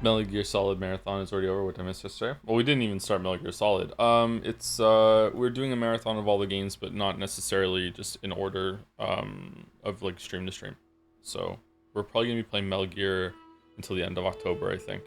Metal Gear Solid marathon is already over. What I missed yesterday? Well, we didn't even start Metal Gear Solid. It's we're doing a marathon of all the games, but not necessarily just in order of like stream to stream. So we're probably gonna be playing Metal Gear until the end of October, I think.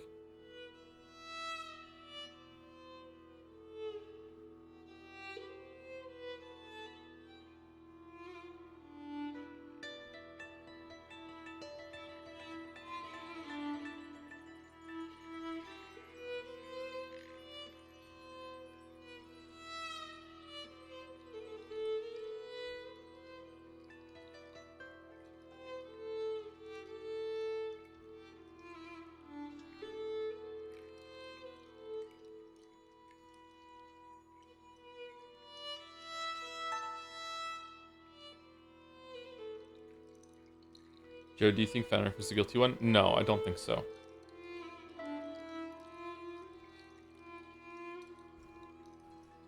Joe, do you think Fenric was the guilty one? No, I don't think so.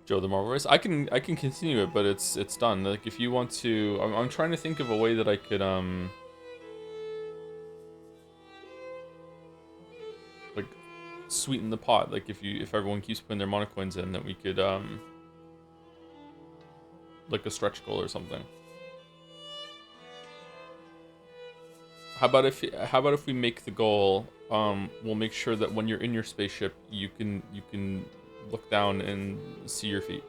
Joe the Marvel Race. I can continue it, but it's done. Like if you want to, I'm trying to think of a way that I could like sweeten the pot. Like if everyone keeps putting their monocoins in, that we could like a stretch goal or something. How about if we make the goal? We'll make sure that when you're in your spaceship, you can look down and see your feet.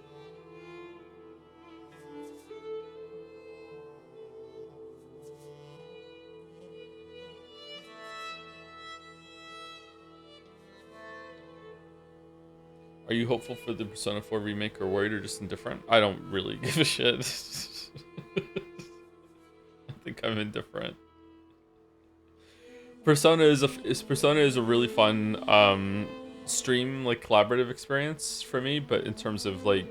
Are you hopeful for the Persona 4 remake or worried or just indifferent? I don't really give a shit. I think I'm indifferent. Persona is a really fun stream like collaborative experience for me, but in terms of like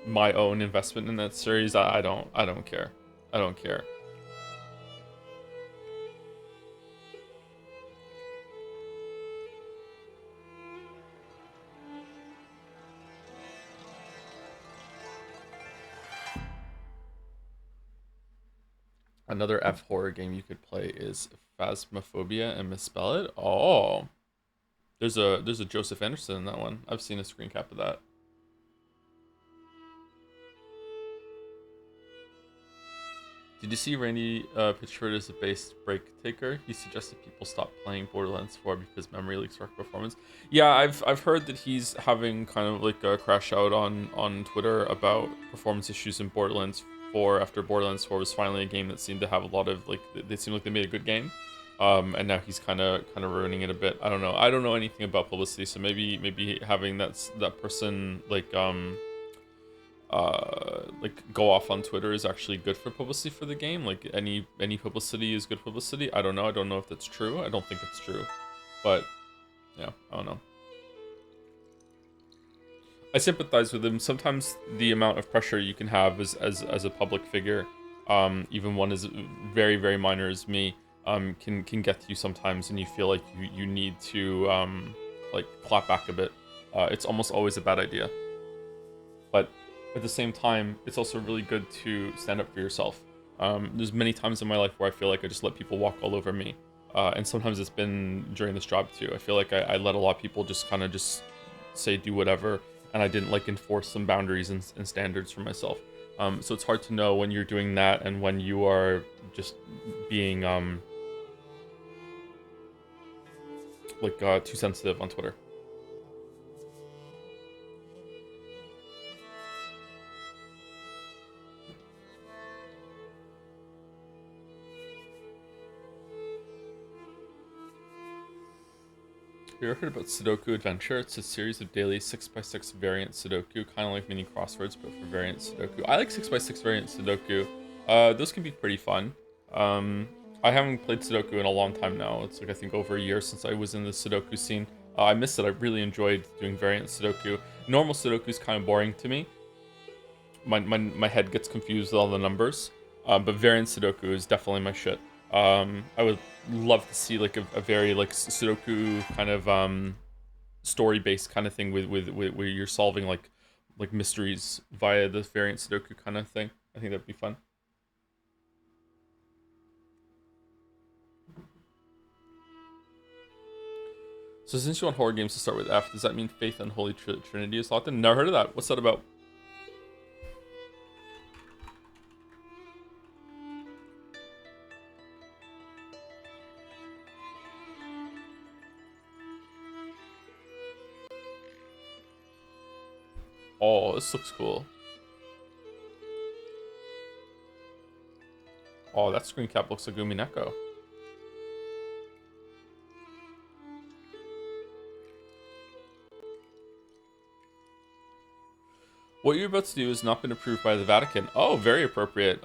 my own investment in that series, I don't care. I don't care. Another F horror game you could play is Phasmophobia and Misspell It. Oh, there's a Joseph Anderson in that one. I've seen a screen cap of that. Did you see Randy Pitchford as a bass break taker? He suggested people stop playing Borderlands 4 because memory leaks wreck performance. Yeah, I've heard that he's having kind of like a crash out on Twitter about performance issues in Borderlands 4 after Borderlands 4 was finally a game that seemed to have a lot of like they seemed like they made a good game. And now he's kind of ruining it a bit. I don't know. I don't know anything about publicity, so maybe having that person like go off on Twitter is actually good for publicity for the game. Like any publicity is good publicity. I don't know. I don't know if that's true. I don't think it's true, but yeah, I don't know. I sympathize with him. Sometimes the amount of pressure you can have as a public figure, even one as very very minor as me, can get to you sometimes, and you feel like you need to like clap back a bit. It's almost always a bad idea, but at the same time, it's also really good to stand up for yourself. There's many times in my life where I feel like I just let people walk all over me, and sometimes it's been during this job too. I feel like I let a lot of people just kind of just say do whatever, and I didn't like enforce some boundaries and standards for myself. So it's hard to know when you're doing that and when you are just being too sensitive on Twitter. Have you ever heard about Sudoku Adventure? It's a series of daily 6x6 variant Sudoku, kind of like mini crosswords, but for variant Sudoku. I like 6x6 variant Sudoku. Those can be pretty fun. I haven't played Sudoku in a long time now. It's like I think over a year since I was in the Sudoku scene. I missed it. I really enjoyed doing variant Sudoku. Normal Sudoku is kind of boring to me. My head gets confused with all the numbers. But variant Sudoku is definitely my shit. I would love to see like a very like Sudoku kind of story-based kind of thing with where you're solving like mysteries via the variant Sudoku kind of thing. I think that'd be fun. So since you want horror games to start with F, does that mean Faith and Holy Trinity is locked in? Never heard of that. What's that about? Oh, this looks cool. Oh, that screen cap looks like Umineko. What you're about to do has not been approved by the Vatican. Oh, very appropriate.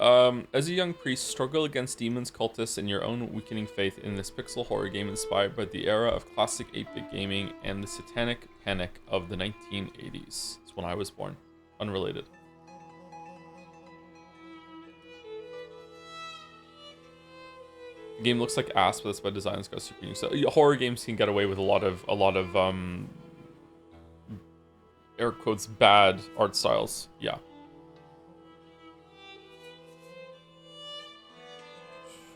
As a young priest, struggle against demons, cultists, and your own weakening faith in this pixel horror game inspired by the era of classic 8-bit gaming and the satanic panic of the 1980s. It's when I was born. Unrelated. The game looks like ass, but that's by design. It's got super unique. So horror games can get away with a lot of air quotes bad art styles. Yeah.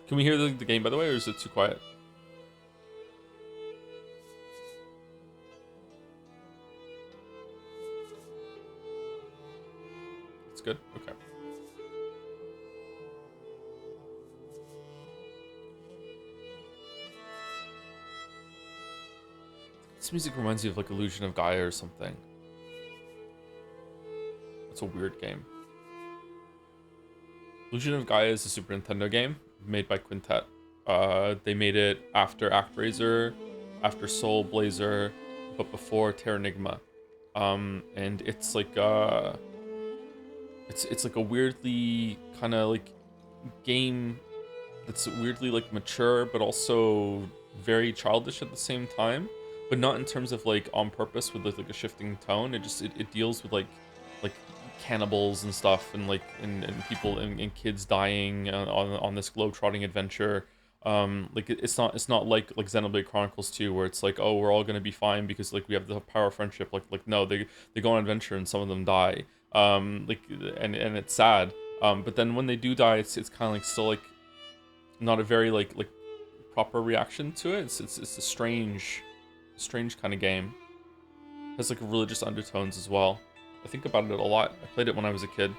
Can we hear the game by the way, or is it too quiet? It's good. Okay. This music reminds you of like Illusion of Gaia or something. It's a weird game. Illusion of Gaia is a Super Nintendo game made by Quintet. They made it after ActRaiser, after Soul Blazer, but before Terranigma. And it's like it's like a weirdly kind of like game that's weirdly like mature, but also very childish at the same time. But not in terms of like on purpose with like a shifting tone. It deals with like cannibals and stuff and like and people and kids dying on this globe-trotting adventure. Like it's not like Xenoblade Chronicles 2 where it's like, oh, we're all gonna be fine because like we have the power of friendship. Like no, they go on adventure and some of them die. Like and it's sad. But then when they do die, it's kind of like still like not a very like proper reaction to it. It's a strange kind of game. It has like religious undertones as well. I think about it a lot. I played it when I was a kid.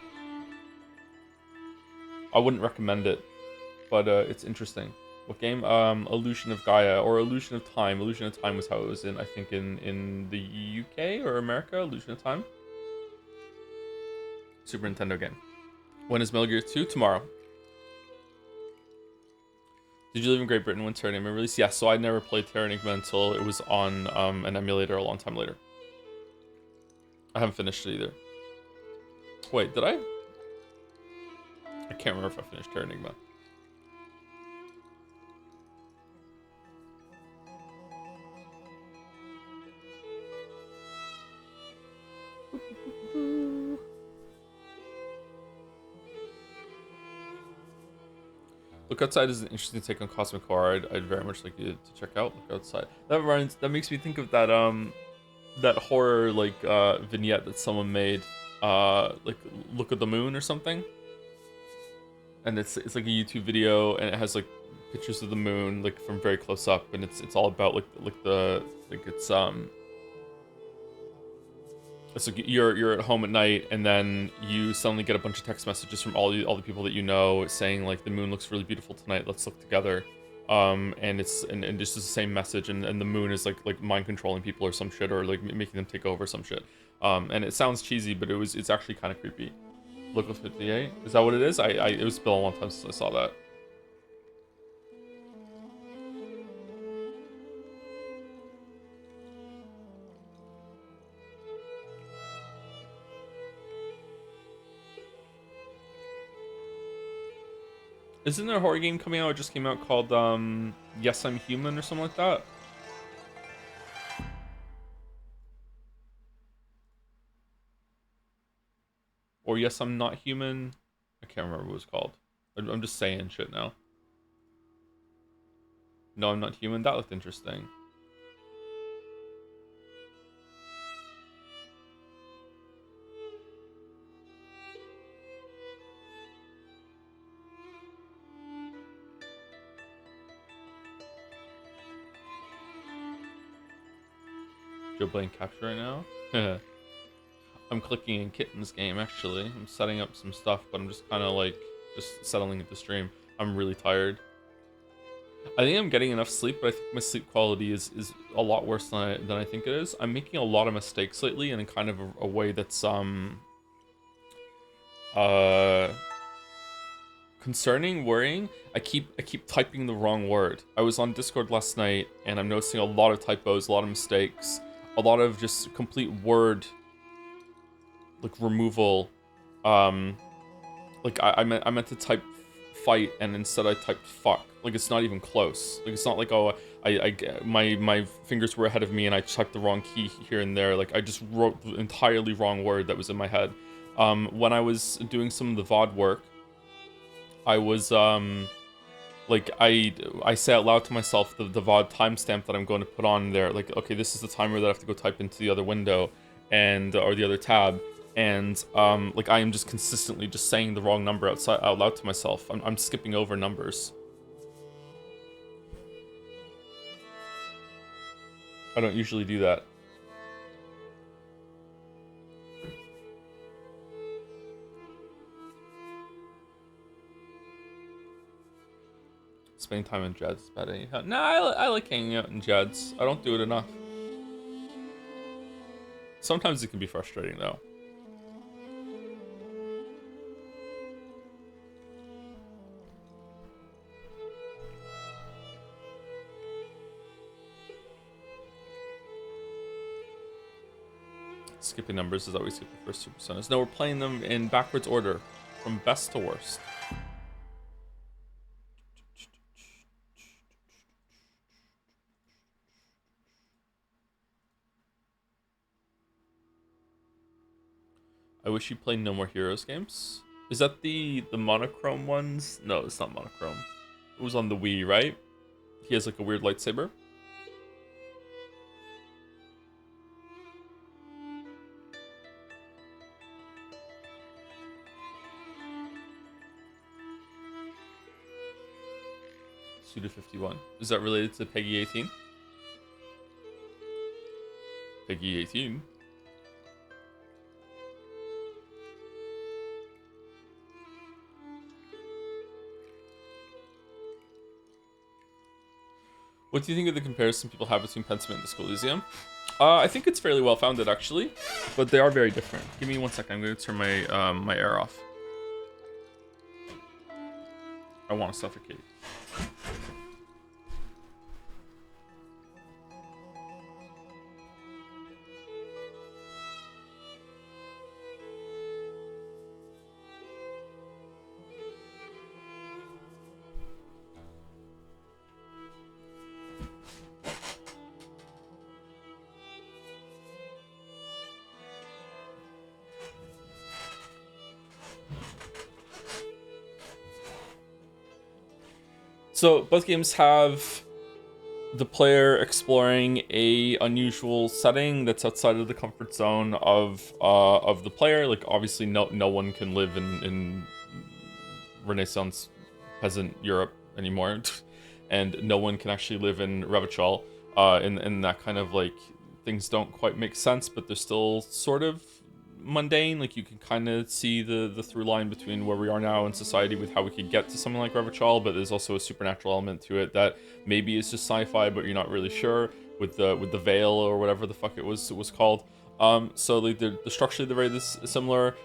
I wouldn't recommend it, but it's interesting. What game? Illusion of Gaia or Illusion of Time. Illusion of Time was how it was in, I think, in the UK or America. Illusion of Time. Super Nintendo game. When is Metal Gear 2? Tomorrow. Did you live in Great Britain when Terra Enigma released? Yes, so I never played Terra Enigma until it was on an emulator a long time later. I haven't finished it either. Wait, did I? I can't remember if I finished Terra Enigma. Look Outside is an interesting take on Cosmic Horror. I'd very much like you to check out Look Outside. That makes me think of that that horror like vignette that someone made, like Look at the Moon or something. And it's like a YouTube video and it has like pictures of the moon like from very close up, and it's all about it's So you're at home at night, and then you suddenly get a bunch of text messages from all the people that you know saying like the moon looks really beautiful tonight. Let's look together. And it's just the same message, and the moon is like mind controlling people or some shit, or like making them take over some shit. And it sounds cheesy, but it's actually kind of creepy. Local 58, is that what it is? It was been a long time since I saw that. Isn't there a horror game coming out? It just came out called Yes, I'm Human or something like that. Or Yes, I'm Not Human. I can't remember what it was called. I'm just saying shit now. No, I'm Not Human. That looked interesting. Joe playing capture right now. I'm clicking in Kitten's game, actually. I'm setting up some stuff, but I'm just kind of like, just settling at the stream. I'm really tired. I think I'm getting enough sleep, but I think my sleep quality is a lot worse than I think it is. I'm making a lot of mistakes lately, and in kind of a way that's, concerning, worrying. I keep typing the wrong word. I was on Discord last night, and I'm noticing a lot of typos, a lot of mistakes, a lot of just complete word like removal. Like I meant to type fight, and instead I typed fuck. Like it's not even close. Like it's not like, oh, my fingers were ahead of me and I typed the wrong key here and there. Like I just wrote the entirely wrong word that was in my head. When I was doing some of the VOD work, I was like I say out loud to myself the VOD timestamp that I'm going to put on there. Like, okay, this is the timer that I have to go type into the other window, and or the other tab. And like I am just consistently just saying the wrong number out loud to myself. I'm skipping over numbers. I don't usually do that. Spending time in Jeds is bad anyhow. Nah, I like hanging out in Jeds. I don't do it enough. Sometimes it can be frustrating though. Skipping numbers is always skip the first 2%. No, we're playing them in backwards order, from best to worst. I wish you played No More Heroes games. Is that the monochrome ones? No, it's not monochrome. It was on the Wii, right? He has like a weird lightsaber. Suda 51. Is that related to Peggy 18? Peggy 18? What do you think of the comparison people have between Pentiment and Disco Elysium? I think it's fairly well founded actually, but they are very different. Give me 1 second. I'm going to turn my my air off. I want to suffocate. So both games have the player exploring a unusual setting that's outside of the comfort zone of the player. Like obviously no one can live in Renaissance peasant Europe anymore, and no one can actually live in Revachol in that kind of like things don't quite make sense, but they're still sort of mundane. Like you can kind of see the through line between where we are now in society with how we could get to something like Revachol, but there's also a supernatural element to it that maybe is just sci-fi, but you're not really sure with the veil or whatever the fuck it was called. So like the structure they're very similar.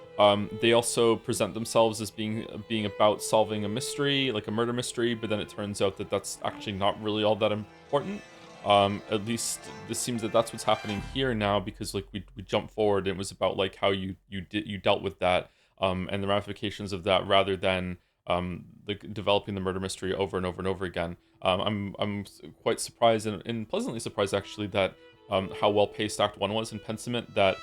They also present themselves as being about solving a mystery, like a murder mystery, but then it turns out that that's actually not really all that important. At least this seems that that's what's happening here now, because like we jump forward and it was about like how you dealt with that, and the ramifications of that, rather than like developing the murder mystery over and over and over again. I'm quite surprised and pleasantly surprised actually that how well paced Act 1 was in Pentiment, that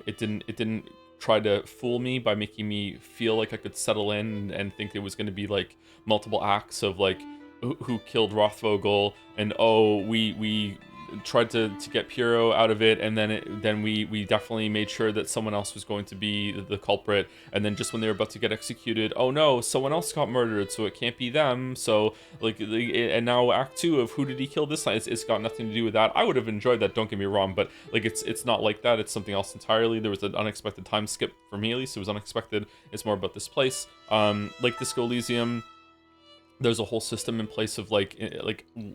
it didn't try to fool me by making me feel like I could settle in and think it was going to be like multiple acts of like who killed Rothvogel, and oh, we tried to get Puro out of it, and then we definitely made sure that someone else was going to be the culprit, and then just when they were about to get executed, oh no, someone else got murdered, so it can't be them. So like, and now Act 2 of who did he kill this time, it's got nothing to do with that. I would have enjoyed that, don't get me wrong, but like it's not like that. It's something else entirely. There was an unexpected time skip for me, at least. It was unexpected. It's more about this place. Like Disco Elysium, there's a whole system in place of like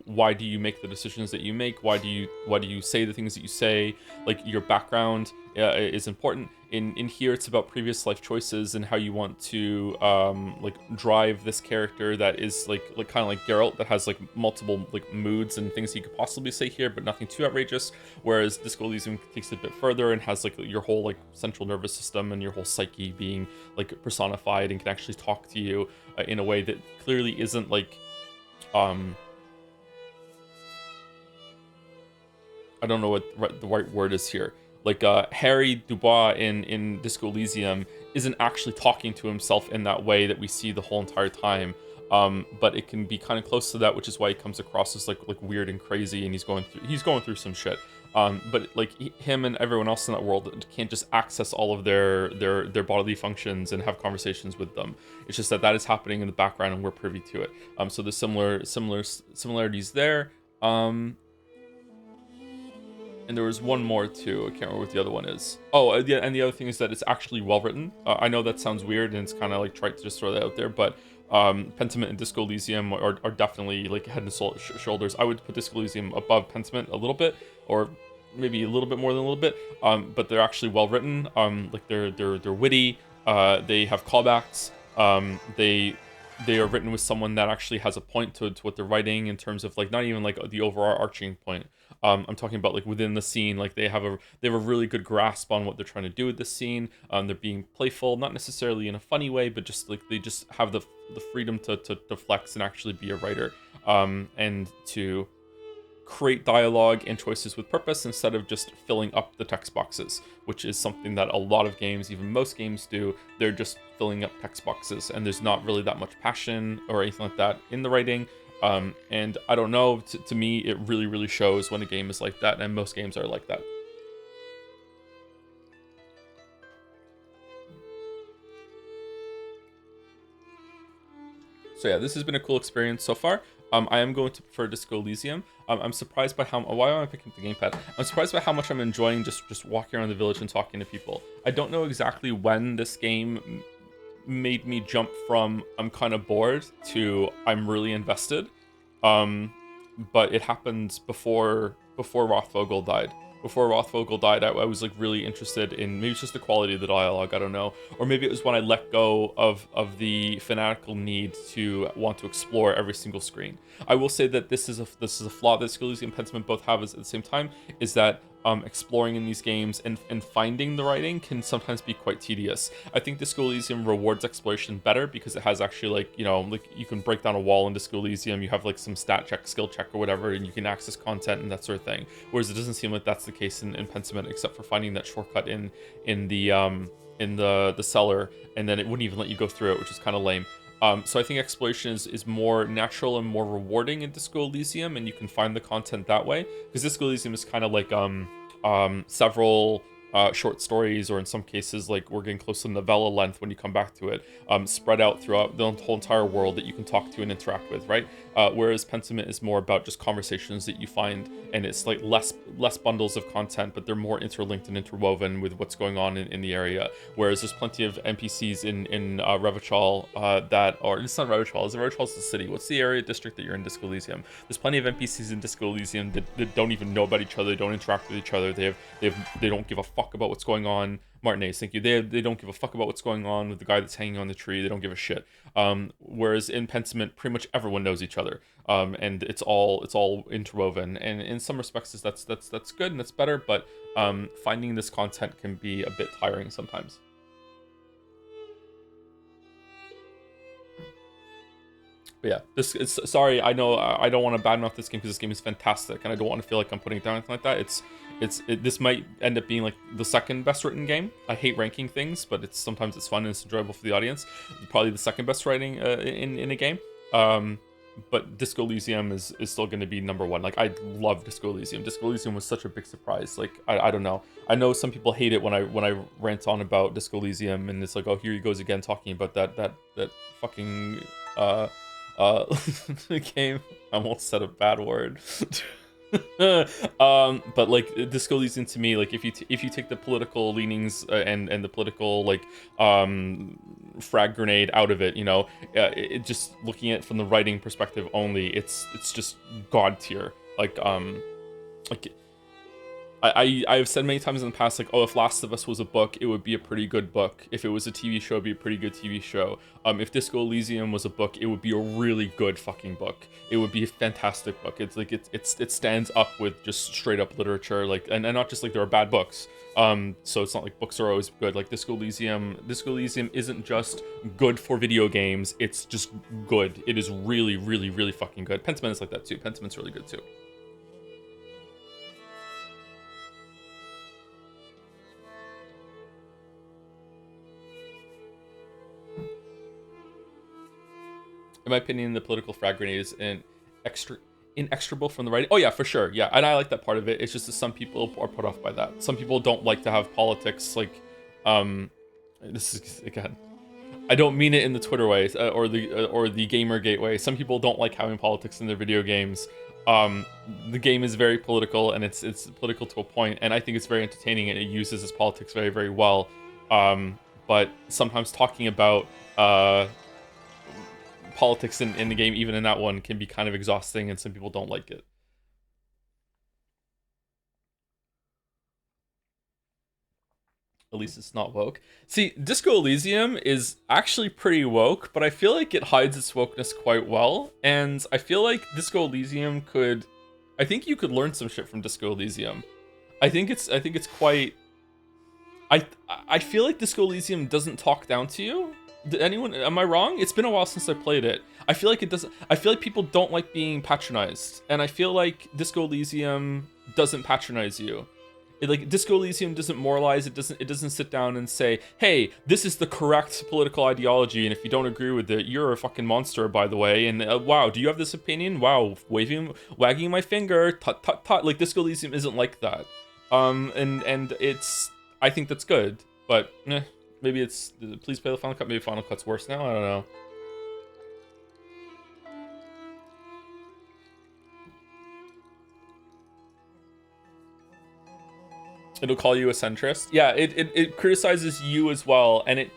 why do you make the decisions that you make, why do you say the things that you say, like your background is important. In here it's about previous life choices and how you want to like drive this character that is like kind of like Geralt, that has like multiple like moods and things he could possibly say here, but nothing too outrageous, whereas Disco Elysium takes it a bit further and has like your whole like central nervous system and your whole psyche being like personified and can actually talk to you in a way that clearly isn't like I don't know what the right word is here. Like Harry Dubois in Disco Elysium isn't actually talking to himself in that way that we see the whole entire time. But it can be kind of close to that, which is why he comes across as like weird and crazy, and he's going through some shit. But like him and everyone else in that world can't just access all of their bodily functions and have conversations with them. It's just that is happening in the background and we're privy to it. So there's similarities there. And there was one more too. I can't remember what the other one is. Oh, yeah, and the other thing is that it's actually well written. I know that sounds weird and it's kind of like trite to just throw that out there, but Pentiment and Disco Elysium are definitely like head and shoulders. I would put Disco Elysium above Pentiment a little bit, or maybe a little bit more than a little bit. But they're actually well written. Like they're witty. They have callbacks. They are written with someone that actually has a point to what they're writing, in terms of like not even like the overarching point. I'm talking about like within the scene, like they have a really good grasp on what they're trying to do with this scene. They're being playful, not necessarily in a funny way, but just like they just have the freedom to flex and actually be a writer, and to create dialogue and choices with purpose instead of just filling up the text boxes, which is something that a lot of games, even most games, do. They're just filling up text boxes, and there's not really that much passion or anything like that in the writing. And I don't know, to me, it really shows when a game is like that, and most games are like that. So yeah, this has been a cool experience so far. I am going to prefer Disco Elysium. I'm surprised by how... Why am I picking up the gamepad? I'm surprised by how much I'm enjoying just walking around the village and talking to people. I don't know exactly when this game made me jump from I'm kind of bored to I'm really invested. But it happened before Rothvogel died. Before Rothvogel died, I was like really interested in, maybe it's just the quality of the dialogue, I don't know. Or maybe it was when I let go of the fanatical need to want to explore every single screen. I will say that this is a flaw that Disco Elysium and Pentiment both have at the same time, is that exploring in these games and finding the writing can sometimes be quite tedious. I think Disco Elysium rewards exploration better because it has actually like, you know, like you can break down a wall in Disco Elysium, you have like some stat check, skill check or whatever, and you can access content and that sort of thing. Whereas it doesn't seem like that's the case in Pentiment, except for finding that shortcut in the cellar, and then it wouldn't even let you go through it, which is kind of lame. So I think exploration is more natural and more rewarding in Disco Elysium, and you can find the content that way. Because Disco Elysium is kind of like several short stories, or in some cases, like we're getting close to novella length when you come back to it, spread out throughout the whole entire world that you can talk to and interact with, right? Whereas Pentiment is more about just conversations that you find, and it's like less bundles of content, but they're more interlinked and interwoven with what's going on in the area. Whereas there's plenty of NPCs in Revachol that are, it's not Revachol, is Revachol's the city? What's the area district that you're in Disco Elysium? There's plenty of NPCs in Disco Elysium that don't even know about each other, they don't interact with each other, they don't give a fuck about what's going on. Martinez, thank you. They don't give a fuck about what's going on with the guy that's hanging on the tree. They don't give a shit. Whereas in Pentiment, pretty much everyone knows each other, and it's all interwoven. And in some respects, that's good and that's better. But finding this content can be a bit tiring sometimes. But yeah, this is, sorry, I know I don't want to badmouth this game because this game is fantastic, and I don't want to feel like I'm putting it down anything like that. This might end up being like the second best written game. I hate ranking things, but sometimes it's fun and it's enjoyable for the audience. Probably the second best writing in a game. But Disco Elysium is still going to be number one. Like, I love Disco Elysium. Disco Elysium was such a big surprise. Like, I don't know. I know some people hate it when I rant on about Disco Elysium, and it's like, oh, here he goes again talking about that fucking game. I almost said a bad word. But like Disco Elysium to me, like if you take the political leanings and the political like frag grenade out of it, you know, it just looking at it from the writing perspective only, it's just god tier. Like I've said many times in the past, like, oh, if Last of Us was a book, it would be a pretty good book. If it was a TV show, it'd be a pretty good TV show. If Disco Elysium was a book, it would be a really good fucking book. It would be a fantastic book. It's like it stands up with just straight up literature, like, and not just like there are bad books. So it's not like books are always good. Like Disco Elysium isn't just good for video games. It's just good. It is really, really, really fucking good. Pentiment is like that too. Pentiment's really good too. In my opinion, the political frag grenade is inextricable from the writing. Oh yeah, for sure. Yeah, and I like that part of it. It's just that some people are put off by that. Some people don't like to have politics like, this is, again, I don't mean it in the Twitter way or the Gamergate way. Some people don't like having politics in their video games. The game is very political, and it's political to a point, and I think it's very entertaining, and it uses its politics very, very well. But sometimes talking about politics in the game, even in that one, can be kind of exhausting, and some people don't like it. At least it's not woke. See, Disco Elysium is actually pretty woke, but I feel like it hides its wokeness quite well, and I feel like Disco Elysium I think you could learn some shit from Disco Elysium. I think it's quite... I feel like Disco Elysium doesn't talk down to you. Am I wrong? It's been a while since I played it. I feel like it doesn't. I feel like people don't like being patronized, and I feel like Disco Elysium doesn't patronize you. Like Disco Elysium doesn't moralize. It doesn't sit down and say, "Hey, this is the correct political ideology, and if you don't agree with it, you're a fucking monster." By the way, and wow, do you have this opinion? Wow, wagging my finger, tut tut tut. Like Disco Elysium isn't like that. And it's. I think that's good, but. Maybe it's, please play the Final Cut. Maybe Final Cut's worse now. I don't know. It'll call you a centrist. Yeah, it criticizes you as well, and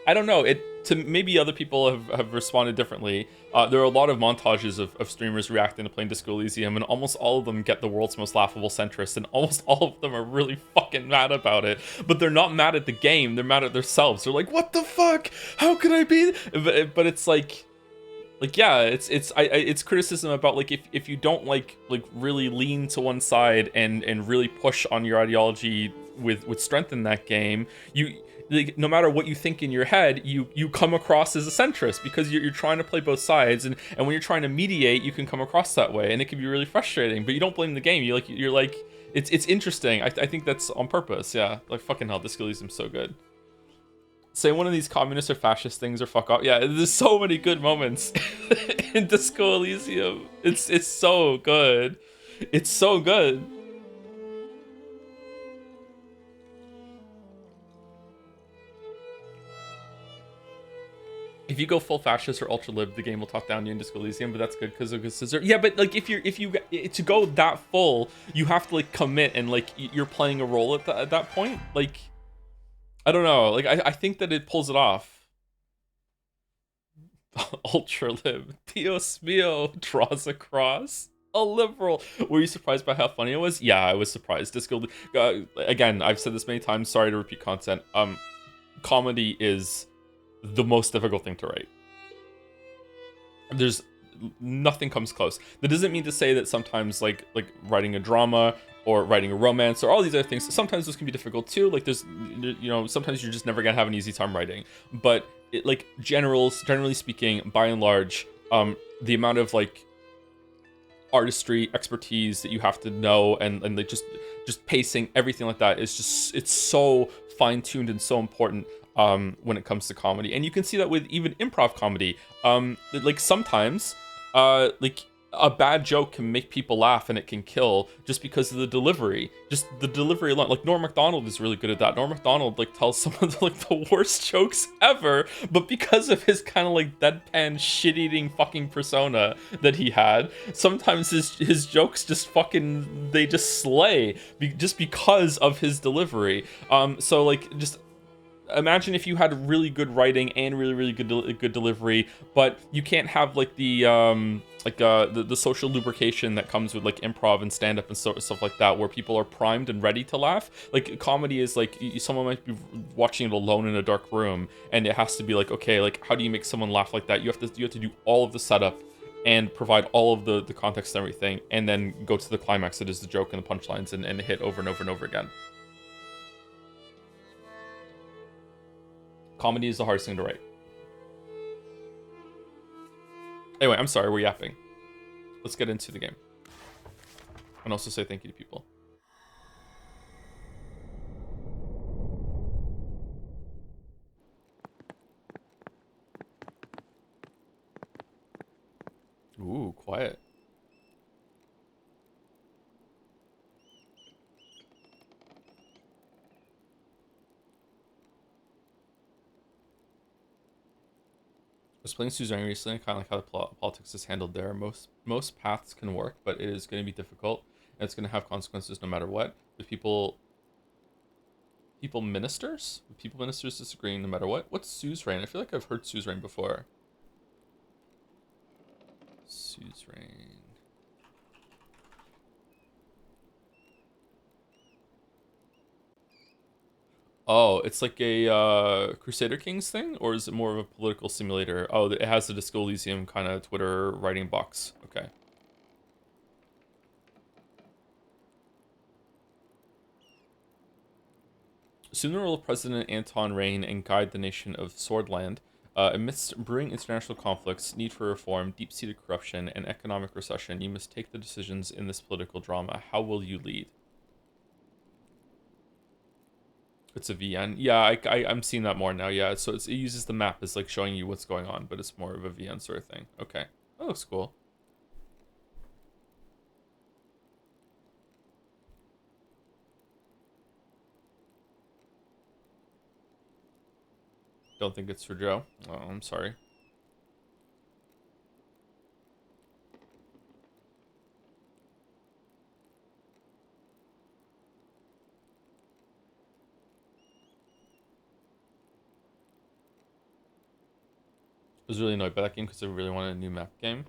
I don't know. To maybe other people have responded differently. There are a lot of montages of streamers reacting to playing Disco Elysium, and almost all of them get the world's most laughable centrist, and almost all of them are really fucking mad about it. But they're not mad at the game; they're mad at themselves. They're like, "What the fuck? How could I be?" But it's like yeah, it's criticism about like if you don't like really lean to one side and really push on your ideology with strength in that game, you. Like, no matter what you think in your head, you come across as a centrist because you're trying to play both sides, and when you're trying to mediate, you can come across that way, and it can be really frustrating. But you don't blame the game. You're like it's interesting. I think that's on purpose. Yeah, like fucking hell, Disco Elysium's so good. Say one of these communist or fascist things or fuck off. Yeah, there's so many good moments in Disco Elysium. It's so good. It's so good. If you go full fascist or ultra lib, the game will talk down you in Disco Elysium, but that's good because of scissor. Yeah, but like if you to go that full, you have to like commit and like you're playing a role at that point. Like I don't know. Like I think that it pulls it off. Ultra lib, Dios mio, draws a cross. A liberal. Were you surprised by how funny it was? Yeah, I was surprised. Disco. Again, I've said this many times. Sorry to repeat content. Comedy is the most difficult thing to write. There's nothing comes close. That doesn't mean to say that sometimes like writing a drama or writing a romance or all these other things, sometimes those can be difficult too. Like there's, you know, sometimes you're just never gonna have an easy time writing. But it, like generally speaking, by and large, the amount of like artistry, expertise that you have to know, and like just pacing, everything like that is just, it's so fine-tuned and so important when it comes to comedy. And you can see that with even improv comedy. Like sometimes like a bad joke can make people laugh and it can kill just because of the delivery. Just the delivery alone. Like Norm Macdonald is really good at that. Norm Macdonald like tells some of the, like the worst jokes ever, but because of his kind of like deadpan shit-eating fucking persona that he had, sometimes his jokes just fucking, they just slay just because of his delivery. So like just imagine if you had really good writing and really good delivery, but you can't have like the social lubrication that comes with like improv and stand-up and stuff like that, where people are primed and ready to laugh. Like comedy is like someone might be watching it alone in a dark room, and it has to be like, okay, like how do you make someone laugh like that? You have to do all of the setup and provide all of the context and everything, and then go to the climax that is the joke and the punchlines and hit over and over and over again. Comedy is the hardest thing to write. Anyway, I'm sorry, we're yapping. Let's get into the game. And also say thank you to people. Ooh, quiet. I was playing Suzerain recently, kind of like how the politics is handled there. Most paths can work, but it is going to be difficult, and it's going to have consequences no matter what. With people ministers? With people ministers disagreeing no matter what? What's Suzerain? I feel like I've heard Suzerain before. Suzerain. Oh, it's like a Crusader Kings thing, or is it more of a political simulator? Oh, it has the Disco Elysium kind of Twitter writing box. Okay. Assume the role of President Anton reign and guide the nation of Swordland. Amidst brewing international conflicts, need for reform, deep-seated corruption, and economic recession, you must take the decisions in this political drama. How will you lead? It's a VN. Yeah, I'm seeing that more now. Yeah, so it uses the map as like showing you what's going on, but it's more of a VN sort of thing. Okay, that looks cool. Don't think it's for Joe. Oh, I'm sorry. I was really annoyed by that game because I really wanted a new map game.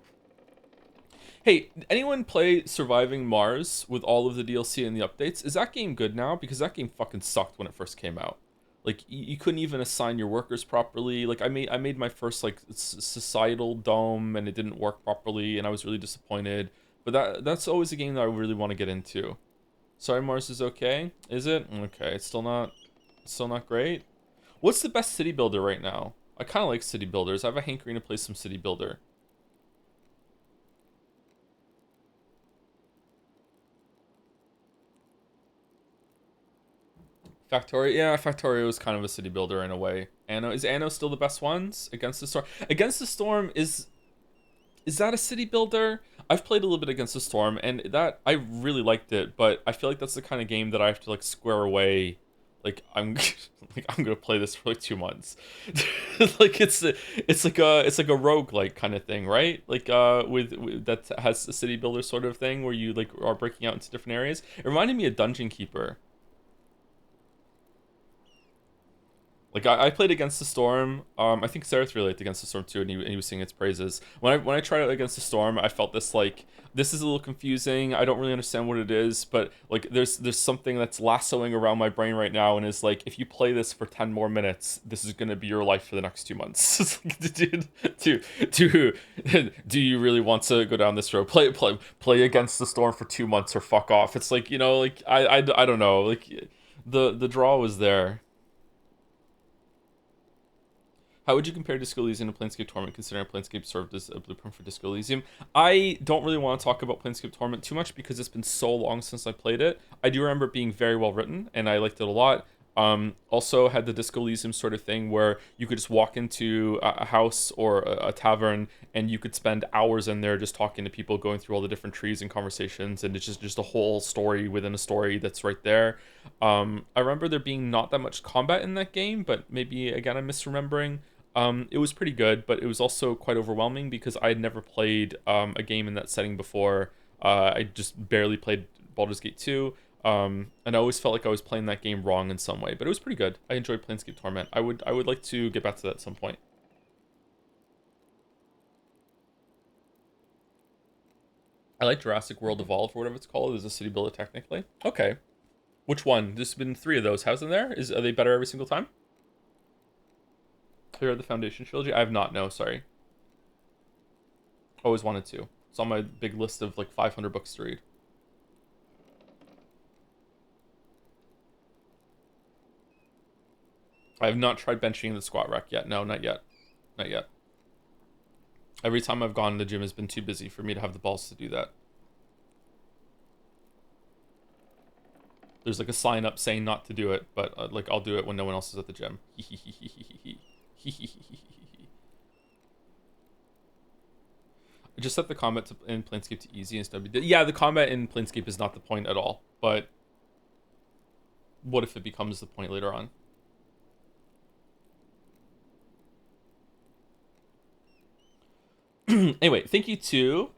Hey, anyone play Surviving Mars with all of the DLC and the updates? Is that game good now? Because that game fucking sucked when it first came out. Like you couldn't even assign your workers properly. Like I made my first like societal dome and it didn't work properly, and I was really disappointed. But that's always a game that I really want to get into. Sorry, Mars is okay. Is it? Okay, it's still not great. What's the best city builder right now? I kind of like city builders. I have a hankering to play some city builder. Factorio, yeah, Factorio is kind of a city builder in a way. Is Anno still the best ones? Against the Storm? Against the Storm is that a city builder? I've played a little bit Against the Storm, and that I really liked it, but I feel like that's the kind of game that I have to like square away like I'm like I'm gonna play this for like 2 months. Like it's like a roguelike kind of thing, right? Like with that has a city builder sort of thing where you like are breaking out into different areas. It reminded me of Dungeon Keeper. Like I played Against the Storm. I think Sereth really liked Against the Storm too, and he was singing its praises. When I tried it Against the Storm, I felt this like this is a little confusing. I don't really understand what it is, but like there's something that's lassoing around my brain right now, and is like if you play this for 10 more minutes, this is gonna be your life for the next 2 months. It's like, dude, do you really want to go down this road? Play Against the Storm for 2 months or fuck off. It's like like I don't know. Like the draw was there. How would you compare Disco Elysium to Planescape Torment, considering Planescape served as a blueprint for Disco Elysium? I don't really want to talk about Planescape Torment too much because it's been so long since I played it. I do remember it being very well written, and I liked it a lot. Also had the Disco Elysium sort of thing where you could just walk into a house or a tavern and you could spend hours in there just talking to people, going through all the different trees and conversations, and it's just a whole story within a story that's right there. I remember there being not that much combat in that game, but maybe again I'm misremembering. It was pretty good, but it was also quite overwhelming because I had never played a game in that setting before. I just barely played Baldur's Gate 2, and I always felt like I was playing that game wrong in some way. But it was pretty good. I enjoyed Planescape Torment. I would like to get back to that at some point. I like Jurassic World Evolved or whatever it's called. There's a city builder technically. Okay, which one? There's been three of those. How's in there? Are they better every single time? Clear the Foundation trilogy? I have not. No, sorry. Always wanted to. It's on my big list of like 500 books to read. I have not tried benching the squat rack yet. No, not yet. Not yet. Every time I've gone, the gym has been too busy for me to have the balls to do that. There's like a sign up saying not to do it, but like I'll do it when no one else is at the gym. I just set the combat in Planescape to easy instead of... Yeah, the combat in Planescape is not the point at all, but what if it becomes the point later on? Anyway, thank you to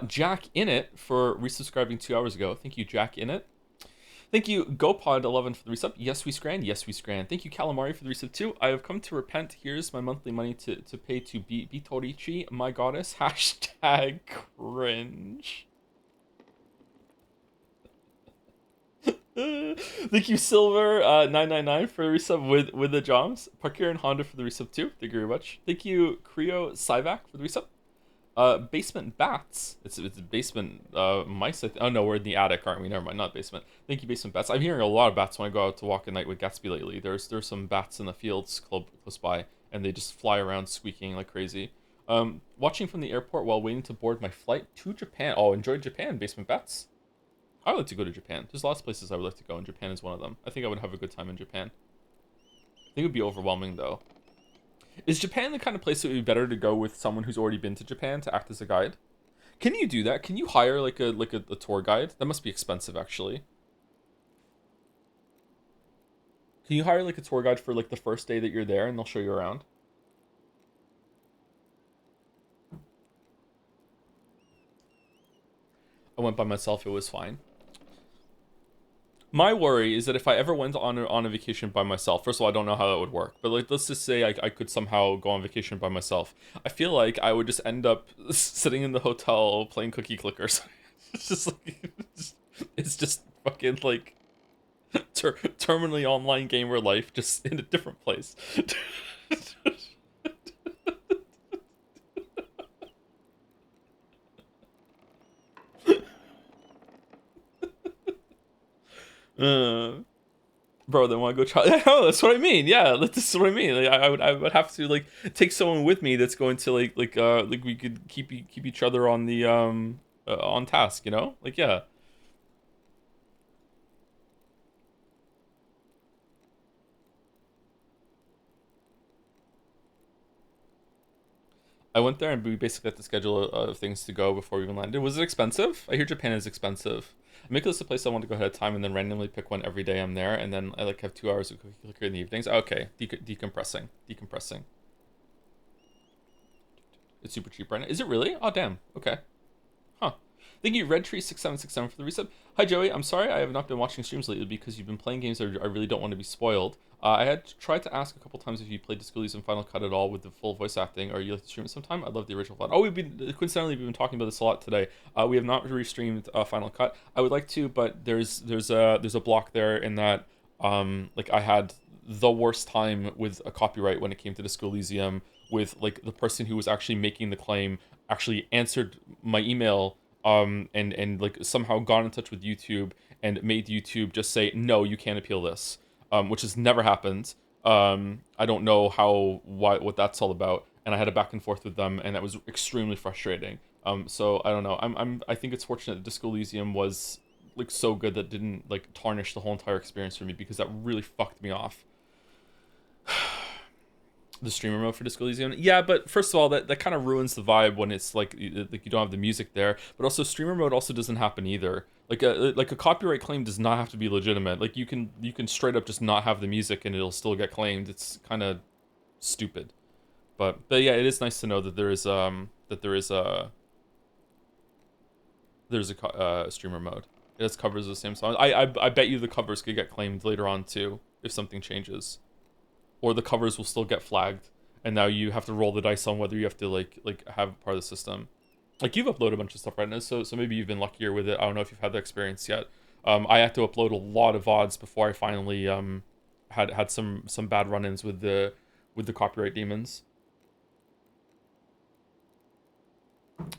Jack Innit for resubscribing 2 hours ago. Thank you, Jack Innit. Thank you, GoPod11 for the resub. Yes, we scran. Yes, we scran. Thank you, Calamari, for the resub too. I have come to repent. Here's my monthly money to pay to Bitorichi, my goddess. Hashtag cringe. Thank you, Silver 999 for the resub with the Joms. Parkir and Honda for the resub too. Thank you very much. Thank you, Creo Syvac for the resub. Basement Bats. It's basement mice. Oh no, we're in the attic, aren't we? Never mind, not basement. Thank you, Basement Bats. I'm hearing a lot of bats when I go out to walk at night with Gatsby lately. There's some bats in the fields close by, and they just fly around squeaking like crazy. Watching from the airport while waiting to board my flight to Japan. Oh, enjoyed Japan, Basement Bats. I would like to go to Japan. There's lots of places I would like to go, and Japan is one of them. I think I would have a good time in Japan. I think it would be overwhelming though. Is Japan the kind of place that would be better to go with someone who's already been to Japan to act as a guide? Can you do that? Can you hire like a tour guide? That must be expensive actually. Can you hire like a tour guide for like the first day that you're there and they'll show you around? I went by myself, it was fine. My worry is that if I ever went on a vacation by myself, first of all, I don't know how that would work, but like let's just say I could somehow go on vacation by myself. I feel like I would just end up sitting in the hotel playing cookie clickers. It's just like it's just fucking like terminally online gamer life, just in a different place. Bro, then want to go try? Oh, that's what I mean. Yeah, that's what I mean. Like, I would have to like take someone with me that's going to like we could keep each other on the on task, you know? Like yeah. I went there and we basically had to schedule things to go before we even landed. Was it expensive? I hear Japan is expensive. Make this a place I want to go ahead of time and then randomly pick one every day I'm there, and then I like have 2 hours of cookie clicker in the evenings. Okay, decompressing. It's super cheap right now. Is it really? Oh damn. Okay. Huh. Thank you, Redtree6767 for the resub. Hi Joey, I'm sorry I have not been watching streams lately because you've been playing games that I really don't want to be spoiled. I had tried to ask a couple times if you played Disco Elysium Final Cut at all with the full voice acting, or you like to stream it sometime. I love the original Final. Oh, coincidentally we've been talking about this a lot today. We have not restreamed Final Cut. I would like to, but there's a block there in that like I had the worst time with a copyright when it came to Disco Elysium, with like the person who was actually making the claim actually answered my email and like somehow got in touch with YouTube and made YouTube just say no, you can't appeal this, which has never happened. I don't know what that's all about, and I had a back and forth with them, and that was extremely frustrating. So I don't know. I think it's fortunate that Disco Elysium was like so good that didn't like tarnish the whole entire experience for me, because that really fucked me off. The streamer mode for Disco Elysium, yeah, but first of all, that kind of ruins the vibe when it's like you don't have the music there. But also, streamer mode also doesn't happen either. Like a copyright claim does not have to be legitimate. Like you can straight up just not have the music and it'll still get claimed. It's kind of stupid. But yeah, it is nice to know that there's a streamer mode. It has covers of the same song. I bet you the covers could get claimed later on too if something changes, or the covers will still get flagged, and now you have to roll the dice on whether you have to like have part of the system. Like you've uploaded a bunch of stuff right now, so maybe you've been luckier with it. I don't know if you've had that experience yet. I had to upload a lot of VODs before I finally had some bad run-ins with the copyright demons.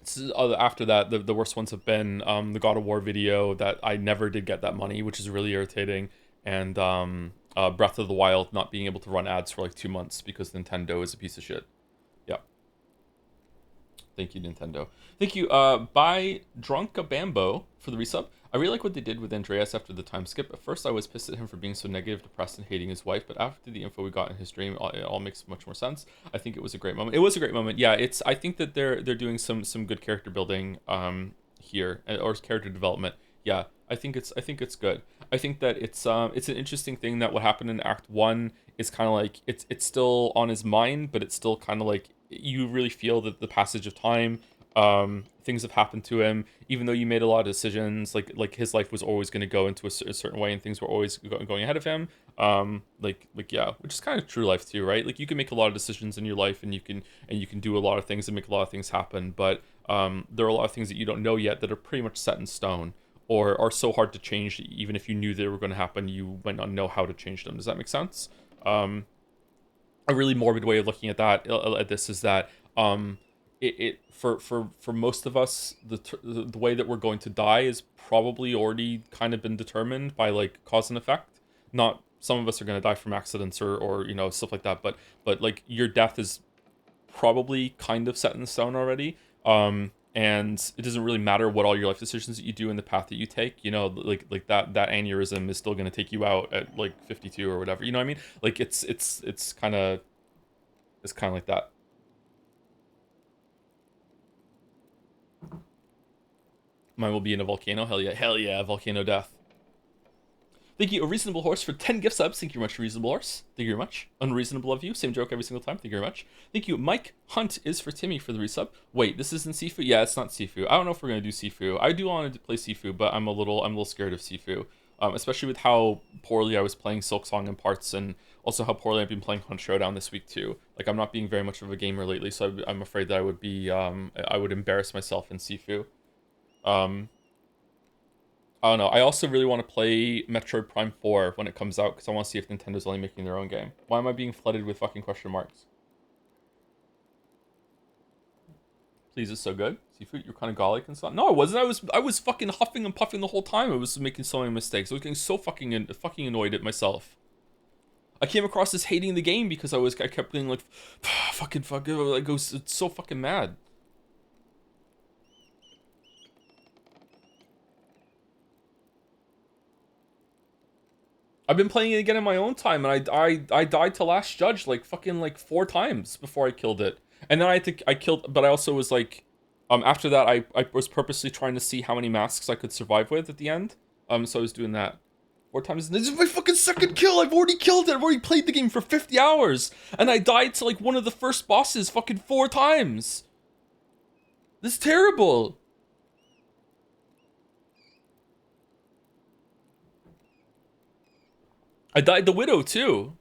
So, after that, the worst ones have been the God of War video that I never did get that money, which is really irritating, and Breath of the Wild not being able to run ads for like 2 months because Nintendo is a piece of shit. Yeah. Thank you, Nintendo. Thank you, by Drunka Bambo for the resub. I really like what they did with Andreas after the time skip. At first, I was pissed at him for being so negative, depressed, and hating his wife, but after the info we got in his dream, it all makes much more sense. I think it was a great moment. It was a great moment. Yeah, I think that they're doing some good character building here, or character development. Yeah, I think it's good. I think that it's an interesting thing that what happened in Act 1 is kind of like it's still on his mind, but it's still kind of like you really feel that the passage of time, things have happened to him, even though you made a lot of decisions, like his life was always going to go into a certain way, and things were always going ahead of him. Like yeah, which is kind of true life too, right? Like you can make a lot of decisions in your life, and you can do a lot of things and make a lot of things happen, but there are a lot of things that you don't know yet that are pretty much set in stone, or are so hard to change that even if you knew they were going to happen, you might not know how to change them. Does that make sense? A really morbid way of looking at this is that for most of us, the way that we're going to die is probably already kind of been determined by like cause and effect. Not some of us are going to die from accidents or stuff like that, but like your death is probably kind of set in stone already. And it doesn't really matter what all your life decisions that you do and the path that you take, like that aneurysm is still going to take you out at like 52 or whatever, you know what I mean? Like it's kind of like that. Mine will be in a volcano. Hell yeah, volcano death. Thank you, A Reasonable Horse, for 10 gift subs. Thank you very much, Reasonable Horse. Thank you very much. Unreasonable of you. Same joke every single time. Thank you very much. Thank you, Mike Hunt is for Timmy for the resub. Wait, this isn't Sifu? Yeah, it's not Sifu. I don't know if we're going to do Sifu. I do want to play Sifu, but I'm a little scared of Sifu. Especially with how poorly I was playing Silk Song in parts, and also how poorly I've been playing Hunt Showdown this week too. Like, I'm not being very much of a gamer lately, so I'm afraid that I would embarrass myself in Sifu. I don't know. I also really want to play Metroid Prime 4 when it comes out, because I want to see if Nintendo's only making their own game. Why am I being flooded with fucking question marks? Please, it's so good. Seafood, you're kind of garlic and stuff. No, I wasn't. I was fucking huffing and puffing the whole time. I was making so many mistakes. I was getting so fucking annoyed at myself. I came across as hating the game because I kept being like, fucking, like, I was so fucking mad. I've been playing it again in my own time, and I died to Last Judge like fucking like 4 times before I killed it. And then I killed, but I also was like, After that, I was purposely trying to see how many masks I could survive with at the end. So I was doing that 4 times. This is my fucking second kill. I've already killed it. I've already played the game for 50 hours, and I died to like one of the first bosses fucking 4 times. This is terrible. I died the Widow too.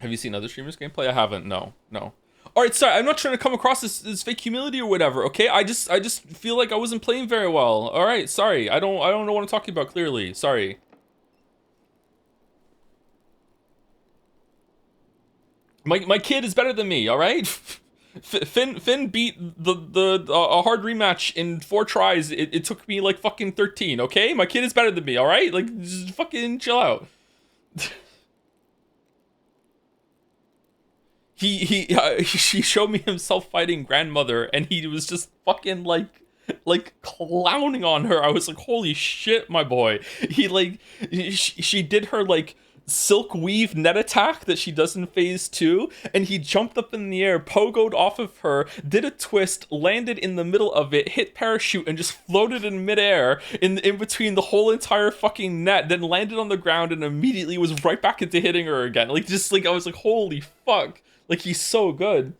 Have you seen other streamers' gameplay? I haven't. No. All right, sorry. I'm not trying to come across as fake humility or whatever. Okay, I just feel like I wasn't playing very well. All right, sorry. I don't know what I'm talking about clearly. Sorry. My kid is better than me. All right. Finn beat a hard rematch in 4 tries. It took me like fucking 13. Okay, my kid is better than me. All right, like just fucking chill out. She showed me himself fighting grandmother, and he was just fucking like clowning on her. I was like, holy shit, my boy. He like she did her like silk weave net attack that she does in phase 2, and he jumped up in the air, pogoed off of her, did a twist, landed in the middle of it, hit parachute, and just floated in midair in between the whole entire fucking net, then landed on the ground and immediately was right back into hitting her again. Like just like I was like, holy fuck. Like he's so good.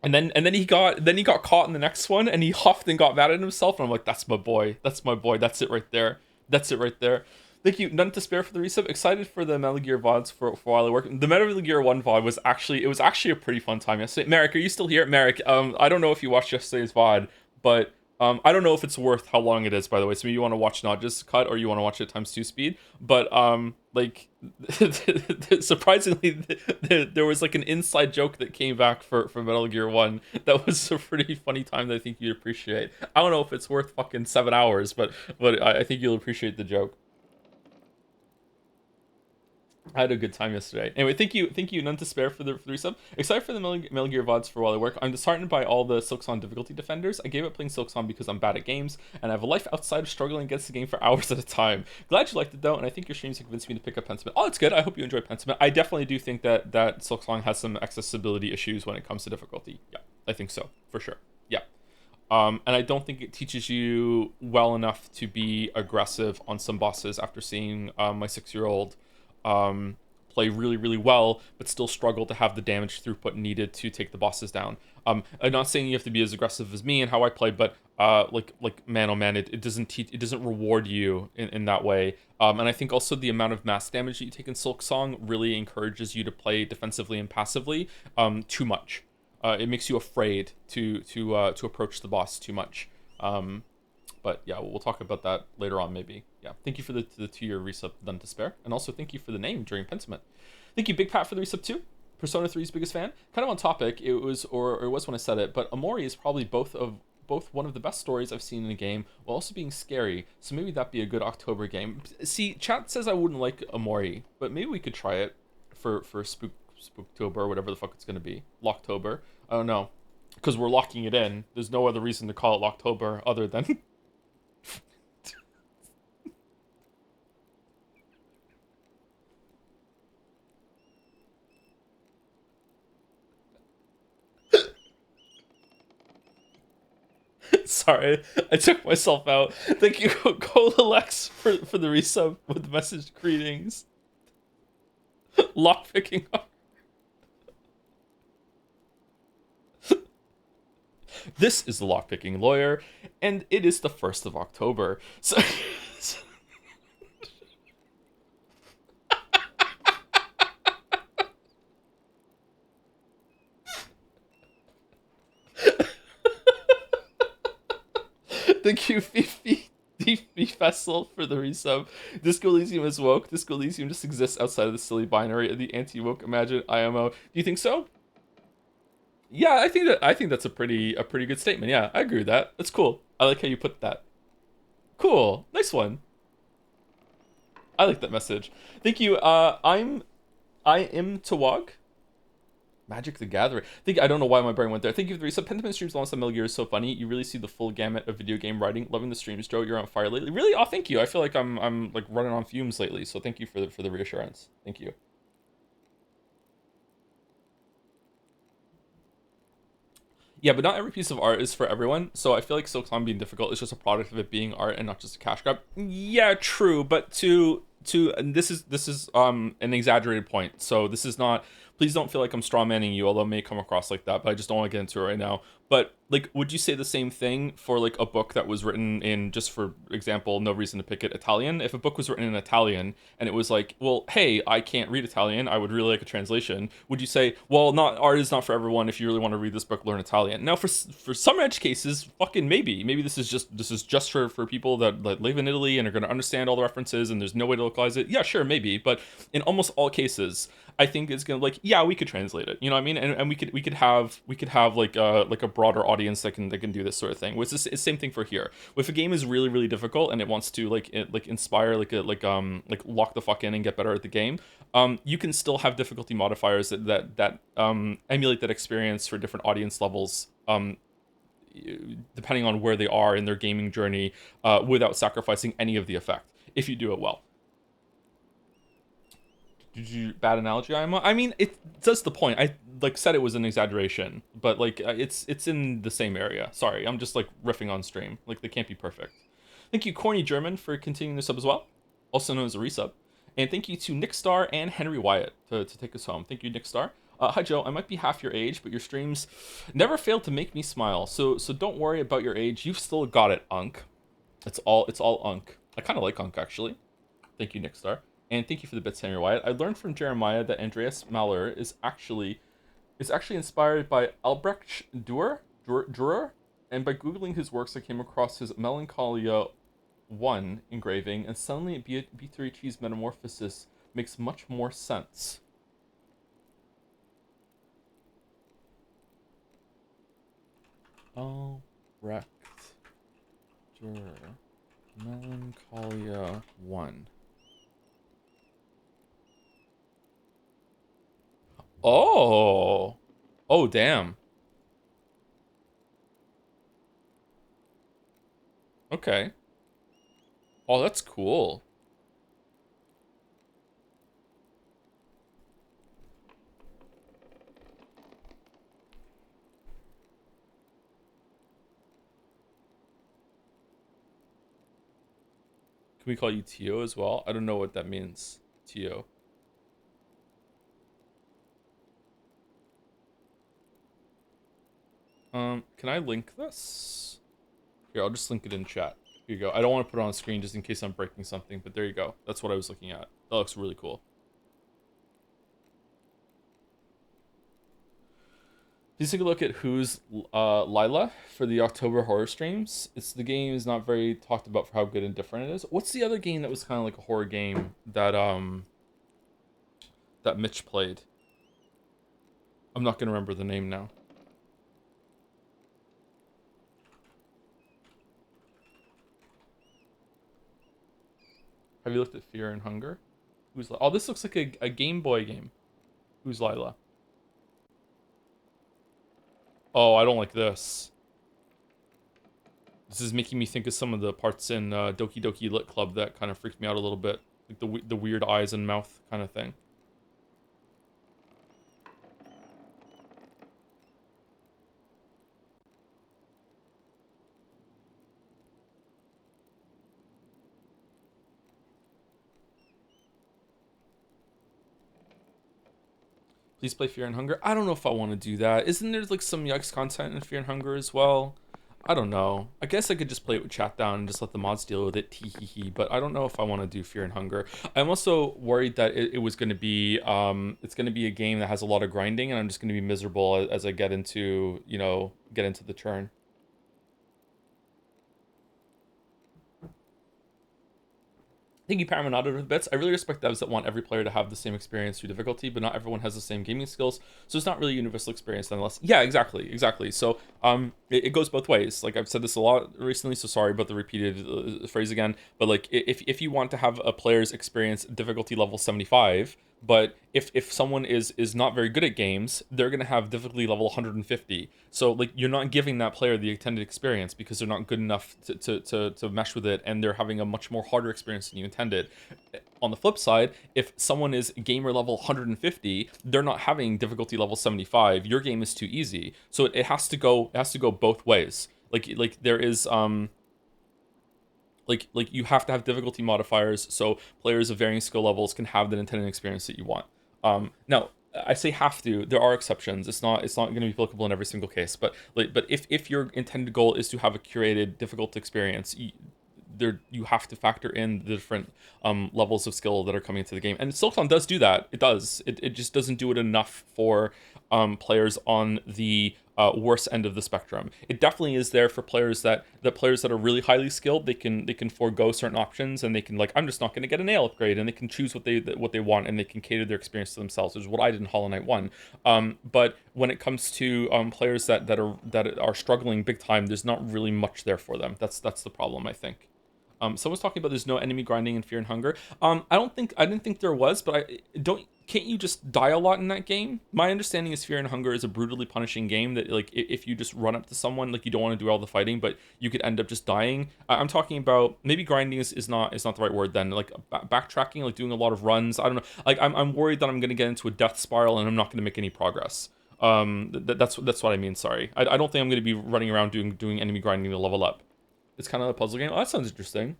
And then he got caught in the next one, and he huffed and got mad at himself, and I'm like, that's my boy. That's my boy. That's it right there. That's it right there. Thank you. None to spare for the resub. Excited for the Metal Gear VODs for while I work. The Metal Gear 1 VOD was actually a pretty fun time yesterday. Merrick, are you still here? Merrick, I don't know if you watched yesterday's VOD, but I don't know if it's worth how long it is, by the way. So maybe you want to watch not just cut, or you want to watch it ×2 speed. But like surprisingly, there was like an inside joke that came back for Metal Gear 1 that was a pretty funny time that I think you'd appreciate. I don't know if it's worth fucking 7 hours, but I think you'll appreciate the joke. I had a good time yesterday. Anyway, thank you, none to spare for the resub. Excited for the Metal Gear VODs for while I work. I'm disheartened by all the Silksong difficulty defenders. I gave up playing Silksong because I'm bad at games, and I have a life outside of struggling against the game for hours at a time. Glad you liked it though, and I think your streams have convinced me to pick up Pentiment. Oh, it's good. I hope you enjoy Pentiment. I definitely do think that Silksong has some accessibility issues when it comes to difficulty. Yeah, I think so, for sure. Yeah. And I don't think it teaches you well enough to be aggressive on some bosses after seeing my 6-year-old play really well, but still struggle to have the damage throughput needed to take the bosses down. I'm not saying you have to be as aggressive as me and how I play, but like man, oh man, it doesn't reward you in that way. And I think also the amount of mass damage that you take in Silksong really encourages you to play defensively and passively too much. It makes you afraid to approach the boss too much. But yeah, we'll talk about that later on, maybe. Yeah, thank you for the 2-year resub, None to Spare. And also thank you for the name during Pentiment. Thank you, Big Pat, for the resub too. Persona 3's biggest fan. Kind of on topic, it was when I said it, but Omori is probably both one of the best stories I've seen in a game, while also being scary. So maybe that'd be a good October game. See, chat says I wouldn't like Omori, but maybe we could try it for Spooktober, or whatever the fuck it's gonna be. Locktober. I don't know. Because we're locking it in. There's no other reason to call it Locktober other than... Sorry, I took myself out. Thank you, Colalex, for the resub with the message greetings. Lockpicking. This is the lockpicking lawyer, and it is the 1st of October. So. Thank you, Fifi Festival, for the resub. Disco Elysium is woke. Disco Elysium just exists outside of the silly binary of the anti-woke imagine IMO. Do you think so? Yeah, I think that's a pretty good statement. Yeah, I agree with that. That's cool. I like how you put that. Cool. Nice one. I like that message. Thank you. I am Tawag. Magic the Gathering. I don't know why my brain went there. Thank you for the resub. Pentiment streams alongside Metal Gear is so funny. You really see the full gamut of video game writing. Loving the streams, Joe. You're on fire lately. Really? Oh, thank you. I feel like I'm like running on fumes lately. So thank you for the reassurance. Thank you. Yeah, but not every piece of art is for everyone. So I feel like Silk Song being difficult is just a product of it being art and not just a cash grab. Yeah, true. But and this is an exaggerated point. So this is not. Please don't feel like I'm strawmanning you, although it may come across like that. But I just don't want to get into it right now. But like, would you say the same thing for like a book that was written in, just for example, no reason to pick it, Italian? If a book was written in Italian and it was like, well, hey, I can't read Italian, I would really like a translation. Would you say, well, not art is not for everyone. If you really want to read this book, learn Italian. Now, for some edge cases, fucking maybe this is just for people that live in Italy and are going to understand all the references and there's no way to localize it. Yeah, sure, maybe. But in almost all cases, I think it's gonna, like, yeah, we could translate it, you know what I mean, and we could have like a broader audience that can do this sort of thing. Which is the same thing for here. If a game is really really difficult and it wants to like inspire like lock the fuck in and get better at the game, you can still have difficulty modifiers that emulate that experience for different audience levels, depending on where they are in their gaming journey, without sacrificing any of the effect if you do it well. Did you bad analogy, IMO? I mean, it does the point. I like said it was an exaggeration, but like it's in the same area. Sorry, I'm just like riffing on stream. Like they can't be perfect. Thank you, Corny German, for continuing the sub as well, also known as a resub. And thank you to Nick Star and Henry Wyatt to take us home. Thank you, Nick Star. Hi Joe, I might be half your age, but your streams never fail to make me smile. So don't worry about your age. You've still got it, Unk. It's all Unk. I kind of like Unk actually. Thank you, Nick Star. And thank you for the bits, Henry Wyatt. I learned from Jeremiah that Andreas Mahler is actually inspired by Albrecht Dürer, and by googling his works, I came across his Melancholia 1 engraving, and suddenly Beatrici's metamorphosis makes much more sense. Albrecht Dürer, Melancholia 1. Oh. Oh, damn. Okay. Oh, that's cool. Can we call you Tio as well? I don't know what that means. Tio. Can I link this? Here, I'll just link it in chat. Here you go. I don't want to put it on screen just in case I'm breaking something, but there you go. That's what I was looking at. That looks really cool. Please take a look at Who's Lila for the October horror streams. The game is not very talked about for how good and different it is. What's the other game that was kind of like a horror game that Mitch played? I'm not gonna remember the name now. Have you looked at Fear and Hunger? Oh, this looks like a Game Boy game. Who's Lila? Oh, I don't like this. This is making me think of some of the parts in Doki Doki Lit Club that kind of freaked me out a little bit. Like the weird eyes and mouth kind of thing. Please play Fear and Hunger. I don't know if I want to do that. Isn't there like some Yikes content in Fear and Hunger as well? I don't know. I guess I could just play it with chat down and just let the mods deal with it. Tee. But I don't know if I want to do Fear and Hunger. I'm also worried that it was going to be it's going to be a game that has a lot of grinding, and I'm just going to be miserable as I get into the turn. Thank you, Paramount with bits. I really respect devs that want every player to have the same experience through difficulty, but not everyone has the same gaming skills, so it's not really a universal experience unless... Yeah, exactly. So, it goes both ways. Like, I've said this a lot recently, so sorry about the repeated phrase again, but, like, if you want to have a player's experience difficulty level 75, But if someone is not very good at games, they're gonna have difficulty level 150. So like you're not giving that player the intended experience because they're not good enough to mesh with it, and they're having a much more harder experience than you intended. On the flip side, if someone is gamer level 150, they're not having difficulty level 75. Your game is too easy. So it has to go both ways. Like there is like you have to have difficulty modifiers so players of varying skill levels can have the intended experience that you want. Now I say have to. There are exceptions. It's not going to be applicable in every single case. But if your intended goal is to have a curated difficult experience, you have to factor in the different levels of skill that are coming into the game. And Silkon does do that. It does. It just doesn't do it enough for players on the worst end of the spectrum. It definitely is there for players that are really highly skilled. They can forego certain options, and they can, like, I'm just not going to get a nail upgrade, and they can choose what they want, and they can cater their experience to themselves, which is what I did in Hollow Knight 1. But when it comes to players that are struggling big time, there's not really much there for them. That's the problem, I think. Someone's talking about there's no enemy grinding in Fear and Hunger. I didn't think there was, but can't you just die a lot in that game? My understanding is Fear and Hunger is a brutally punishing game that, like, if you just run up to someone, like, you don't want to do all the fighting, but you could end up just dying. I'm talking about maybe grinding is not the right word then. Like backtracking, like doing a lot of runs. I don't know. Like I'm worried that I'm gonna get into a death spiral and I'm not gonna make any progress. That's what I mean. Sorry, I don't think I'm gonna be running around doing enemy grinding to level up. It's kind of a puzzle game. Oh, that sounds interesting.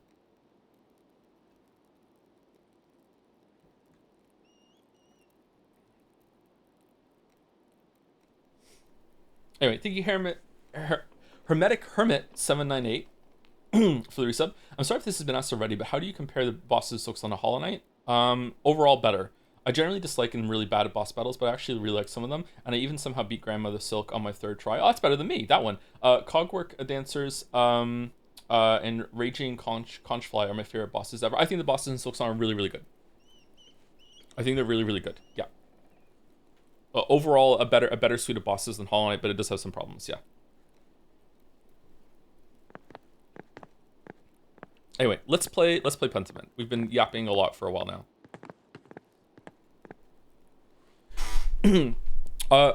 Anyway, thank you, Hermetic Hermit 798 for the resub. I'm sorry if this has been asked already, but how do you compare the bosses looks on a Hollow Knight? Overall, better. I generally dislike and really bad at boss battles, but I actually really like some of them, and I even somehow beat Grandmother Silk on my third try. Oh, that's better than me. That one. Cogwork Dancers, and Raging Conchfly are my favorite bosses ever. I think the bosses in Silksong are really, really good. I think they're really, really good. Yeah. Overall, a better suite of bosses than Hollow Knight, but it does have some problems. Yeah. Anyway, let's play Pentiment. We've been yapping a lot for a while now.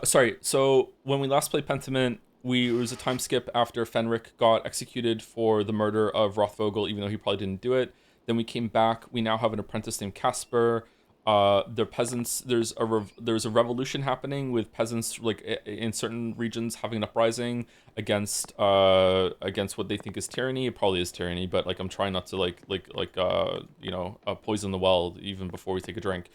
Sorry. So when we last played Pentiment, it was a time skip after Fenric got executed for the murder of Rothvogel, even though he probably didn't do it. Then we came back. We now have an apprentice named Casper. The peasants. There's a revolution happening with peasants, like in certain regions, having an uprising against what they think is tyranny. It probably is tyranny, but like I'm trying not to poison the well even before we take a drink.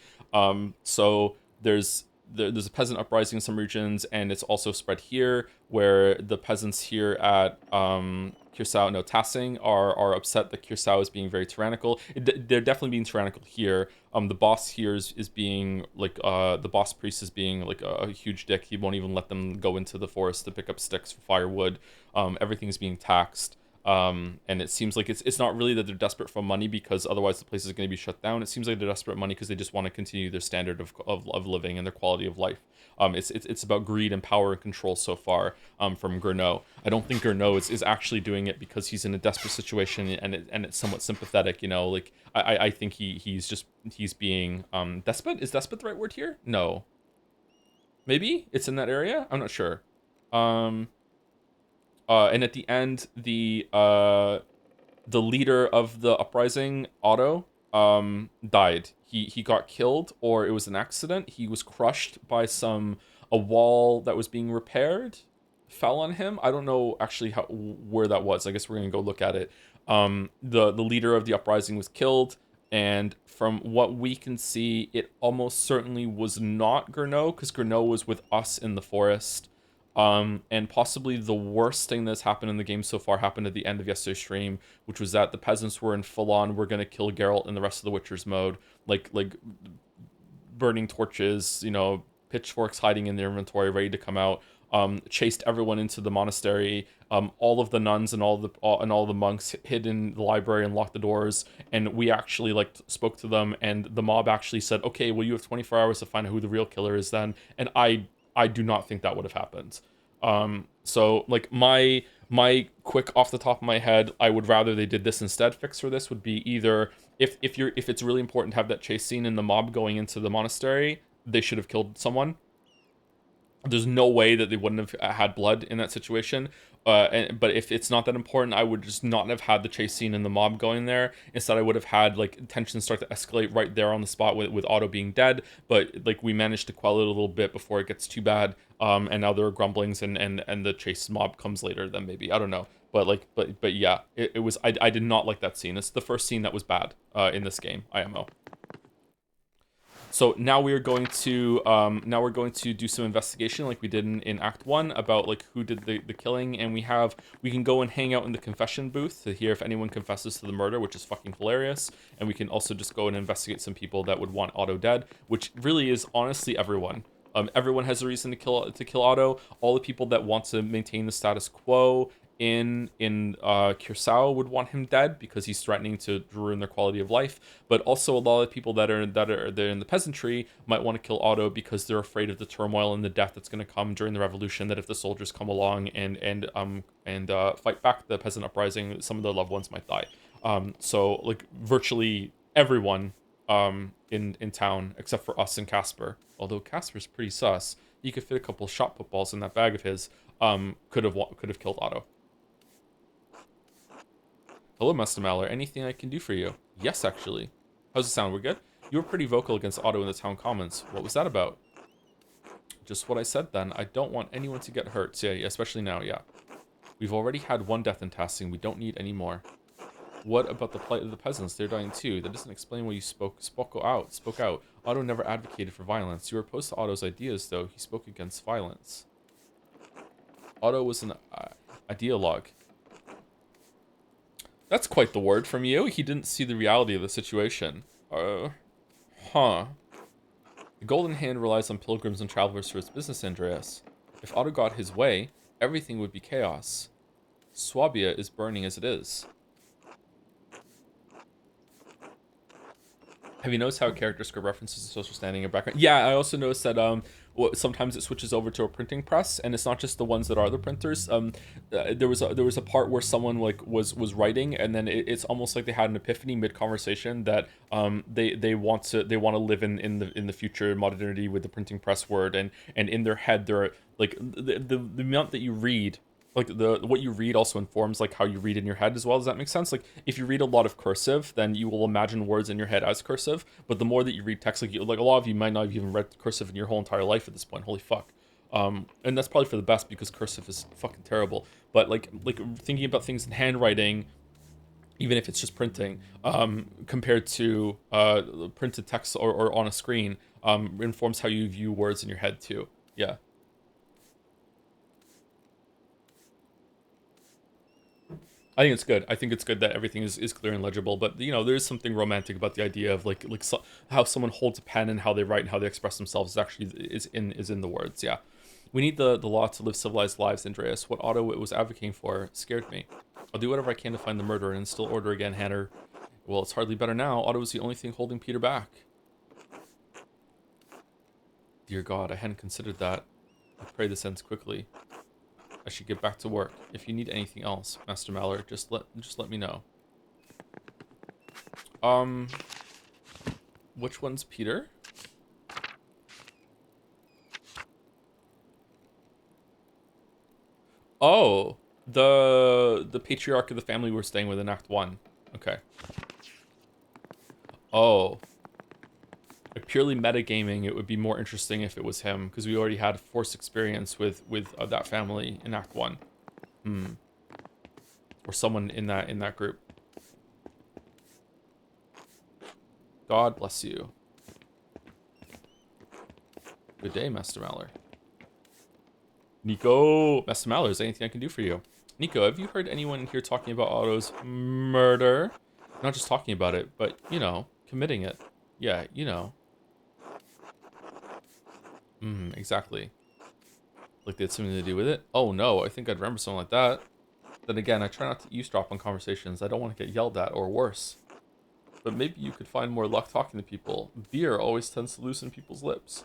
So there's a peasant uprising in some regions, and it's also spread here, where the peasants here at Tassing are upset that Kirsau is being very tyrannical. They're definitely being tyrannical here. The boss here is being like the boss priest is being like a huge dick. He won't even let them go into the forest to pick up sticks for firewood. Everything's being taxed. And it seems like it's not really that they're desperate for money, because otherwise the place is going to be shut down. It seems like they're desperate for money because they just want to continue their standard of living and their quality of life. It's about greed and power and control so far, from Gernot. I don't think Gernot is actually doing it because he's in a desperate situation, and it's somewhat sympathetic. Like I think he's being despot. Is despot the right word here? No, maybe it's in that area. I'm not sure. And at the end, the leader of the uprising, Otto, died. He got killed, or it was an accident. He was crushed by a wall that was being repaired, fell on him. I don't know actually where that was. I guess we're gonna go look at it. The leader of the uprising was killed, and from what we can see, it almost certainly was not Gernot, because Gernot was with us in the forest. And possibly the worst thing that's happened in the game so far happened at the end of yesterday's stream, which was that the peasants were in full-on "we're gonna kill Geralt" and the rest of the Witchers mode, like burning torches, pitchforks hiding in their inventory, ready to come out. Chased everyone into the monastery. All of the nuns and all the monks hid in the library and locked the doors. And we actually spoke to them, and the mob actually said, "Okay, well, you have 24 hours to find out who the real killer is then." And I do not think that would have happened. So like my quick off the top of my head, I would rather they did this instead. Fix for this would be either if it's really important to have that chase scene in the mob going into the monastery, they should have killed someone. There's no way that they wouldn't have had blood in that situation. But if it's not that important, I would just not have had the chase scene and the mob going there. Instead, I would have had like tensions start to escalate right there on the spot with Otto being dead. But like we managed to quell it a little bit before it gets too bad. And now there are grumblings and the chase mob comes later. Then maybe I don't know. But like but yeah, it was I did not like that scene. It's the first scene that was bad in this game IMO. So now we're going to do some investigation like we did in Act 1 about like who did the killing, and we can go and hang out in the confession booth to hear if anyone confesses to the murder, which is fucking hilarious. And we can also just go and investigate some people that would want Otto dead, which really is honestly everyone. Everyone has a reason to kill Otto. All the people that want to maintain the status quo in Curacao would want him dead because he's threatening to ruin their quality of life. But also a lot of people that are there in the peasantry might want to kill Otto because they're afraid of the turmoil and the death that's going to come during the revolution. That if the soldiers come along and fight back the peasant uprising, some of their loved ones might die. So like virtually everyone in town except for us and Casper. Although Casper's pretty sus, he could fit a couple shot footballs in that bag of his. Could have killed Otto. Hello, Master Maller. Anything I can do for you? Yes, actually. How's it sound? We're good? You were pretty vocal against Otto in the town comments. What was that about? Just what I said then. I don't want anyone to get hurt. So, yeah, especially now, yeah. We've already had one death in Tassing. We don't need any more. What about the plight of the peasants? They're dying too. That doesn't explain why you spoke out. Otto never advocated for violence. You were opposed to Otto's ideas, though. He spoke against violence. Otto was an ideologue. That's quite the word from you. He didn't see the reality of the situation. Huh. The Golden Hand relies on pilgrims and travelers for its business, Andreas. If Otto got his way, everything would be chaos. Swabia is burning as it is. Have you noticed how a character script references the social standing and background? Yeah, I also noticed that sometimes it switches over to a printing press, and it's not just the ones that are the printers. There was a part where someone like was writing, and then it's almost like they had an epiphany mid conversation that they want to live in the future modernity with the printing press word, and in their head they're like the amount that you read. Like what you read also informs like how you read in your head as well. Does that make sense? Like if you read a lot of cursive, then you will imagine words in your head as cursive. But the more that you read text, like a lot of you might not have even read cursive in your whole entire life at this point. Holy fuck. And that's probably for the best because cursive is fucking terrible. But like thinking about things in handwriting, even if it's just printing, compared to printed text or on a screen, informs how you view words in your head too. Yeah. I think it's good. I think it's good that everything is clear and legible. But you know, there's something romantic about the idea of how someone holds a pen and how they write and how they express themselves is actually is in the words. Yeah, we need the law to live civilized lives, Andreas. What Otto was advocating for scared me. I'll do whatever I can to find the murderer and instill order again, Hanner. Well, it's hardly better now. Otto was the only thing holding Peter back. Dear God, I hadn't considered that. I pray this ends quickly. I should get back to work. If you need anything else, Master Maller, just let me know. Which one's Peter? Oh, the patriarch of the family we're staying with in Act 1. Okay. Oh. Like purely metagaming, it would be more interesting if it was him, because we already had forced experience with that family in Act 1. Or someone in that group. God bless you. Good day, Master Maller. Nico! Master Maller, is there anything I can do for you? Nico, have you heard anyone here talking about Otto's murder? Not just talking about it, but, you know, committing it. Yeah, you know. Exactly. Like they had something to do with it? Oh no, I think I'd remember something like that. Then again, I try not to eavesdrop on conversations. I don't want to get yelled at or worse. But maybe you could find more luck talking to people. Beer always tends to loosen people's lips.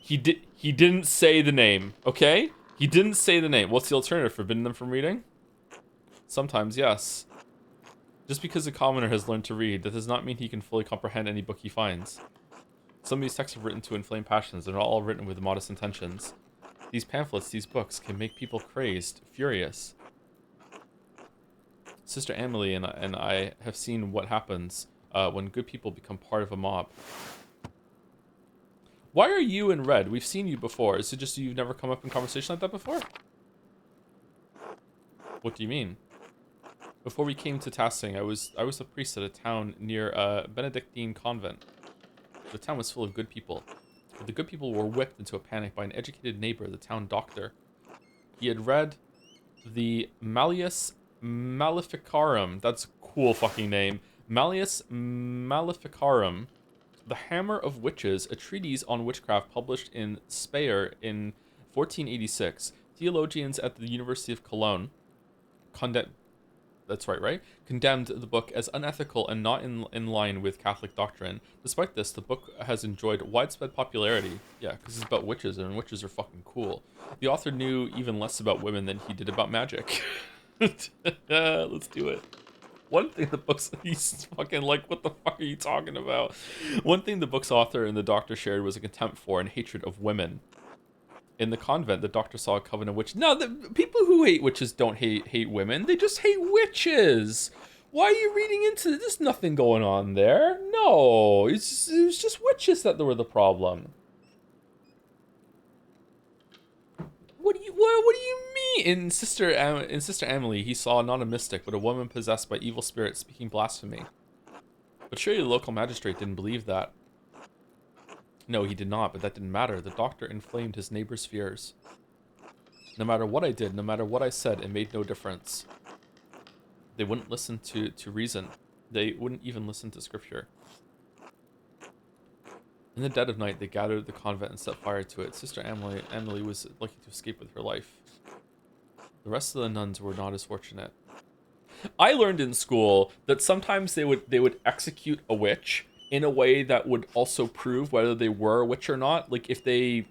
He didn't say the name, okay? He didn't say the name. What's the alternative? Forbidden them from reading? Sometimes, yes. Just because a commoner has learned to read, that does not mean he can fully comprehend any book he finds. Some of these texts are written to inflame passions. They're not all written with modest intentions. These pamphlets, these books, can make people crazed, furious. Sister Emily and I have seen what happens when good people become part of a mob. Why are you in red? We've seen you before. Is it just you've never come up in conversation like that before? What do you mean? Before we came to Tassing, I was a priest at a town near a Benedictine convent. The town was full of good people. But the good people were whipped into a panic by an educated neighbor, the town doctor. He had read the Malleus Maleficarum. That's a cool fucking name. Malleus Maleficarum, The Hammer of Witches, a treatise on witchcraft published in Speyer in 1486. Theologians at the University of Cologne condemned the book as unethical and not in line with Catholic doctrine. Despite this, the book has enjoyed widespread popularity. Yeah, because it's about witches, and witches are fucking cool. The author knew even less about women than he did about magic. Let's do it. One thing the book's... He's fucking like, what the fuck are you talking about? One thing the book's author and the doctor shared was a contempt for and hatred of women. In the convent, the doctor saw a coven of witches. No, the people who hate witches don't hate women. They just hate witches. Why are you reading into this? There's nothing going on there. No, it was just witches that were the problem. What do you mean? In Sister Emily, he saw not a mystic, but a woman possessed by evil spirits speaking blasphemy. But surely the local magistrate didn't believe that. No, he did not, but that didn't matter. The doctor inflamed his neighbor's fears. No matter what I did, no matter what I said, it made no difference. They wouldn't listen to reason. They wouldn't even listen to scripture. In the dead of night, they gathered at the convent and set fire to it. Sister Emily was lucky to escape with her life. The rest of the nuns were not as fortunate. I learned in school that sometimes they would execute a witch in a way that would also prove whether they were a witch or not. Like if it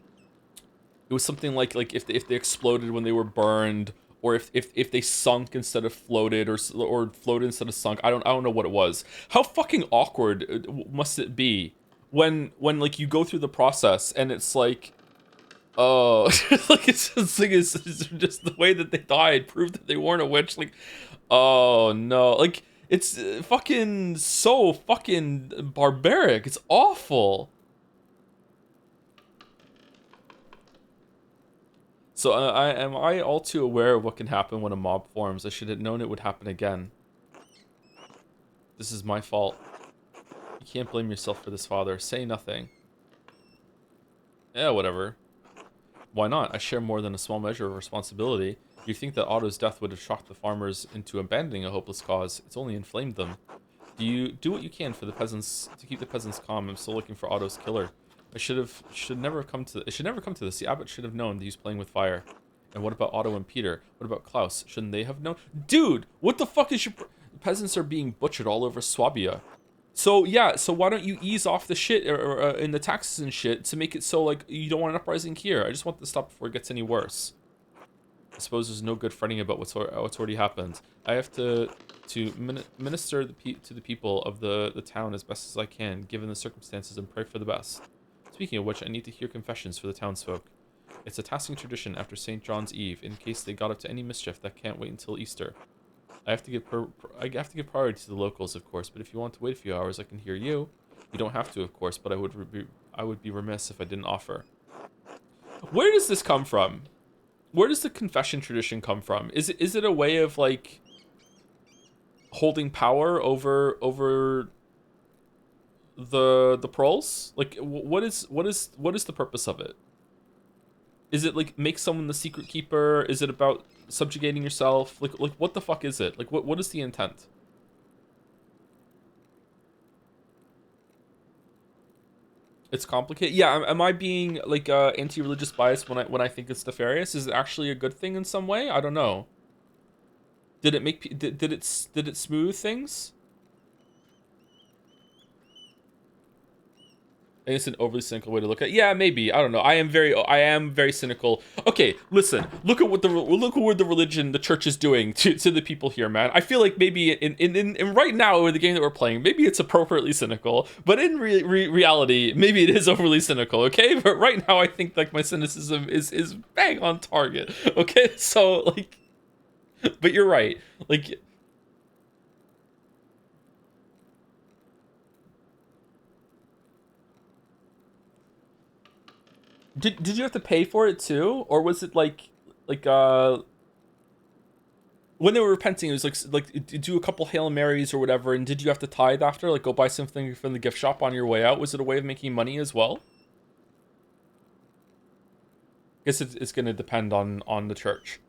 was something like if they exploded when they were burned, or if they sunk instead of floated, or floated instead of sunk. I don't know what it was. How fucking awkward must it be when like you go through the process and it's like, oh, like it's just the way that they died proved that they weren't a witch. Like, oh no, like. It's fucking so fucking barbaric. It's awful. So am I all too aware of what can happen when a mob forms? I should have known it would happen again. This is my fault. You can't blame yourself for this, Father. Say nothing. Yeah, whatever. Why not? I share more than a small measure of responsibility. You think that Otto's death would have shocked the farmers into abandoning a hopeless cause? It's only inflamed them. Do what you can for the peasants to keep the peasants calm. I'm still looking for Otto's killer. It should never come to this. The abbot should have known that he was playing with fire. And what about Otto and Peter? What about Klaus? Shouldn't they have known? Dude, what the fuck is your... Peasants are being butchered all over Swabia. So yeah, so why don't you ease off the shit in the taxes and shit to make it so like you don't want an uprising here? I just want this to stop before it gets any worse. I suppose there's no good fretting about what's already happened. I have to minister to the people of the town as best as I can, given the circumstances, and pray for the best. Speaking of which, I need to hear confessions for the townsfolk. It's a tasking tradition after St. John's Eve, in case they got up to any mischief that can't wait until Easter. I have to give priority to the locals, of course, but if you want to wait a few hours, I can hear you. You don't have to, of course, but I would be remiss if I didn't offer. Where does this come from? Where does the confession tradition come from? Is it a way of like holding power over the proles? Like what is the purpose of it? Is it like make someone the secret keeper? Is it about subjugating yourself? Like what the fuck is it? Like what is the intent? It's complicated. Yeah, am I being like anti-religious bias when I think it's nefarious? Is it actually a good thing in some way? I don't know. Did it make did it smooth things? think it's an overly cynical way to look at it. Yeah, maybe. I don't know. I am very cynical. Okay, listen. Look at what the religion, the church is doing to the people here, man. I feel like maybe in right now with the game that we're playing, maybe it's appropriately cynical, but in reality, maybe it is overly cynical. Okay, but right now I think like my cynicism is bang on target. Okay, so like, but you're right. Like, did you have to pay for it too, or was it like when they were repenting, it was like do a couple Hail Marys or whatever, and did you have to tithe after, like go buy something from the gift shop on your way out? Was it a way of making money as well? I guess it's going to depend on the church.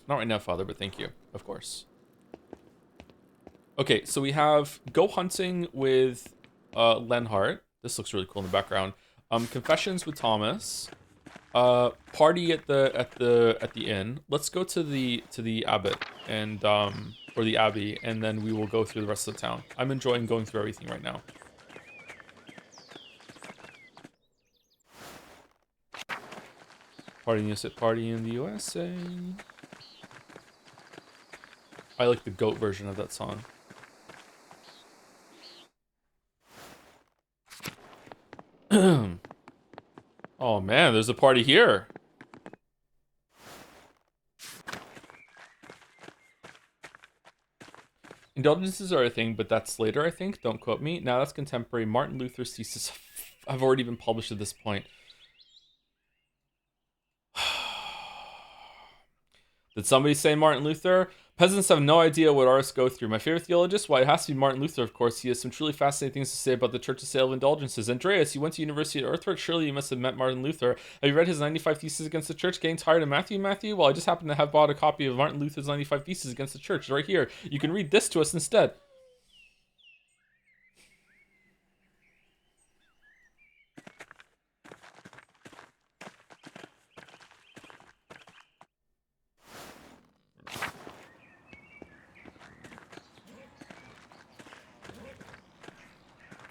Not right now, Father, but thank you, of course. Okay, so we have go hunting with Lenhart. This looks really cool in the background. Confessions with Thomas. Party at the inn. Let's go to the abbot and or the abbey, and then we will go through the rest of the town. I'm enjoying going through everything right now. Party in the USA. I like the goat version of that song. Oh man, there's a party here. Indulgences are a thing, but that's later, I think. Don't quote me. Now that's contemporary. Martin Luther's thesis have already been published at this point. Did somebody say Martin Luther? Peasants have no idea what artists go through. My favorite theologist? Why, it has to be Martin Luther, of course. He has some truly fascinating things to say about the church's sale of indulgences. Andreas, you went to University at Utrecht. Surely you must have met Martin Luther. Have you read his 95 Theses Against the Church? Getting tired of Matthew? Well, I just happen to have bought a copy of Martin Luther's 95 Theses Against the Church right here. You can read this to us instead.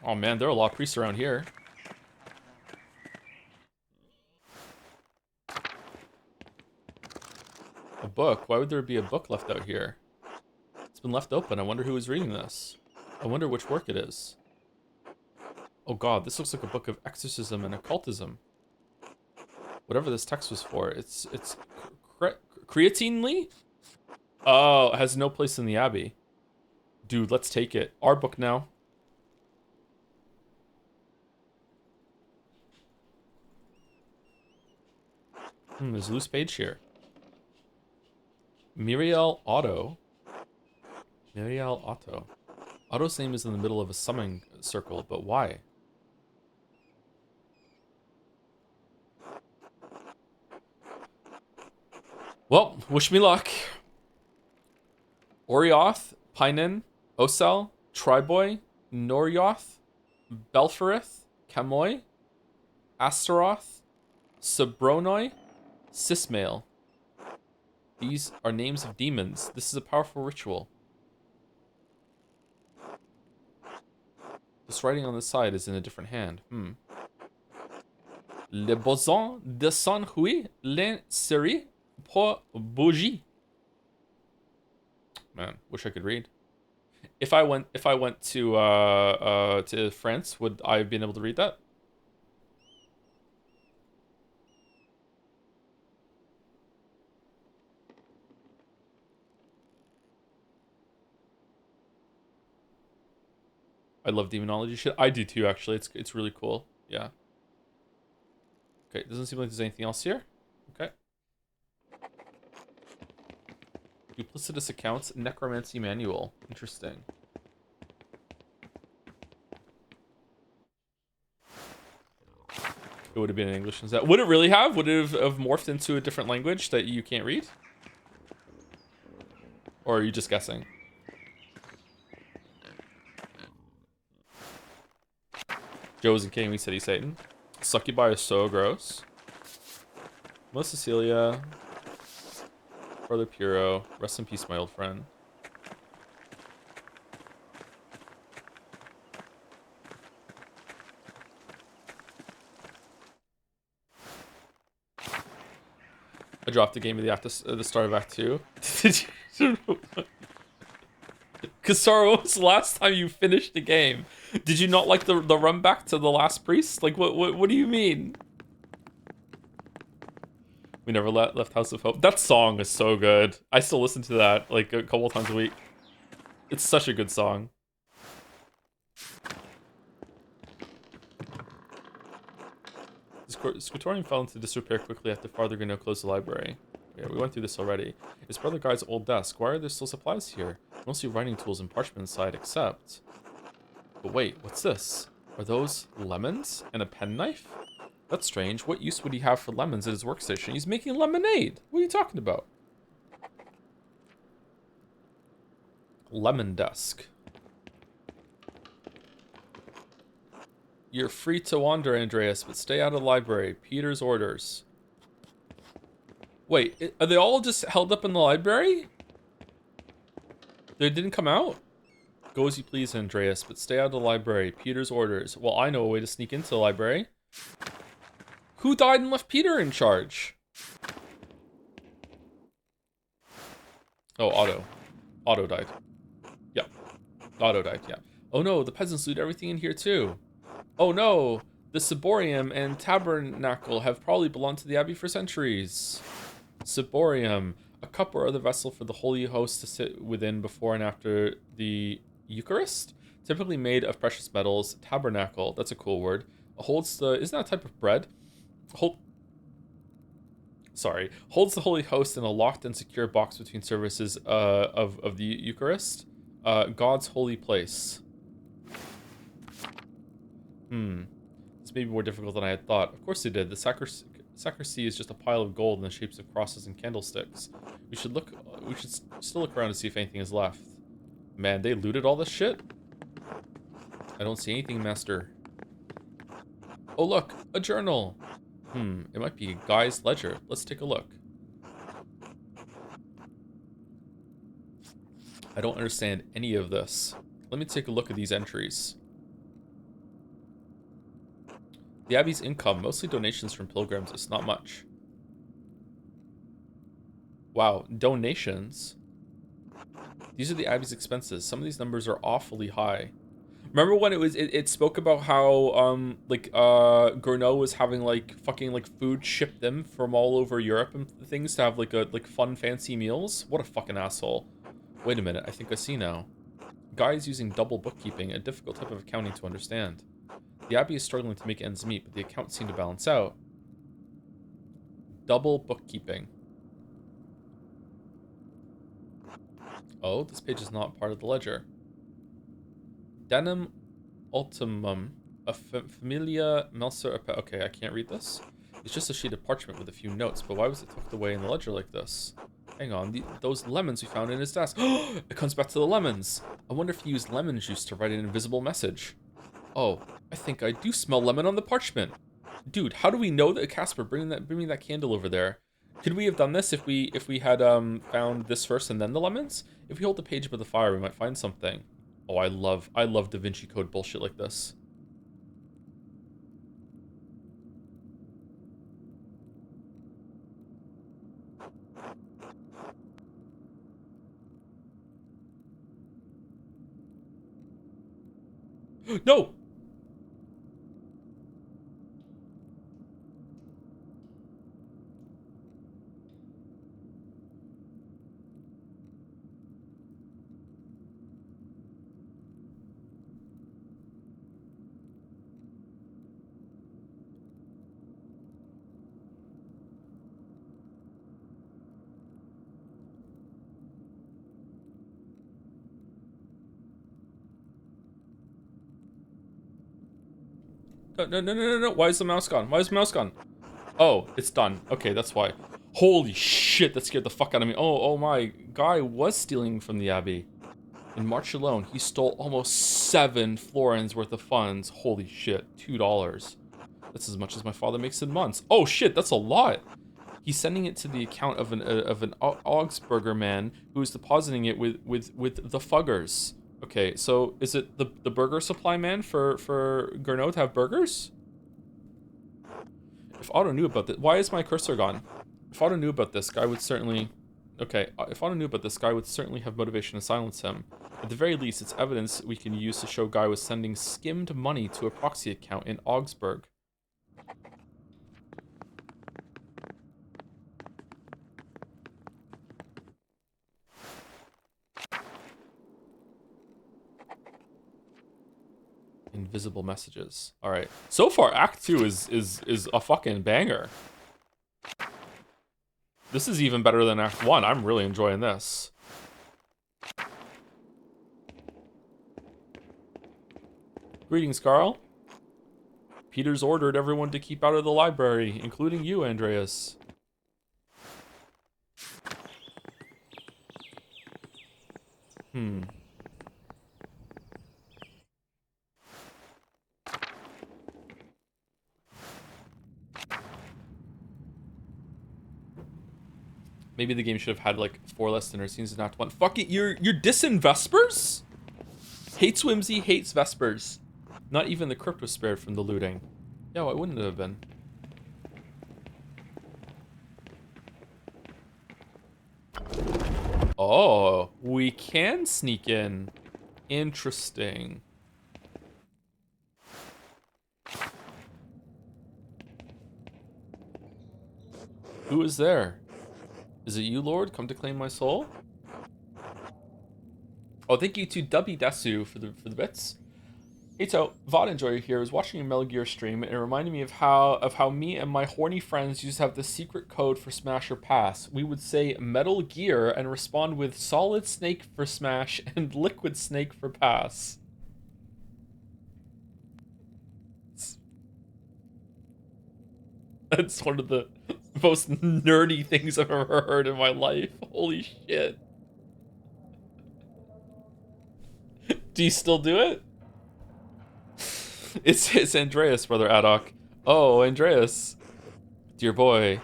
Oh man, there are a lot of priests around here. A book? Why would there be a book left out here? It's been left open. I wonder who is reading this. I wonder which work it is. Oh god, this looks like a book of exorcism and occultism. Whatever this text was for. It's creatinely? Oh, it has no place in the abbey. Dude, let's take it. Our book now. There's a loose page here. Muriel Otto. Muriel Otto. Otto's name is in the middle of a summoning circle, but why? Well, wish me luck. Orioth, Pinen, Osel, Triboy, Norioth, Belferith, Camoy, Astaroth, Sabronoi, Sismail. These are names of demons. This is a powerful ritual. This writing on the side is in a different hand. Le boson de son hui l'insérer pour bougie. Man, wish I could read. If I went to France, would I have been able to read that? I love demonology shit. I do too, actually. It's really cool. Yeah. Okay, doesn't seem like there's anything else here. Okay. Duplicitous accounts, necromancy manual. Interesting. It would have been in English instead. Would it really have? Would it have morphed into a different language that you can't read? Or are you just guessing? Joe's and King, said he's Satan. Succubi is so gross. Most Cecilia. Father Puro. Rest in peace, my old friend. I dropped the game at the start of Act 2. Did you? Kasara, when was the last time you finished the game? Did you not like the run back to the last priest? Like, what do you mean? We never left House of Hope. That song is so good. I still listen to that like a couple times a week. It's such a good song. The Scriptorium fell into disrepair quickly after Father Gano closed the library. Yeah, we went through this already. It's Brother Guy's old desk. Why are there still supplies here? Mostly writing tools and parchment inside, except... But wait, what's this? Are those lemons and a penknife? That's strange. What use would he have for lemons at his workstation? He's making lemonade. What are you talking about? Lemon desk. You're free to wander, Andreas, but stay out of the library. Peter's orders. Wait, are they all just held up in the library? They didn't come out? Go as you please, Andreas, but stay out of the library. Peter's orders. Well, I know a way to sneak into the library. Who died and left Peter in charge? Oh, Otto. Otto died. Yeah. Otto died, yeah. Oh no, the peasants loot everything in here too. Oh no, the Ciborium and Tabernacle have probably belonged to the Abbey for centuries. Ciborium, a cup or other vessel for the Holy Host to sit within before and after the Eucharist, typically made of precious metals. Tabernacle, that's a cool word. Holds the, isn't that a type of bread? Holds the Holy Host in a locked and secure box between services of the Eucharist. God's holy place. This may be more difficult than I had thought. Of course they did. The sacristy is just a pile of gold in the shapes of crosses and candlesticks. We should still look around to see if anything is left. Man, they looted all this shit? I don't see anything, master. Oh look, a journal. It might be Guy's ledger. Let's take a look. I don't understand any of this. Let me take a look at these entries. The Abbey's income, mostly donations from pilgrims, is not much. Wow, donations? These are the Abbey's expenses. Some of these numbers are awfully high. Remember when it spoke about how Gournot was having like fucking like food shipped them from all over Europe and things to have like fun fancy meals? What a fucking asshole. Wait a minute, I think I see now. Guy is using double bookkeeping, a difficult type of accounting to understand. The Abbey is struggling to make ends meet, but the accounts seem to balance out. Double bookkeeping. Oh, this page is not part of the ledger. Denim ultimum, a familia melser. Okay, I can't read this. It's just a sheet of parchment with a few notes, but why was it tucked away in the ledger like this? Hang on, those lemons we found in his desk. It comes back to the lemons. I wonder if he used lemon juice to write an invisible message. Oh, I think I do smell lemon on the parchment. Dude, how do we know that Casper, bring me that candle over there? Could we have done this if we had found this first and then the lemons? If we hold the page above the fire, we might find something. Oh, I love Da Vinci Code bullshit like this. No! No. Why is the mouse gone? Why is the mouse gone? Oh, it's done. Okay, that's why. Holy shit, that scared the fuck out of me. Oh my. Guy was stealing from the Abbey. In March alone, he stole almost 7 florins worth of funds. Holy shit, $2. That's as much as my father makes in months. Oh shit, that's a lot. He's sending it to the account of an Augsburger man who is depositing it with the Fuggers. Okay, so is it the burger supply man for Gernot to have burgers? If Otto knew about this, why is my cursor gone? If Otto knew about this, Guy would certainly... Okay, if Otto knew about this, Guy would certainly have motivation to silence him. At the very least, it's evidence we can use to show Guy was sending skimmed money to a proxy account in Augsburg. Invisible messages. All right. So far, Act 2 is a fucking banger. This is even better than Act 1. I'm really enjoying this. Greetings, Carl. Peter's ordered everyone to keep out of the library, including you, Andreas. Maybe the game should have had like 4 less dinner scenes in Act 1. Fuck it, you're dissing Vespers? Hates Whimsy, hates Vespers. Not even the crypt was spared from the looting. Yeah, why wouldn't it have been? Oh, we can sneak in. Interesting. Who is there? Is it you, Lord? Come to claim my soul? Oh, thank you to Dubby Desu for the bits. Hey, so VOD Enjoyer here was watching a Metal Gear stream, and it reminded me of how me and my horny friends used to have the secret code for Smash or Pass. We would say Metal Gear and respond with Solid Snake for Smash and Liquid Snake for Pass. That's one of the most nerdy things I've ever heard in my life. Holy shit. Do you still do it? It's Andreas, brother Adok. Oh, Andreas. Dear boy.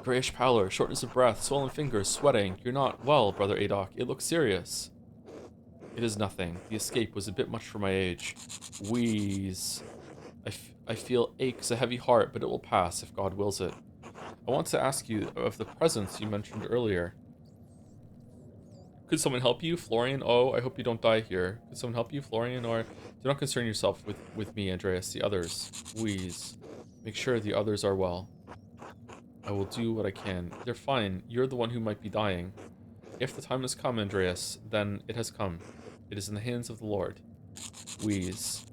Grayish pallor, shortness of breath, swollen fingers, sweating. You're not well, brother Adok. It looks serious. It is nothing. The escape was a bit much for my age. Wheeze. I feel aches, a heavy heart, but it will pass if God wills it. I want to ask you of the presents you mentioned earlier. Could someone help you? Florian? Oh, I hope you don't die here. Could someone help you? Florian? Or do not concern yourself with me, Andreas. The others. Wheeze. Make sure the others are well. I will do what I can. They're fine. You're the one who might be dying. If the time has come, Andreas, then it has come. It is in the hands of the Lord. Wheeze.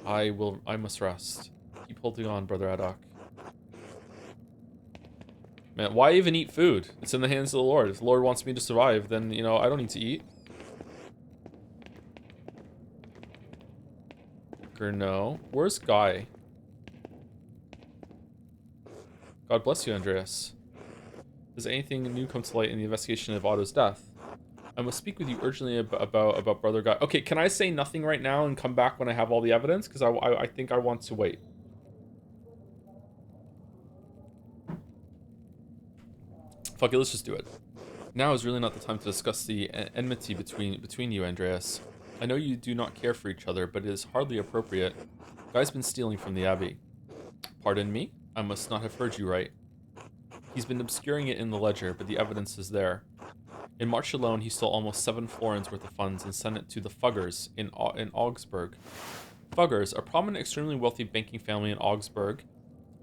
I must rest. Keep holding on, brother Adok. Man, why even eat food? It's in the hands of the Lord. If the Lord wants me to survive, then, you know, I don't need to eat. Gernot. Where's Guy? God bless you, Andreas. Does anything new come to light in the investigation of Otto's death? I must speak with you urgently about Brother Guy. Okay, can I say nothing right now and come back when I have all the evidence? Because I think I want to wait. Fuck it, let's just do it. Now is really not the time to discuss the enmity between you, Andreas. I know you do not care for each other, but it is hardly appropriate. Guy's been stealing from the Abbey. Pardon me? I must not have heard you right. He's been obscuring it in the ledger, but the evidence is there. In March alone, he stole almost 7 florins worth of funds and sent it to the Fuggers in Augsburg. Fuggers, a prominent, extremely wealthy banking family in Augsburg,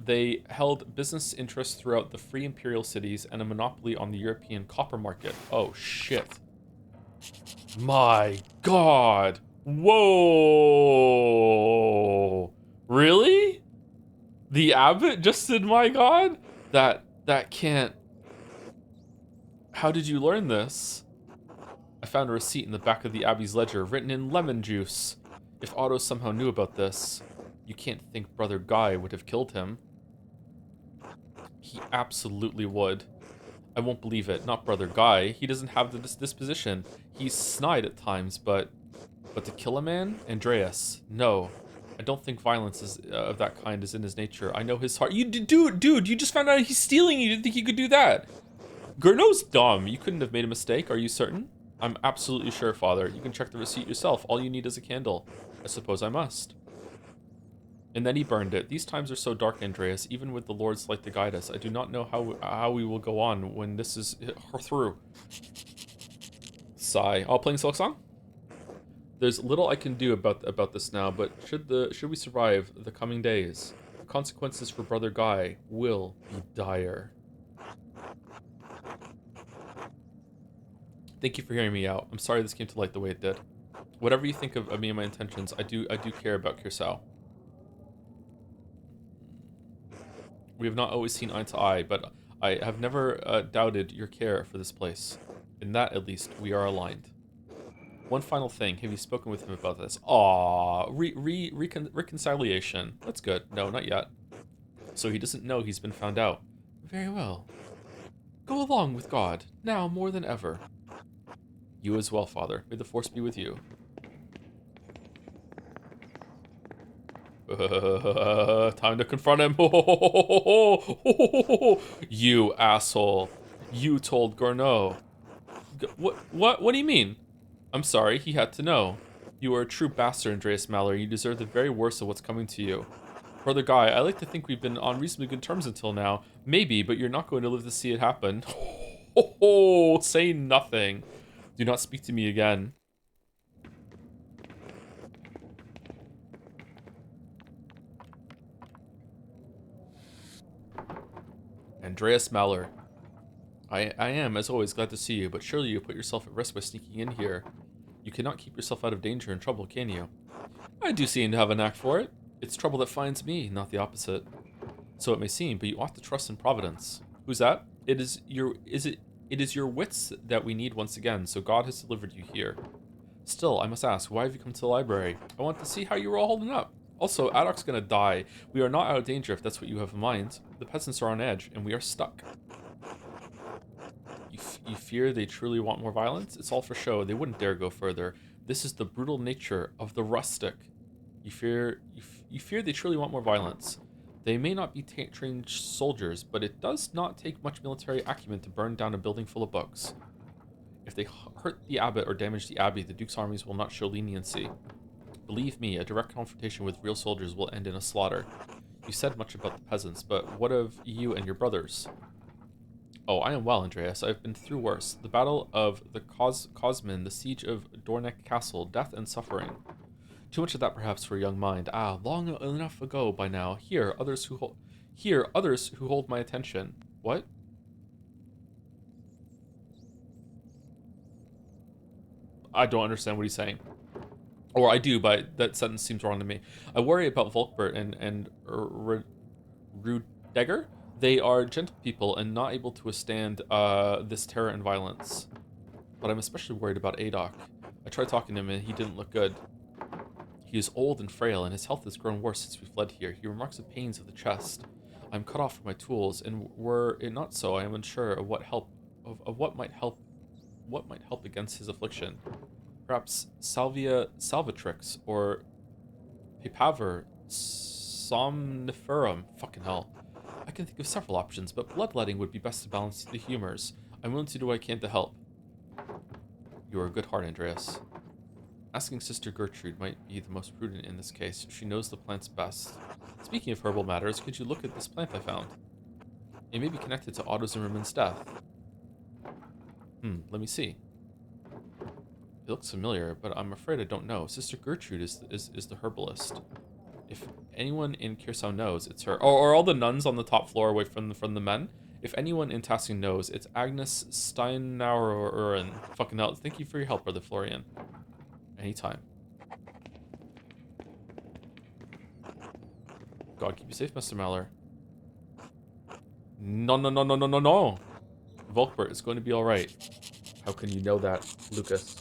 they held business interests throughout the free imperial cities and a monopoly on the European copper market. Oh, shit. My God. Whoa. Really? The abbot just said, my God? That can't... How did you learn this? I found a receipt in the back of the Abbey's ledger, written in lemon juice. If Otto somehow knew about this, you can't think Brother Guy would have killed him. He absolutely would. I won't believe it. Not Brother Guy. He doesn't have the disposition. He's snide at times, but to kill a man? Andreas, no. I don't think violence is of that kind is in his nature. I know his heart. Dude, you just found out he's stealing. You didn't think he could do that. Gurnot's dumb. You couldn't have made a mistake. Are you certain? I'm absolutely sure, Father. You can check the receipt yourself. All you need is a candle. I suppose I must. And then he burned it. These times are so dark, Andreas. Even with the Lord's light to guide us, I do not know how we will go on when this is through. Sigh. Oh, playing Silk Song? There's little I can do about this now, but should we survive the coming days, the consequences for Brother Guy will be dire. Thank you for hearing me out. I'm sorry this came to light the way it did. Whatever you think of me and my intentions, I do care about Kirsau. We have not always seen eye to eye, but I have never doubted your care for this place. In that, at least, we are aligned. One final thing. Have you spoken with him about this? Aww, reconciliation. That's good. No, not yet. So he doesn't know he's been found out. Very well. Go along with God, now more than ever. You as well, Father. May the Force be with you. Time to confront him. You asshole. You told Gurnot. What do you mean? I'm sorry, he had to know. You are a true bastard, Andreas Mallory. You deserve the very worst of what's coming to you. Brother Guy, I like to think we've been on reasonably good terms until now. Maybe, but you're not going to live to see it happen. Say nothing. Do not speak to me again. Andreas Mallory. I am, as always, glad to see you, but surely you put yourself at risk by sneaking in here. You cannot keep yourself out of danger and trouble, can you? I do seem to have a knack for it. It's trouble that finds me, not the opposite. So it may seem, but you ought to trust in Providence. Who's that? It is your wits that we need once again, so God has delivered you here. Still, I must ask, why have you come to the library? I want to see how you are all holding up. Also, Adok's gonna die. We are not out of danger if that's what you have in mind. The peasants are on edge, and we are stuck. You fear they truly want more violence? It's all for show. They wouldn't dare go further. This is the brutal nature of the rustic. You fear they truly want more violence. They may not be trained soldiers, but it does not take much military acumen to burn down a building full of books. If they hurt the abbot or damage the abbey, the Duke's armies will not show leniency. Believe me, a direct confrontation with real soldiers will end in a slaughter. You said much about the peasants, but what of you and your brothers? Oh, I am well, Andreas. I've been through worse. The Battle of the Cosmin, the Siege of Dorneck Castle, death and suffering. Too much of that, perhaps, for a young mind. Ah, long enough ago by now. Here, others who hold my attention. What? I don't understand what he's saying. Or I do, but that sentence seems wrong to me. I worry about Volkbert and Rudegger. They are gentle people and not able to withstand this terror and violence. But I'm especially worried about Adok. I tried talking to him and he didn't look good. He is old and frail, and his health has grown worse since we fled here. He remarks of pains of the chest. I'm cut off from my tools, and were it not so, I am unsure of what might help against his affliction. Perhaps Salvatrix or Papaver Somniferum. Fucking hell. I can think of several options, but bloodletting would be best to balance the humors. I'm willing to do what I can to help. You are a good heart, Andreas. Asking Sister Gertrude might be the most prudent in this case. She knows the plants best. Speaking of herbal matters, could you look at this plant I found? It may be connected to Otto Zimmerman's death. Let me see. It looks familiar, but I'm afraid I don't know. Sister Gertrude is the herbalist. If anyone in Kirsau knows, it's her. Oh, are all the nuns on the top floor away from the men? If anyone in Tassing knows, it's Agnes Steinauerin. Fucking hell. Thank you for your help, Brother Florian. Anytime. God keep you safe, Mr. Mallory. No. Volkbert, it's going to be alright. How can you know that, Lucas?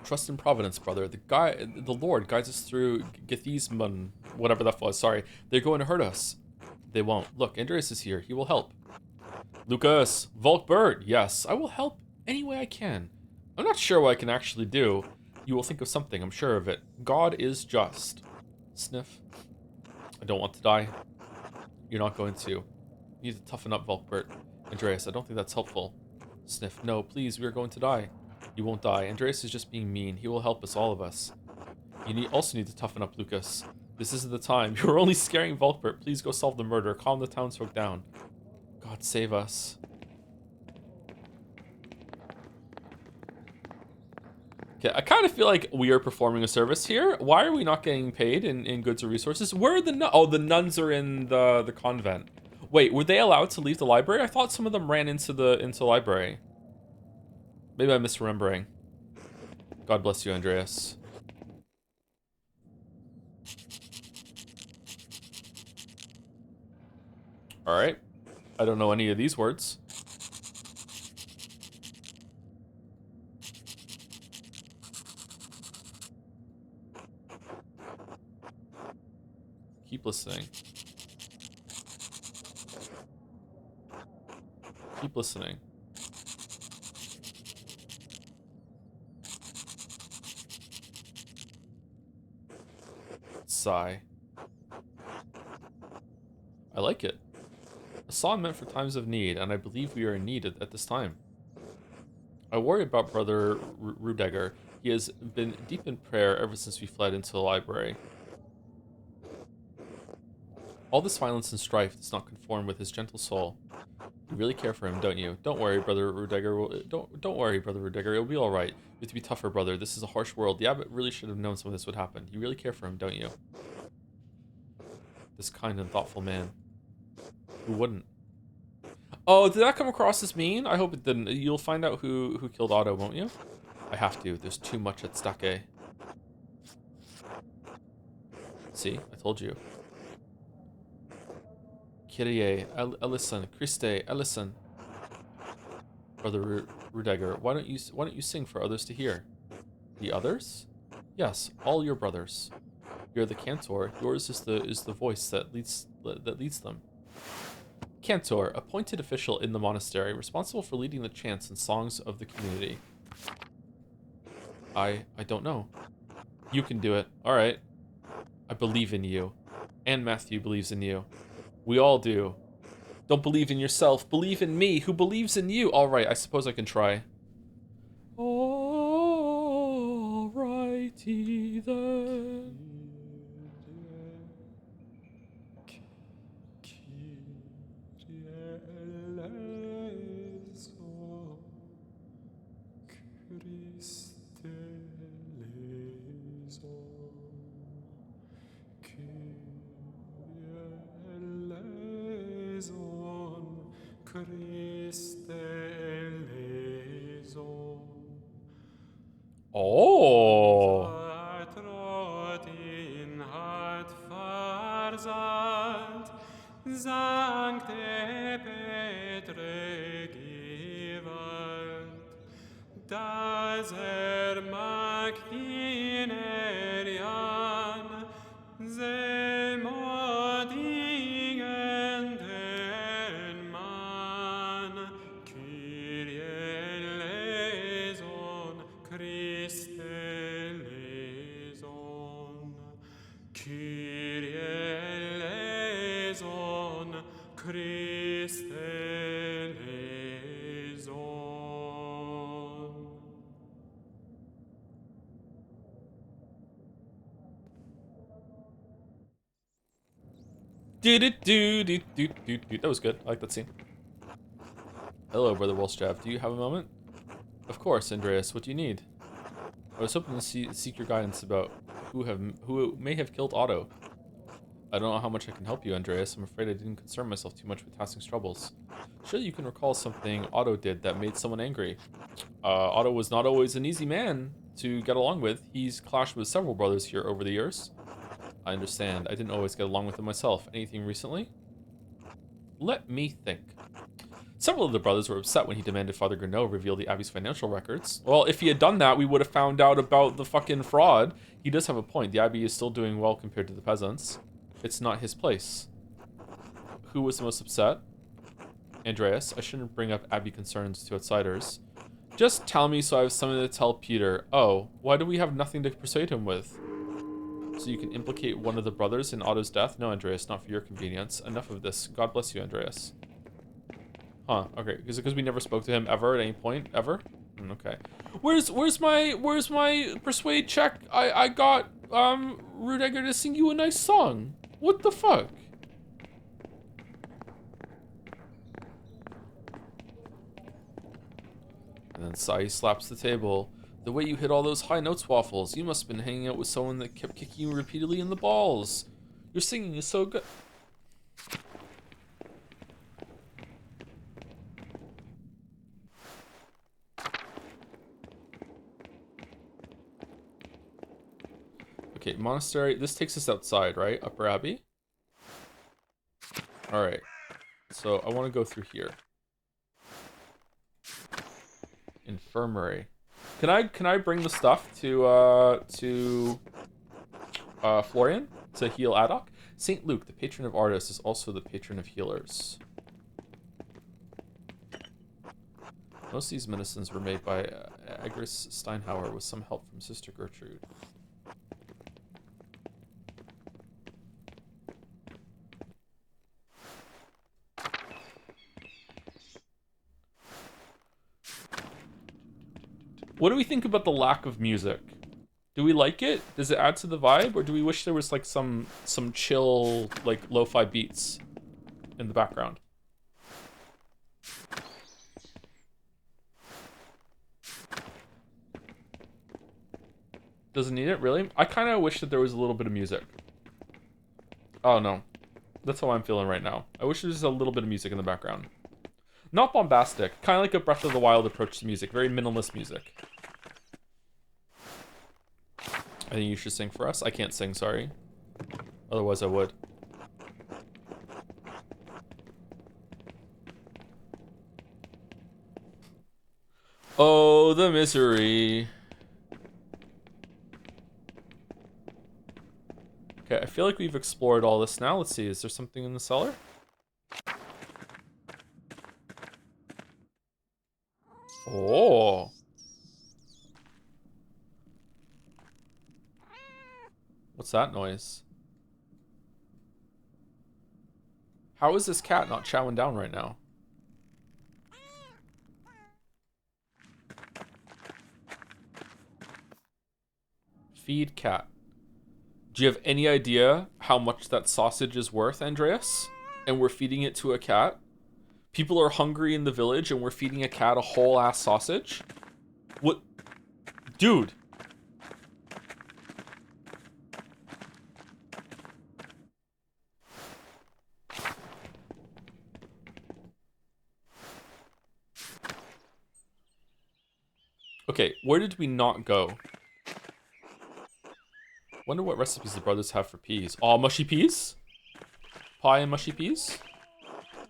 Trust in Providence, brother. The Lord guides us through Gethismun, whatever that was. Sorry. They're going to hurt us. They won't. Look, Andreas is here. He will help. Lucas, Volkbert, yes, I will help Any way I can. I'm not sure what I can actually do. You will think of something, I'm sure of it. God is just. Sniff. I don't want to die. You're not going to. You need to toughen up, Volkbert. Andreas, I don't think that's helpful. Sniff. No, please, we are going to die. You won't die. Andreas is just being mean. He will help us, all of us. You also need to toughen up, Lucas. This isn't the time. You're only scaring Volkbert. Please go solve the murder. Calm the townsfolk down. God save us. Okay, I kind of feel like we are performing a service here. Why are we not getting paid in goods or resources? Where are the nuns? Oh, the nuns are in the convent. Wait, were they allowed to leave the library? I thought some of them ran into the library. Maybe I'm misremembering. God bless you, Andreas. All right. I don't know any of these words. Keep listening. Keep listening. Sigh. I like it. A song meant for times of need, and I believe we are in need at this time. I worry about Brother Rudiger. He has been deep in prayer ever since we fled into the library. All this violence and strife does not conform with his gentle soul. You really care for him, don't you? Don't worry, Brother Rudiger. Don't worry, Brother Rudiger. It'll be all right. You have to be tougher, brother. This is a harsh world. The abbot really should have known some of this would happen. You really care for him, don't you? This kind and thoughtful man. Who wouldn't? Oh, did that come across as mean? I hope it didn't. You'll find out who killed Otto, won't you? I have to. There's too much at stake. See? I told you. Kyrie, Ellison, Christe, Ellison. Brother Rudiger, why don't you sing for others to hear? The others? Yes, all your brothers. You're the cantor. Yours is the voice that leads them. Cantor, appointed official in the monastery, responsible for leading the chants and songs of the community. I don't know. You can do it. All right. I believe in you. And Matthew believes in you. We all do. Don't believe in yourself. Believe in me, who believes in you. All right, I suppose I can try. All righty then. Oh. That was good. I like that scene. Hello, Brother Wolfstrav. Do you have a moment? Of course, Andreas. What do you need? I was hoping to seek your guidance about who may have killed Otto. I don't know how much I can help you, Andreas. I'm afraid I didn't concern myself too much with Tassing's troubles. Surely you can recall something Otto did that made someone angry. Otto was not always an easy man to get along with. He's clashed with several brothers here over the years. I understand. I didn't always get along with them myself. Anything recently? Let me think. Several of the brothers were upset when he demanded Father Grenot reveal the Abbey's financial records. Well, if he had done that, we would have found out about the fucking fraud. He does have a point. The Abbey is still doing well compared to the Peasants. It's not his place. Who was the most upset? Andreas. I shouldn't bring up Abbey concerns to outsiders. Just tell me so I have something to tell Peter. Oh, why do we have nothing to persuade him with? So you can implicate one of the brothers in Otto's death? No, Andreas, not for your convenience. Enough of this. God bless you, Andreas. Huh, okay. Is it because we never spoke to him ever at any point? Ever? Okay. Where's my persuade check? I got Rudiger to sing you a nice song. What the fuck? And then Sai slaps the table. The way you hit all those high notes, Waffles. You must have been hanging out with someone that kept kicking you repeatedly in the balls. Your singing is so good. Okay, monastery. This takes us outside, right? Upper Abbey? Alright. So I want to go through here. Infirmary. Can I bring the stuff to Florian to heal Adok? Saint Luke, the patron of artists, is also the patron of healers. Most of these medicines were made by Agris Steinhauer with some help from Sister Gertrude. What do we think about the lack of music? Do we like it? Does it add to the vibe, or do we wish there was like some chill, like lo-fi beats in the background? Doesn't need it, really? I kind of wish that there was a little bit of music. Oh no, that's how I'm feeling right now. I wish there was a little bit of music in the background. Not bombastic, kind of like a Breath of the Wild approach to music, very minimalist music. I think you should sing for us. I can't sing, sorry. Otherwise I would. Oh, the misery. Okay, I feel like we've explored all this now. Let's see, is there something in the cellar? Oh. What's that noise? How is this cat not chowing down right now? Feed cat. Do you have any idea how much that sausage is worth, Andreas? And we're feeding it to a cat? People are hungry in the village and we're feeding a cat a whole ass sausage? What? Dude. Okay, where did we not go? Wonder what recipes the brothers have for peas. Oh, mushy peas? Pie and mushy peas?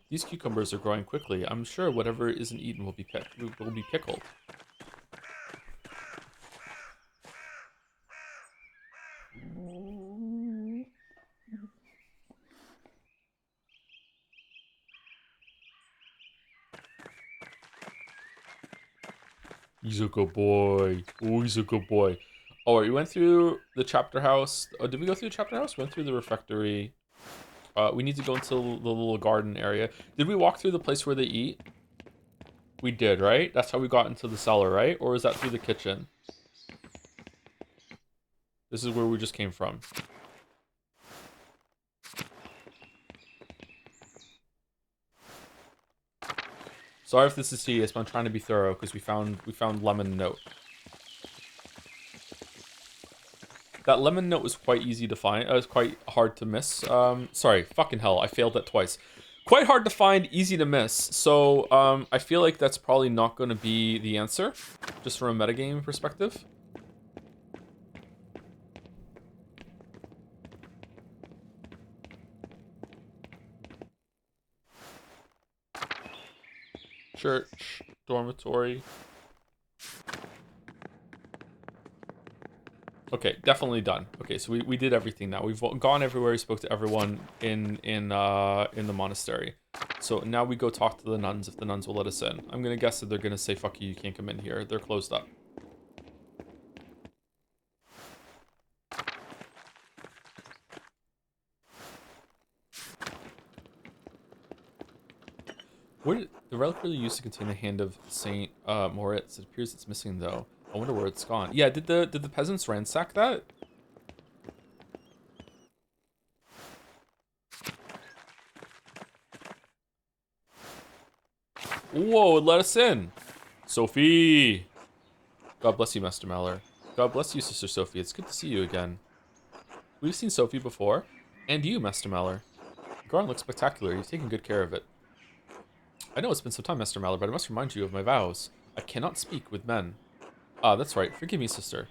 These cucumbers are growing quickly. I'm sure whatever isn't eaten will be pickled. He's a good boy. Oh, he's a good boy. Oh, we went through the chapter house. Oh, did we go through the chapter house? Went through the refectory. We need to go into the little garden area. Did we walk through the place where they eat? We did, right? That's how we got into the cellar, right? Or is that through the kitchen? This is where we just came from. Sorry if this is tedious, but I'm trying to be thorough because we found lemon note. That lemon note was quite easy to find. It was quite hard to miss. Sorry, fucking hell, I failed that twice. Quite hard to find, easy to miss. So, I feel like that's probably not going to be the answer, just from a metagame perspective. Church, dormitory. Okay, definitely done. Okay, so we did everything now. We've gone everywhere. We spoke to everyone in the monastery. So now we go talk to the nuns if the nuns will let us in. I'm gonna guess that they're gonna say, fuck you, you can't come in here. They're closed up. Where the relic really used to contain the hand of Saint Moritz. It appears it's missing though. I wonder where it's gone. Yeah, did the peasants ransack that? Whoa, it let us in. Sophie. God bless you, Master Mallory. God bless you, Sister Sophie. It's good to see you again. We've seen Sophie before. And you, Master Mallory. The garden looks spectacular. You've taken good care of it. I know it's been some time, Master Mallory, but I must remind you of my vows. I cannot speak with men. Ah, that's right. Forgive me, sister.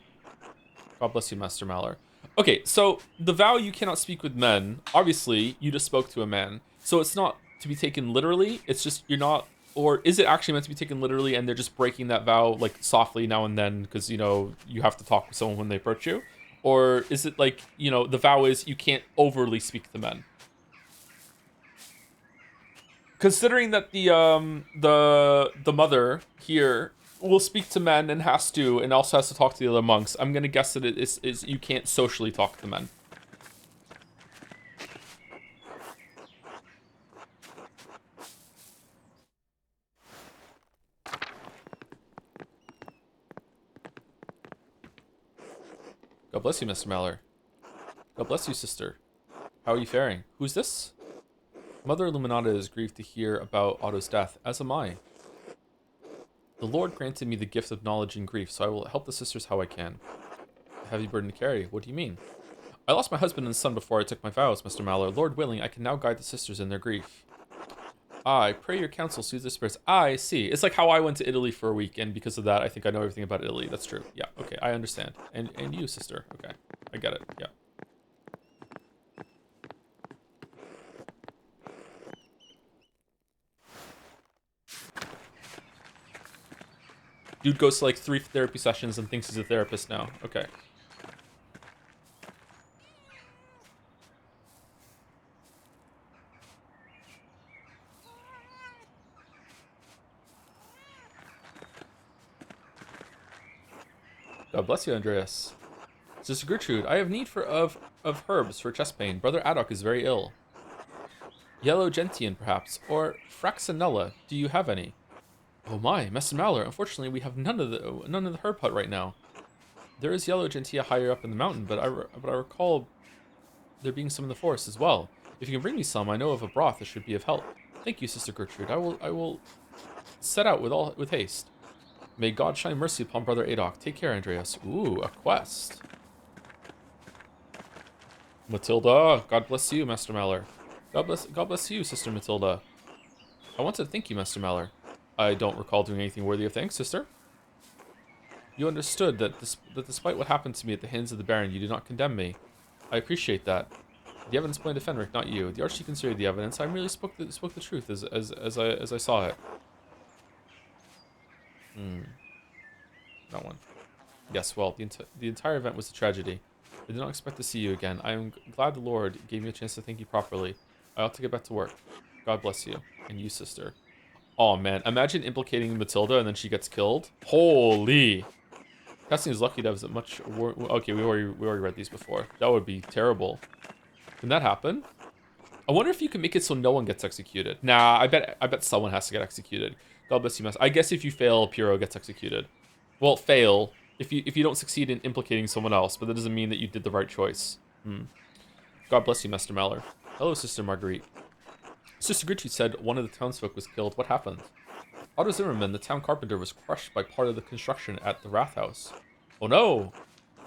God bless you, Master Mallory. Okay, so the vow you cannot speak with men, obviously, you just spoke to a man. So it's not to be taken literally. It's just you're not... Or is it actually meant to be taken literally and they're just breaking that vow, like, softly now and then because, you know, you have to talk with someone when they approach you? Or is it like, you know, the vow is you can't overly speak to men? Considering that the mother here will speak to men and has to, and also has to talk to the other monks, I'm gonna guess that it is you can't socially talk to men. God bless you, Mr. Mallory. God bless you, sister. How are you faring? Who's this? Mother Illuminata is grieved to hear about Otto's death, as am I. The Lord granted me the gift of knowledge and grief, so I will help the sisters how I can. A heavy burden to carry. What do you mean? I lost my husband and son before I took my vows, Mr. Mallory. Lord willing, I can now guide the sisters in their grief. I pray your counsel soothes their spirits. I see. It's like how I went to Italy for a week, and because of that, I think I know everything about Italy. That's true. Yeah, okay, I understand. And you, sister. Okay, I get it. Yeah. Dude goes to like 3 therapy sessions and thinks he's a therapist now. Okay. God bless you, Andreas. Sister Gertrude, I have need of herbs for chest pain. Brother Adok is very ill. Yellow gentian, perhaps, or fraxinella. Do you have any? Oh my, Master Mallory. Unfortunately, we have none of the herb hut right now. There is yellow gentia higher up in the mountain, but I recall there being some in the forest as well. If you can bring me some, I know of a broth that should be of help. Thank you, Sister Gertrude. I will set out with haste. May God shine mercy upon Brother Adok. Take care, Andreas. Ooh, a quest. Matilda, God bless you, Master Mallory. God bless you, Sister Matilda. I want to thank you, Master Mallory. I don't recall doing anything worthy of thanks, sister. You understood that despite what happened to me at the hands of the Baron, you did not condemn me. I appreciate that. The evidence pointed to Fenric, not you. The Archdeacon considered the evidence. I merely spoke the truth as I saw it. That one. Yes, well, the entire event was a tragedy. I did not expect to see you again. I am glad the Lord gave me a chance to thank you properly. I ought to get back to work. God bless you. And you, sister. Oh, man. Imagine implicating Matilda and then she gets killed. Holy. Casting is lucky that was much... Okay, we already read these before. That would be terrible. Can that happen? I wonder if you can make it so no one gets executed. Nah, I bet someone has to get executed. God bless you, Master. I guess if you fail, Puro gets executed. Well, fail if you don't succeed in implicating someone else, but that doesn't mean that you did the right choice. God bless you, Master Mallory. Hello, Sister Marguerite. Sister Gertrude said one of the townsfolk was killed. What happened? Otto Zimmerman, the town carpenter, was crushed by part of the construction at the Rathaus. Oh no!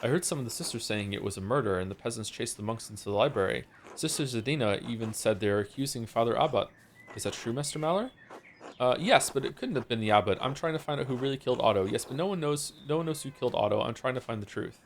I heard some of the sisters saying it was a murder, and the peasants chased the monks into the library. Sister Zadina even said they're accusing Father Abbot. Is that true, Master Mallory? Yes, but it couldn't have been the abbot. I'm trying to find out who really killed Otto. Yes, but no one knows who killed Otto. I'm trying to find the truth.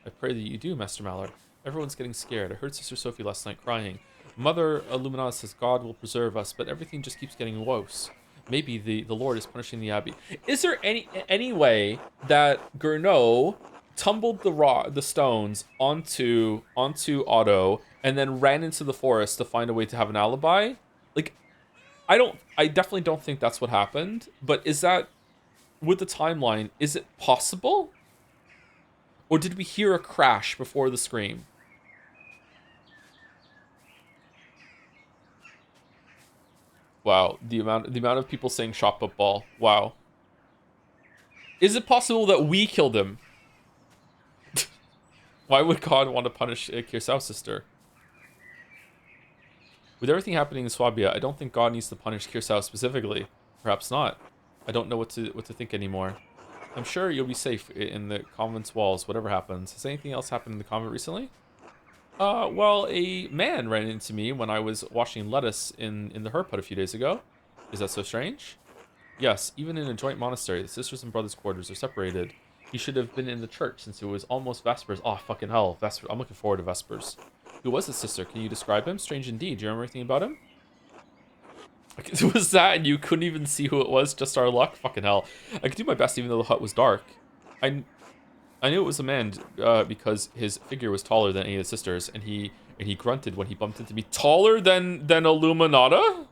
I pray that you do, Master Mallory. Everyone's getting scared. I heard Sister Sophie last night crying. Mother Illuminata says God will preserve us, but everything just keeps getting worse. Maybe the Lord is punishing the abbey. Is there any way that Gernot tumbled the stones onto Otto, and then ran into the forest to find a way to have an alibi. Like, I definitely don't think that's what happened. But is that, with the timeline, is it possible? Or did we hear a crash before the scream? Wow, the amount of people saying shot football. Wow. Is it possible that we killed him? Why would God want to punish Kirsau's sister? With everything happening in Swabia, I don't think God needs to punish Kirsau specifically. Perhaps not. I don't know what to think anymore. I'm sure you'll be safe in the convent's walls, whatever happens. Has anything else happened in the convent recently? Well, a man ran into me when I was washing lettuce in the herb hut a few days ago. Is that so strange? Yes, even in a joint monastery, the sisters and brothers' quarters are separated. He should have been in the church since it was almost Vespers. Oh, fucking hell. Vespers. I'm looking forward to Vespers. Who was his sister? Can you describe him? Strange indeed. Do you remember anything about him? Was that and you couldn't even see who it was? Just our luck? Fucking hell. I could do my best even though the hut was dark. I knew it was a man because his figure was taller than any of the sisters, and he grunted when he bumped into me. Taller than Illuminata?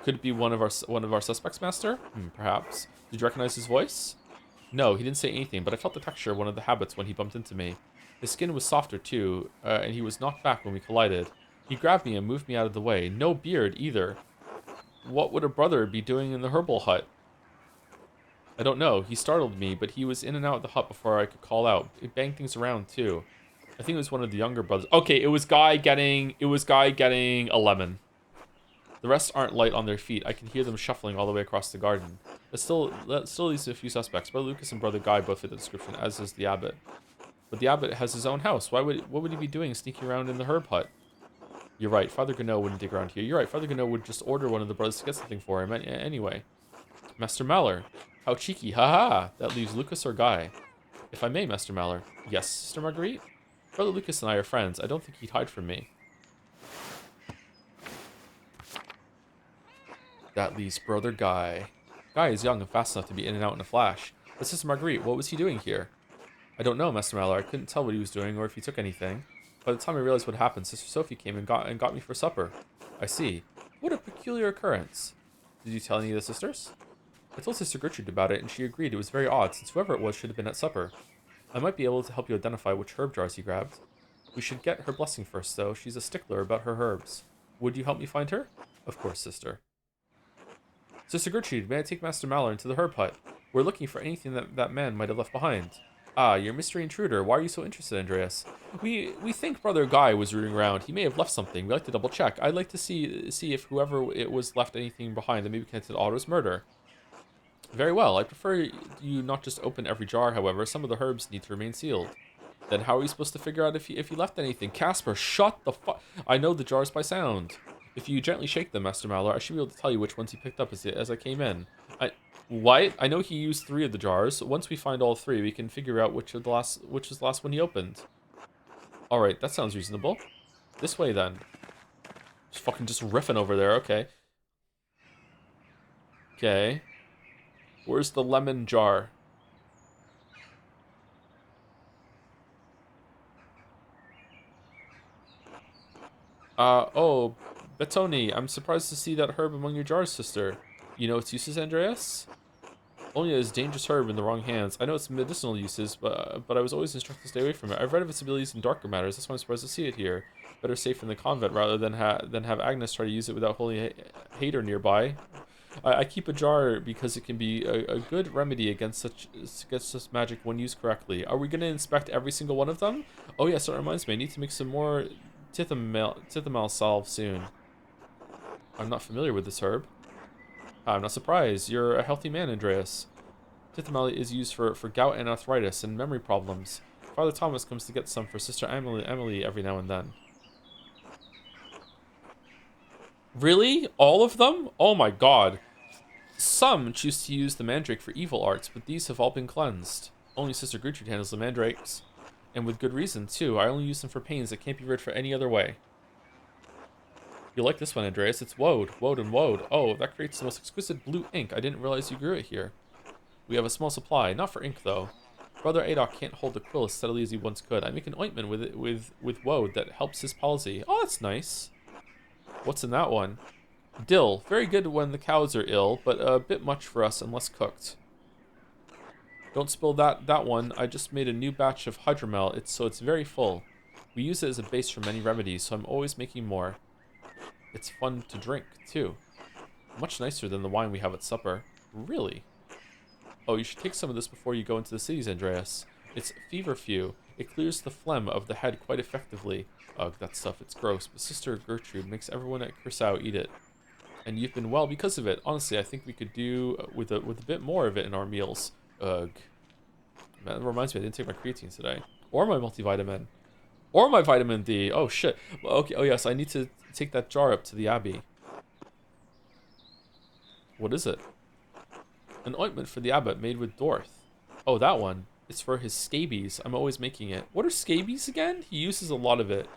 Could it be one of our suspects, Master? Perhaps. Did you recognize his voice? No, he didn't say anything, but I felt the texture of one of the habits when he bumped into me. His skin was softer too, and he was knocked back when we collided. He grabbed me and moved me out of the way. No beard either. What would a brother be doing in the herbal hut? I don't know. He startled me, but he was in and out of the hut before I could call out. It banged things around too. I think it was one of the younger brothers. Okay, it was guy getting a lemon. The rest aren't light on their feet. I can hear them shuffling all the way across the garden. That still leaves a few suspects. Brother Lucas and Brother Guy both fit the description, as is the abbot. But the abbot has his own house. What would he be doing sneaking around in the herb hut? You're right. Father Gano wouldn't dig around here. You're right. Father Gano would just order one of the brothers to get something for him. Anyway. Master Maller. How cheeky. Haha. That leaves Lucas or Guy. If I may, Master Maller. Yes, Sister Marguerite? Brother Lucas and I are friends. I don't think he'd hide from me. That leaves Brother Guy. Guy is young and fast enough to be in and out in a flash. But Sister Marguerite, what was he doing here? I don't know, Master Maller. I couldn't tell what he was doing or if he took anything. By the time I realized what happened, Sister Sophie came and got me for supper. I see. What a peculiar occurrence. Did you tell any of the sisters? I told Sister Gertrude about it, and she agreed it was very odd, since whoever it was should have been at supper. I might be able to help you identify which herb jars he grabbed. We should get her blessing first, though. She's a stickler about her herbs. Would you help me find her? Of course, sister. Sister Gertrude, may I take Master Maller into the herb hut? We're looking for anything that man might have left behind. Ah, you're mystery intruder. Why are you so interested, Andreas? We think Brother Guy was rooting around. He may have left something. We'd like to double check. I'd like to see if whoever it was left anything behind that maybe connected to Otto's murder. Very well. I prefer you not just open every jar, however. Some of the herbs need to remain sealed. Then how are we supposed to figure out if he left anything? Casper, shut the fuck. I know the jars by sound. If you gently shake them, Master Maller, I should be able to tell you which ones he picked up as I came in. What? I know he used 3 of the jars. Once we find all 3, we can figure out which was the last one he opened. Alright, that sounds reasonable. This way, then. Just riffing over there, okay. Okay. Where's the lemon jar? Oh, Bettoni, I'm surprised to see that herb among your jars, sister. You know its uses, Andreas? Only as dangerous herb in the wrong hands. I know its medicinal uses, but I was always instructed to stay away from it. I've read of its abilities in darker matters. That's why I'm surprised to see it here. Better safe in the convent rather than have Agnes try to use it without holy hater nearby. I keep a jar because it can be a good remedy against such magic when used correctly. Are we going to inspect every single one of them? Oh yes, that reminds me. I need to make some more Tithamal salve soon. I'm not familiar with this herb. I'm not surprised. You're a healthy man, Andreas. Tithamal is used for gout and arthritis and memory problems. Father Thomas comes to get some for Sister Emily every now and then. Really? All of them? Oh my god. Some choose to use the mandrake for evil arts, but these have all been cleansed. Only Sister Gertrude handles the mandrakes. And with good reason, too. I only use them for pains that can't be rid for any other way. You'll like this one, Andreas. It's woad. Woad and woad. Oh, that creates the most exquisite blue ink. I didn't realize you grew it here. We have a small supply. Not for ink, though. Brother Adok can't hold the quill as steadily as he once could. I make an ointment with it with woad that helps his palsy. Oh, that's nice. What's in that one? Dill. Very good when the cows are ill, but a bit much for us unless cooked. Don't spill that one. I just made a new batch of hydromel. It's very full. We use it as a base for many remedies, so I'm always making more. It's fun to drink, too. Much nicer than the wine we have at supper. Really? Oh, you should take some of this before you go into the cities, Andreas. It's feverfew. It clears the phlegm of the head quite effectively. Ugh, that stuff, it's gross, but Sister Gertrude makes everyone at Curacao eat it. And you've been well because of it. Honestly, I think we could do with a bit more of it in our meals. Ugh. Man, that reminds me, I didn't take my creatine today. Or my multivitamin. Or my vitamin D. Oh, shit. Well, okay. Oh, yes, I need to take that jar up to the Abbey. What is it? An ointment for the abbot made with Dorth. Oh, that one. It's for his scabies. I'm always making it. What are scabies again? He uses a lot of it.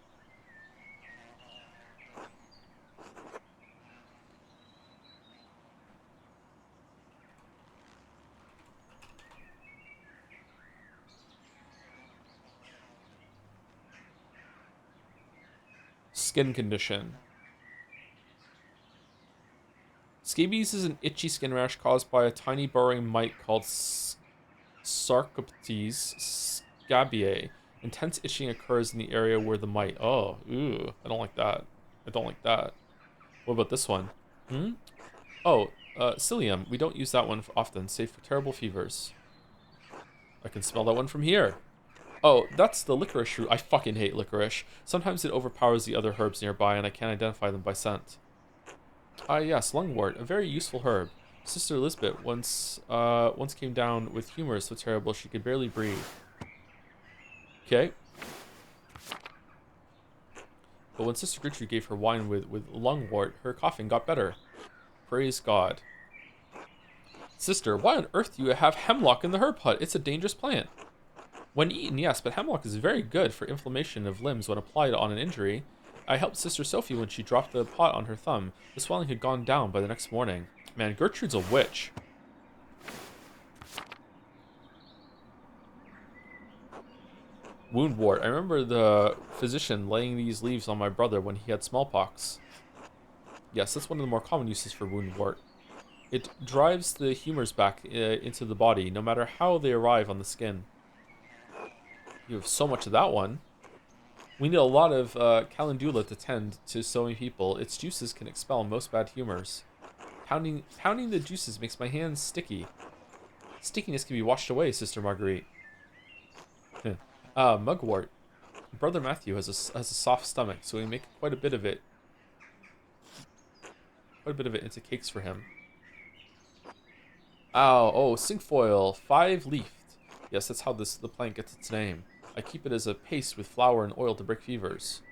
Skin condition. Scabies is an itchy skin rash caused by a tiny burrowing mite called Sarcoptes scabiei. Intense itching occurs in the area where the mite. Oh, ooh, I don't like that. I don't like that. What about this one? Hmm? Oh, psyllium. We don't use that one often, save for terrible fevers. I can smell that one from here. Oh, that's the licorice root. I fucking hate licorice. Sometimes it overpowers the other herbs nearby, and I can't identify them by scent. Ah, yes, lungwort, a very useful herb. Sister Lisbeth once came down with humor so terrible she could barely breathe. Okay. But when Sister Gertrude gave her wine with lungwort, her coughing got better. Praise God. Sister, why on earth do you have hemlock in the herb hut? It's a dangerous plant. When eaten, yes, but hemlock is very good for inflammation of limbs when applied on an injury. I helped Sister Sophie when she dropped the pot on her thumb. The swelling had gone down by the next morning. Man, Gertrude's a witch. Woundwort. I remember the physician laying these leaves on my brother when he had smallpox. Yes, that's one of the more common uses for woundwort. It drives the humors back into the body, no matter how they arrive on the skin. You have so much of that one. We need a lot of calendula to tend to so many people. Its juices can expel most bad humors. Pounding the juices makes my hands sticky. Stickiness can be washed away, Sister Marguerite. Mugwort. Brother Matthew has a soft stomach, so we make quite a bit of it. Quite a bit of it into cakes for him. Oh, cinquefoil, 5-leafed. Yes, that's how the plant gets its name. I keep it as a paste with flour and oil to break fevers.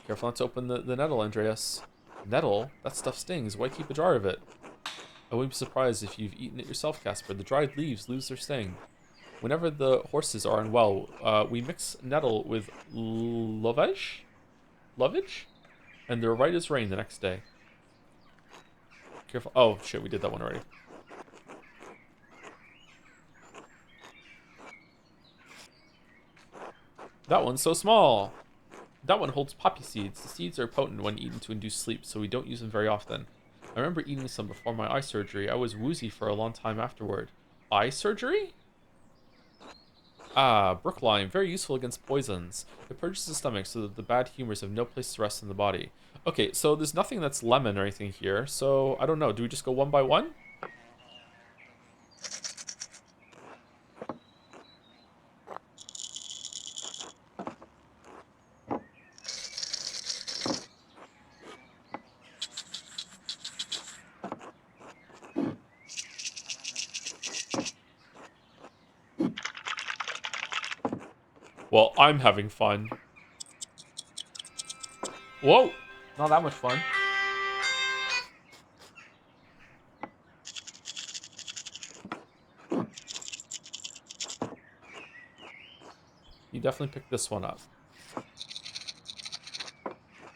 Careful not to open the nettle, Andreas. Nettle? That stuff stings. Why keep a jar of it? I wouldn't be surprised if you've eaten it yourself, Casper. The dried leaves lose their sting. Whenever the horses are unwell, we mix nettle with lovage, and they're right as rain the next day. Careful. Oh, shit, we did that one already. That one's so small. That one holds poppy seeds. The seeds are potent when eaten to induce sleep, so we don't use them very often. I remember eating some before my eye surgery. I was woozy for a long time afterward. Eye surgery? Ah, brooklime. Very useful against poisons. It purges the stomach so that the bad humors have no place to rest in the body. Okay, so there's nothing that's lemon or anything here, so I don't know. Do we just go one by one? Well, I'm having fun. Whoa! Not that much fun. You definitely picked this one up.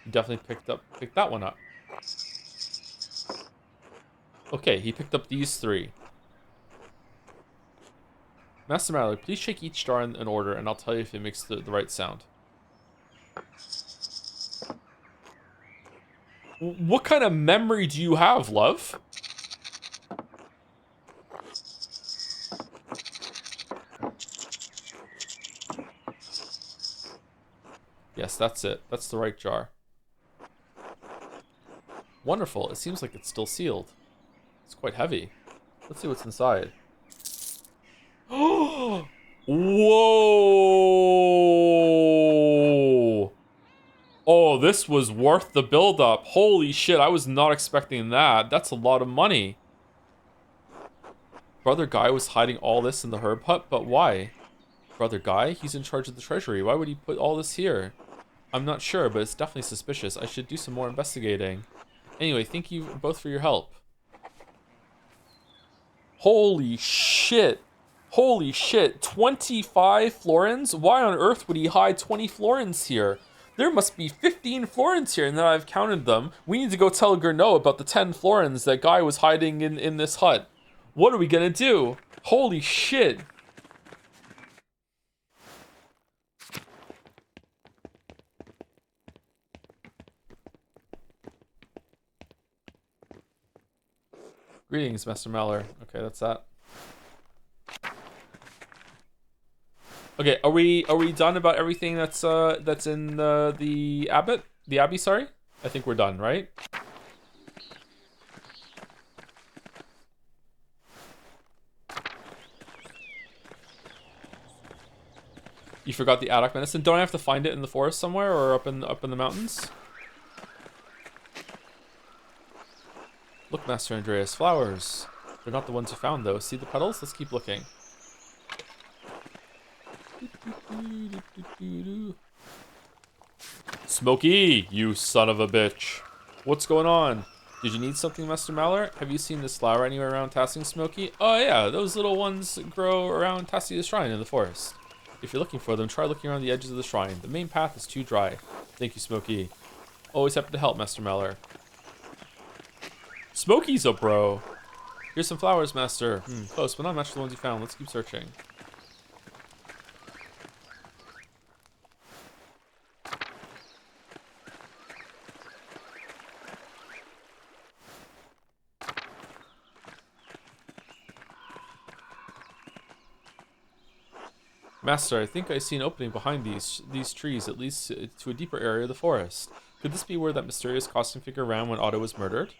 You definitely picked that one up. Okay, he picked up these three. Master Mallory, please shake each jar in order, and I'll tell you if it makes the right sound. What kind of memory do you have, love? Yes, that's it. That's the right jar. Wonderful. It seems like it's still sealed. It's quite heavy. Let's see what's inside. Whoa! Oh, this was worth the build-up. Holy shit, I was not expecting that. That's a lot of money. Brother Guy was hiding all this in the herb hut, but why? Brother Guy? He's in charge of the treasury. Why would he put all this here? I'm not sure, but it's definitely suspicious. I should do some more investigating. Anyway, thank you both for your help. Holy shit. Holy shit. 25 florins? Why on earth would he hide 20 florins here? There must be 15 florins here, and then I've counted them. We need to go tell Gernot about the 10 florins that Guy was hiding in this hut. What are we gonna do? Holy shit. Greetings, Master Mallory. Okay, that's that. Okay, are we done about everything that's in the abbey, sorry? I think we're done, right? You forgot the Addock medicine. Don't I have to find it in the forest somewhere or up in the mountains? Look, Master Andreas, flowers. They're not the ones you found, though. See the petals? Let's keep looking. Smokey, you son of a bitch. What's going on? Did you need something, Master Mallory? Have you seen this flower anywhere around Tassie, Smokey? Oh yeah, those little ones grow around Tassie's shrine in the forest. If you're looking for them, try looking around the edges of the shrine. The main path is too dry. Thank you, Smokey. Always happy to help, Master Mallory. Smokey's a bro. Here's some flowers, Master. Close, but not much the ones you found. Let's keep searching. Master, I think I see an opening behind these trees, at least to a deeper area of the forest. Could this be where that mysterious costume figure ran when Otto was murdered?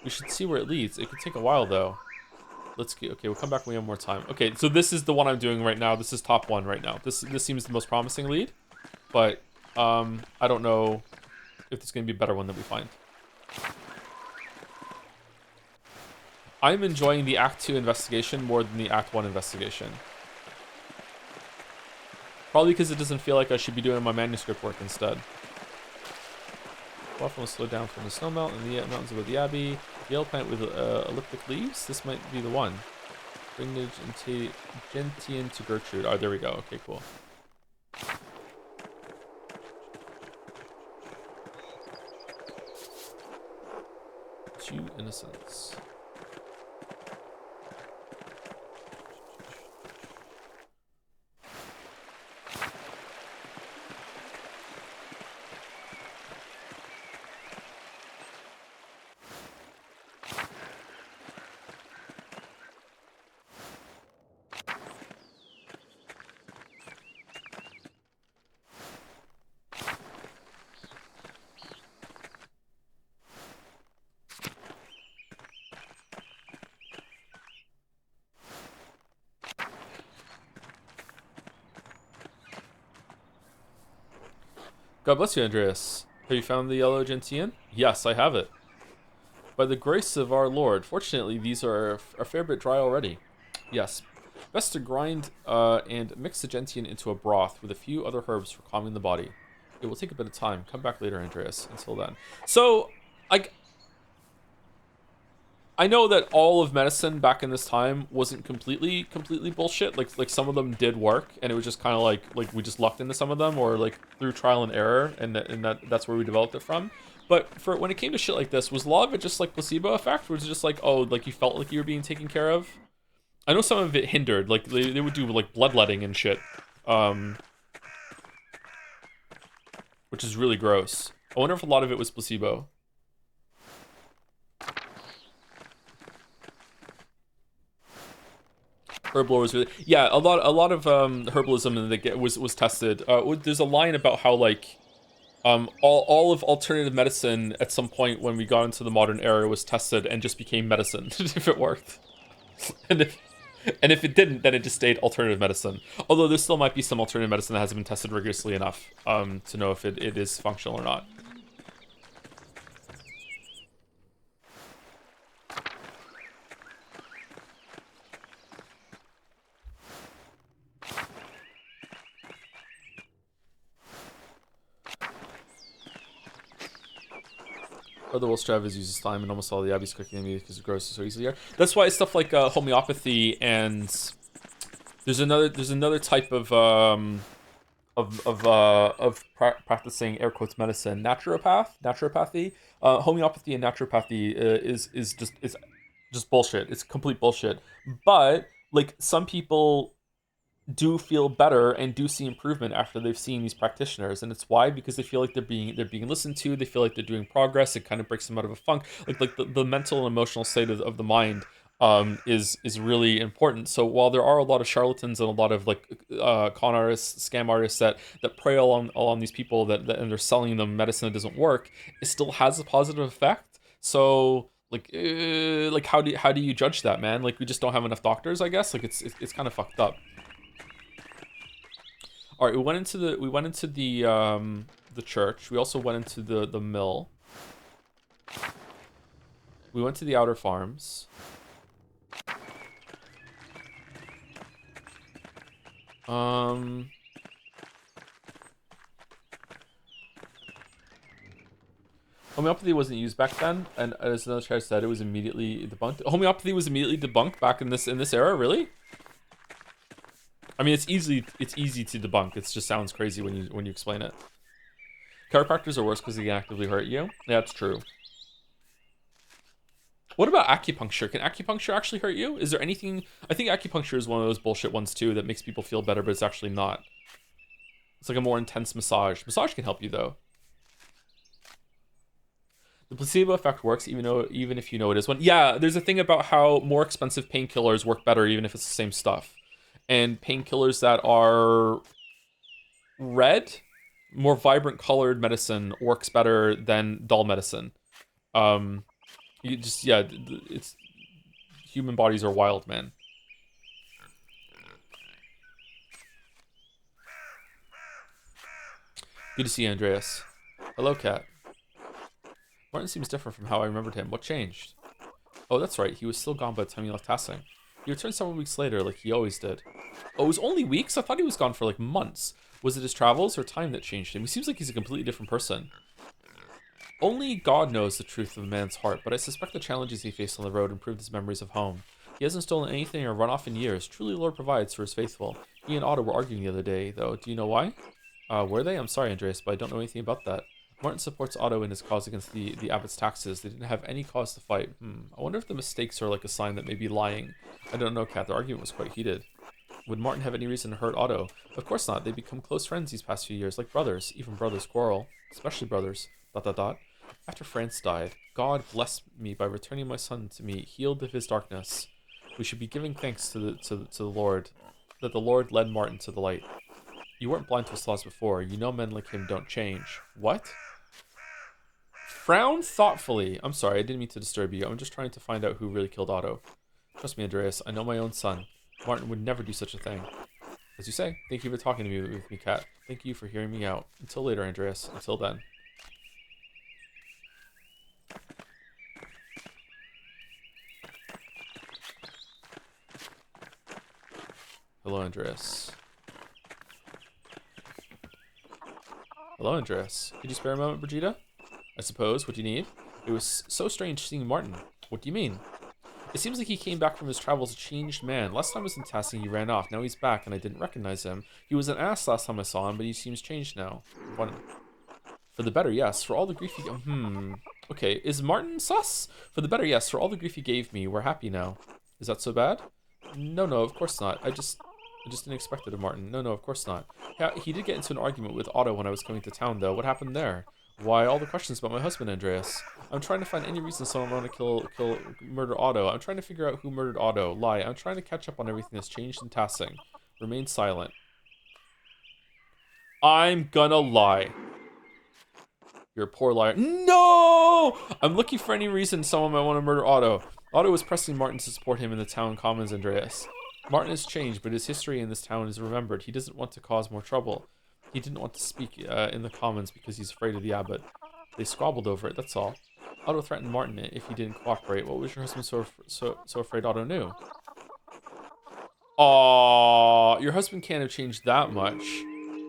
We should see where it leads. It could take a while, though. Let's get... Okay, we'll come back when we have more time. Okay, so this is the one I'm doing right now. This is top one right now. This seems the most promising lead. But, I don't know if there's going to be a better one that we find. I'm enjoying the Act 2 investigation more than the Act 1 investigation. Probably because it doesn't feel like I should be doing my manuscript work instead. Waffle will slow down from the snowmelt in the mountains above the abbey. Yellow plant with elliptic leaves. This might be the one. Bring the gentian to Gertrude. Oh, there we go. Okay, cool. Two innocents. God bless you, Andreas. Have you found the yellow gentian? Yes, I have it. By the grace of our Lord. Fortunately, these are a fair bit dry already. Yes. Best to grind and mix the gentian into a broth with a few other herbs for calming the body. It will take a bit of time. Come back later, Andreas. Until then. So, I know that all of medicine back in this time wasn't completely bullshit. Like some of them did work, and it was just kind of like we just lucked into some of them, or like through trial and error, and that's where we developed it from. But for when it came to shit like this, was a lot of it just like placebo effect, or was it just like, oh, like you felt like you were being taken care of? I know some of it hindered. Like, they would do, like, bloodletting and shit. Um, which is really gross. I wonder if a lot of it was placebo. Herbal was really, yeah, a lot of herbalism and was tested. There's a line about how like all of alternative medicine at some point when we got into the modern era was tested and just became medicine if it worked, and if it didn't, then it just stayed alternative medicine. Although there still might be some alternative medicine that hasn't been tested rigorously enough to know if it is functional or not. Other Wolf Travis uses thyme and almost all the Abbey's cooking immediately because it grows so easily here. That's why stuff like homeopathy and there's another type of practicing air quotes medicine, naturopathy. Homeopathy and naturopathy is just bullshit. It's complete bullshit. But like some people do feel better and do see improvement after they've seen these practitioners, and it's why, because they feel like they're being listened to, they feel like they're doing progress. It kind of breaks them out of a funk, like the mental and emotional state of the mind is really important. So while there are a lot of charlatans and a lot of like con artists, scam artists that prey all on these people and they're selling them medicine that doesn't work, it still has a positive effect. So like how do you judge that, man? Like we just don't have enough doctors, I guess. Like it's kind of fucked up. All right, we went into the church. We also went into the mill. We went to the outer farms. Homeopathy wasn't used back then, and as another chair said, it was immediately debunked. Homeopathy was immediately debunked back in this era, really? I mean, it's easy to debunk. It just sounds crazy when you explain it. Chiropractors are worse because they can actively hurt you. Yeah, that's true. What about acupuncture? Can acupuncture actually hurt you? Is there anything? I think acupuncture is one of those bullshit ones too that makes people feel better, but it's actually not. It's like a more intense massage. Massage can help you though. The placebo effect works even if you know it is one. Yeah, there's a thing about how more expensive painkillers work better even if it's the same stuff. And painkillers that are red, more vibrant colored medicine works better than dull medicine. It's human bodies are wild, man. Good to see you, Andreas. Hello, cat. Martin seems different from how I remembered him. What changed? Oh, that's right. He was still gone by the time you left Tassing. He returned several weeks later, like he always did. Oh, it was only weeks? I thought he was gone for like months. Was it his travels or time that changed him? He seems like he's a completely different person. Only God knows the truth of a man's heart, but I suspect the challenges he faced on the road improved his memories of home. He hasn't stolen anything or run off in years. Truly, the Lord provides for his faithful. He and Otto were arguing the other day, though. Do you know why? Were they? I'm sorry, Andreas, but I don't know anything about that. Martin supports Otto in his cause against the abbot's taxes. They didn't have any cause to fight. I wonder if the mistakes are like a sign that may be lying. I don't know, Kat. The argument was quite heated. Would Martin have any reason to hurt Otto? Of course not. They've become close friends these past few years, like brothers. Even brothers quarrel. Especially brothers. ... After France died, God blessed me by returning my son to me, healed of his darkness. We should be giving thanks to the Lord, that the Lord led Martin to the light. You weren't blind to his flaws before. You know men like him don't change. What? Frown thoughtfully. I'm sorry, I didn't mean to disturb you. I'm just trying to find out who really killed Otto. Trust me, Andreas, I know my own son. Martin would never do such a thing. As you say, thank you for talking to me with me, Kat. Thank you for hearing me out. Until later, Andreas. Until then. Hello, Andreas. Hello, Andreas. Could you spare a moment, Brigida? I suppose. What do you need? It was so strange seeing Martin. What do you mean? It seems like he came back from his travels a changed man. Last time I was in Tassing, he ran off. Now he's back, and I didn't recognize him. He was an ass last time I saw him, but he seems changed now. What? For the better, yes. For all the grief he... Okay, is Martin sus? For the better, yes. For all the grief he gave me, we're happy now. Is that so bad? No, no, of course not. I just didn't expect it of Martin. No, no, of course not. Yeah, he did get into an argument with Otto when I was coming to town, though. What happened there? Why all the questions about my husband, Andreas? I'm trying to find any reason someone want to murder Otto. I'm trying to figure out who murdered Otto. Lie. I'm trying to catch up on everything that's changed in Tassing. Remain silent. I'm gonna lie. You're a poor liar. No! I'm looking for any reason someone might want to murder Otto. Otto was pressing Martin to support him in the town commons, Andreas. Martin has changed, but his history in this town is remembered. He doesn't want to cause more trouble. He didn't want to speak in the commons because he's afraid of the abbot. They squabbled over it, that's all. Otto threatened Martin if he didn't cooperate. What was your husband so afraid Otto knew? Aw, your husband can't have changed that much.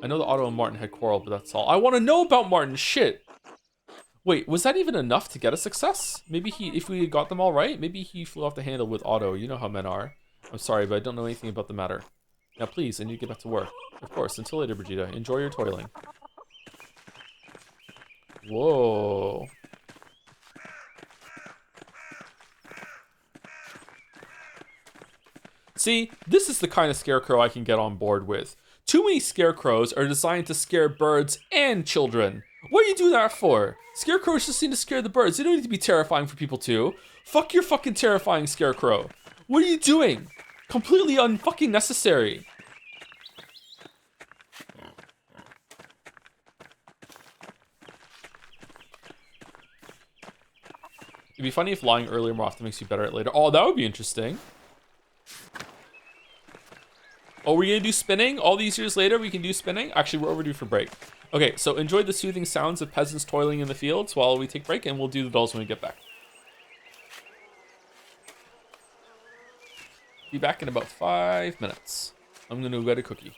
I know that Otto and Martin had quarreled, but that's all. I want to know about Martin, shit! Wait, was that even enough to get a success? Maybe if we got them all right, maybe he flew off the handle with Otto. You know how men are. I'm sorry, but I don't know anything about the matter. Now please, I need to get back to work. Of course, until later, Brigitte. Enjoy your toiling. Whoa. See, this is the kind of scarecrow I can get on board with. Too many scarecrows are designed to scare birds and children. What do you do that for? Scarecrows just need to scare the birds. They don't need to be terrifying for people too. Fuck your fucking terrifying scarecrow. What are you doing? Completely unfucking necessary. It'd be funny if lying earlier more often makes you better at later. Oh, that would be interesting. Oh, we're gonna do spinning? All these years later, we can do spinning? Actually, we're overdue for break. Okay, so enjoy the soothing sounds of peasants toiling in the fields while we take break, and we'll do the dolls when we get back. Be back in about 5 minutes. I'm gonna go get a cookie.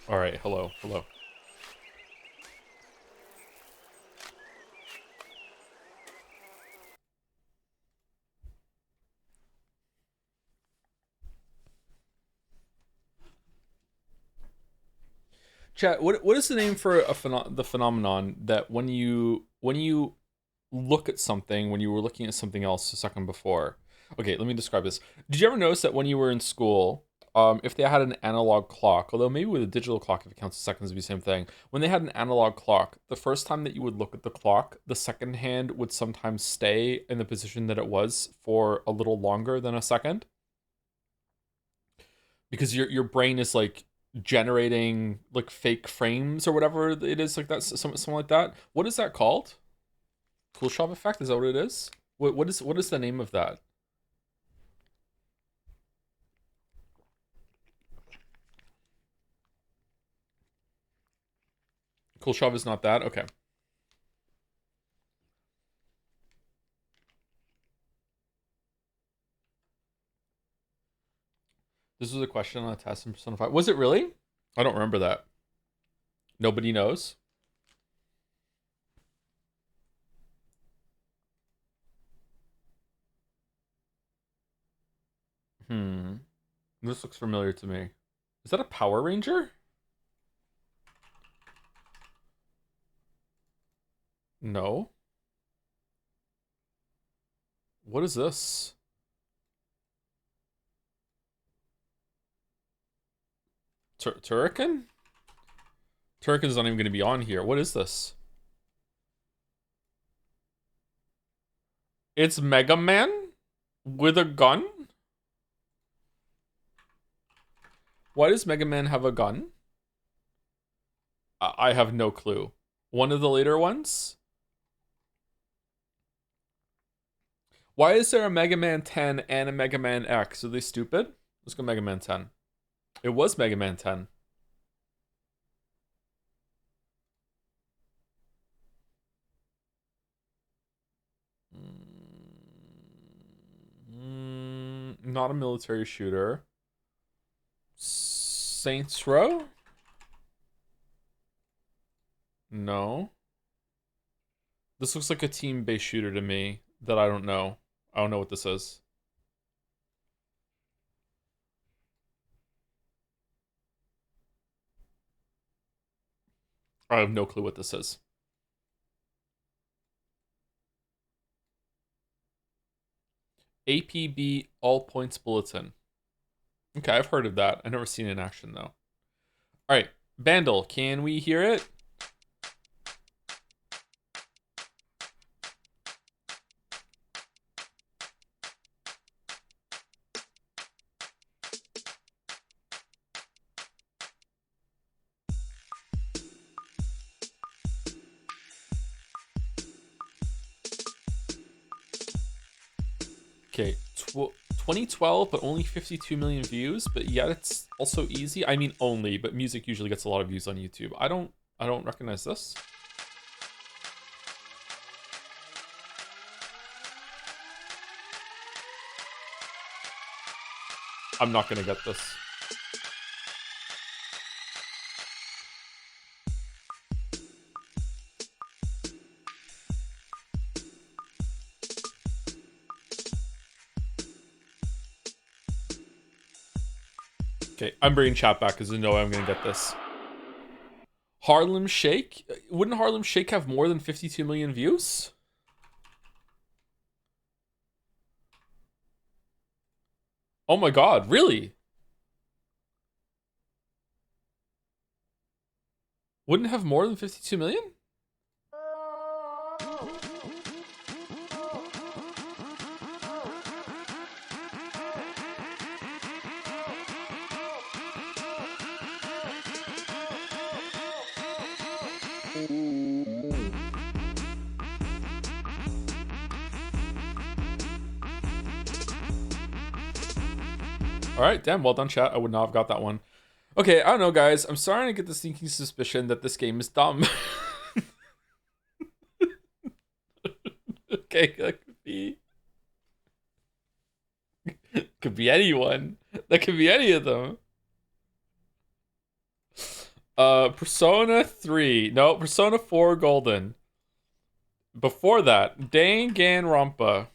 All right, hello, hello. Chat. What is the name for the phenomenon that when you look at something when you were looking at something else a second before? Okay, let me describe this. Did you ever notice that when you were in school, if they had an analog clock, although maybe with a digital clock, if it counts as seconds, it'd be the same thing. When they had an analog clock, the first time that you would look at the clock, the second hand would sometimes stay in the position that it was for a little longer than a second, because your brain is like generating like fake frames or whatever it is, like that, something like that. What is that called? Cool shop effect, is that what it is? What is the name of that? Cool shop is not that. Okay. This was a question on a test in Persona 5. Was it really? I don't remember that. Nobody knows. Hmm. This looks familiar to me. Is that a Power Ranger? No. What is this? Turrican? Turrican's not even going to be on here. What is this? It's Mega Man with a gun? Why does Mega Man have a gun? I have no clue. One of the later ones? Why is there a Mega Man 10 and a Mega Man X? Are they stupid? Let's go Mega Man 10. It was Mega Man 10. Not a military shooter. Saints Row? No. This looks like a team-based shooter to me that I don't know. I don't know what this is. I have no clue what this is. APB All Points Bulletin. Okay, I've heard of that. I've never seen it in action though. All right, Bandle, can we hear it? Okay, 2012, but only 52 million views. But yet it's also easy. I mean, only, but music usually gets a lot of views on YouTube. I don't recognize this. I'm not gonna get this. Okay, I'm bringing chat back because I know I'm gonna get this. Harlem Shake? Wouldn't Harlem Shake have more than 52 million views? Oh my god, really? Wouldn't it have more than 52 million? All right, damn, well done, chat. I would not have got that one. Okay, I don't know, guys. I'm starting to get the sneaking suspicion that this game is dumb. Okay, that could be anyone. That could be any of them. Persona 3. No, Persona 4 Golden. Before that, Danganronpa.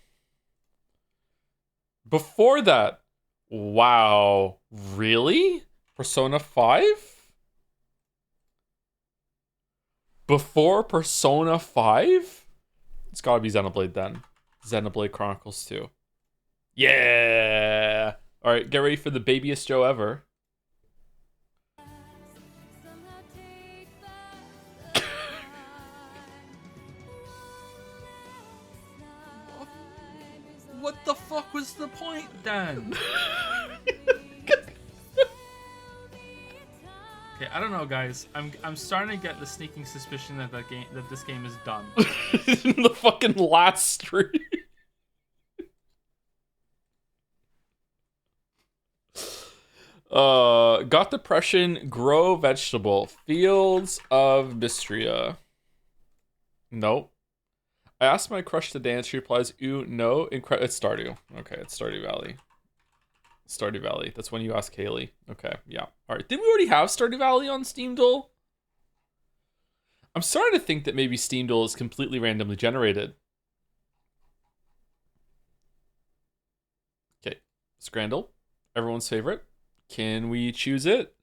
Before that, wow, really? Persona 5? Before Persona 5? It's gotta be Xenoblade then. Xenoblade Chronicles 2. Yeah! Alright, get ready for the babyest Joe ever. What the fuck was the point then? Okay, I don't know, guys. I'm starting to get the sneaking suspicion that this game is done. The fucking last stream. Got depression, grow vegetable, fields of Bistria. Nope. I asked my crush to dance. She replies, "Ooh, no." It's Stardew. Okay, it's Stardew Valley. Stardew Valley. That's when you ask Haley. Okay, yeah. All right. Didn't we already have Stardew Valley on Steam Duel? I'm starting to think that maybe Steam Duel is completely randomly generated. Okay, Scrandle, everyone's favorite. Can we choose it?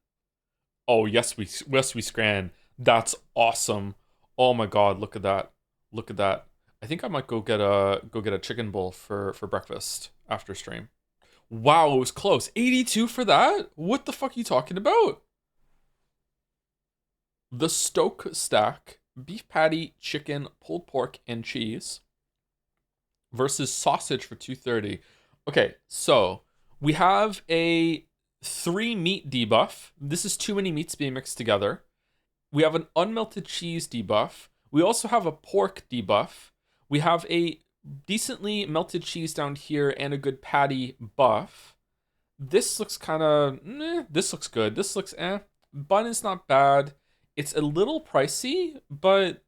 Oh yes, we scran. That's awesome. Oh my god, look at that. Look at that. I think I might go get a chicken bowl for breakfast after stream. Wow, it was close. 82 for that? What the fuck are you talking about? The Stoke stack, beef patty, chicken, pulled pork, and cheese versus sausage for 230. Okay, so we have a 3 meat debuff. This is too many meats being mixed together. We have an unmelted cheese debuff. We also have a pork debuff. We have a decently melted cheese down here and a good patty buff. This looks kind of, this looks good. This looks, Bun is not bad. It's a little pricey, but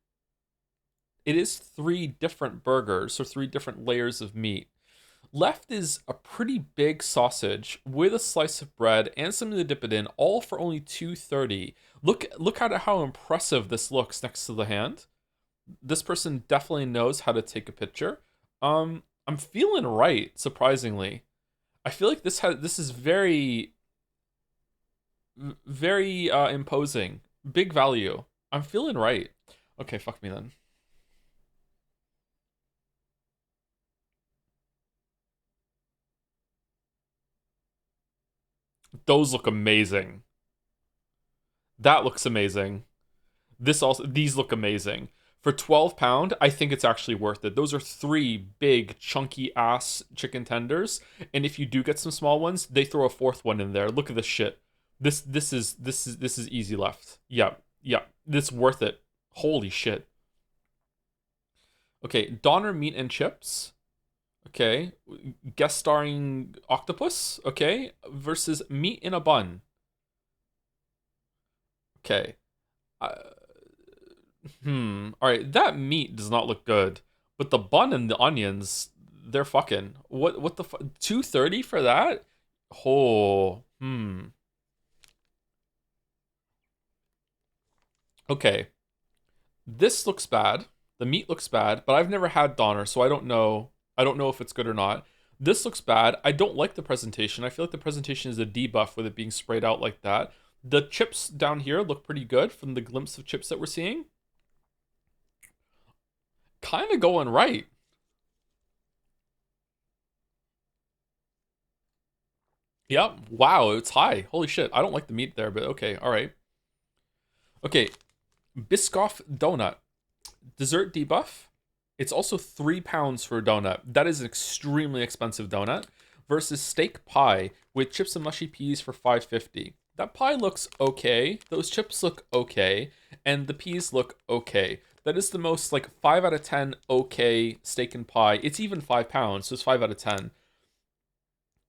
it is 3 different burgers, so 3 different layers of meat. Left is a pretty big sausage with a slice of bread and something to dip it in, all for only 230. Look at how impressive this looks next to the hand. This person definitely knows how to take a picture. I'm feeling right, surprisingly. I feel like this is very imposing. Big value. I'm feeling right. Okay, fuck me then. Those look amazing. That looks amazing. These look amazing. For £12, I think it's actually worth it. Those are 3 big, chunky ass chicken tenders, and if you do get some small ones, they throw a 4th one in there. Look at this shit. This is easy left. Yeah, yeah. This worth it. Holy shit. Okay, Donner meat and chips. Okay, guest starring octopus. Okay, versus meat in a bun. Okay. Uh, All right, that meat does not look good, but the bun and the onions, they're fucking. What the 230 for that? Oh, Okay. This looks bad. The meat looks bad, but I've never had Donner, so I don't know. I don't know if it's good or not. This looks bad. I don't like the presentation. I feel like the presentation is a debuff with it being sprayed out like that. The chips down here look pretty good from the glimpse of chips that we're seeing. Kind of going right. Yep. Wow, it's high. Holy shit. I don't like the meat there, but okay. All right. Okay. Biscoff donut. Dessert debuff. It's also £3 for a donut. That is an extremely expensive donut. Versus steak pie with chips and mushy peas for $5.50. That pie looks okay. Those chips look okay. And the peas look okay. That is the most like 5 out of 10 okay steak and pie. It's even £5, so it's 5 out of 10.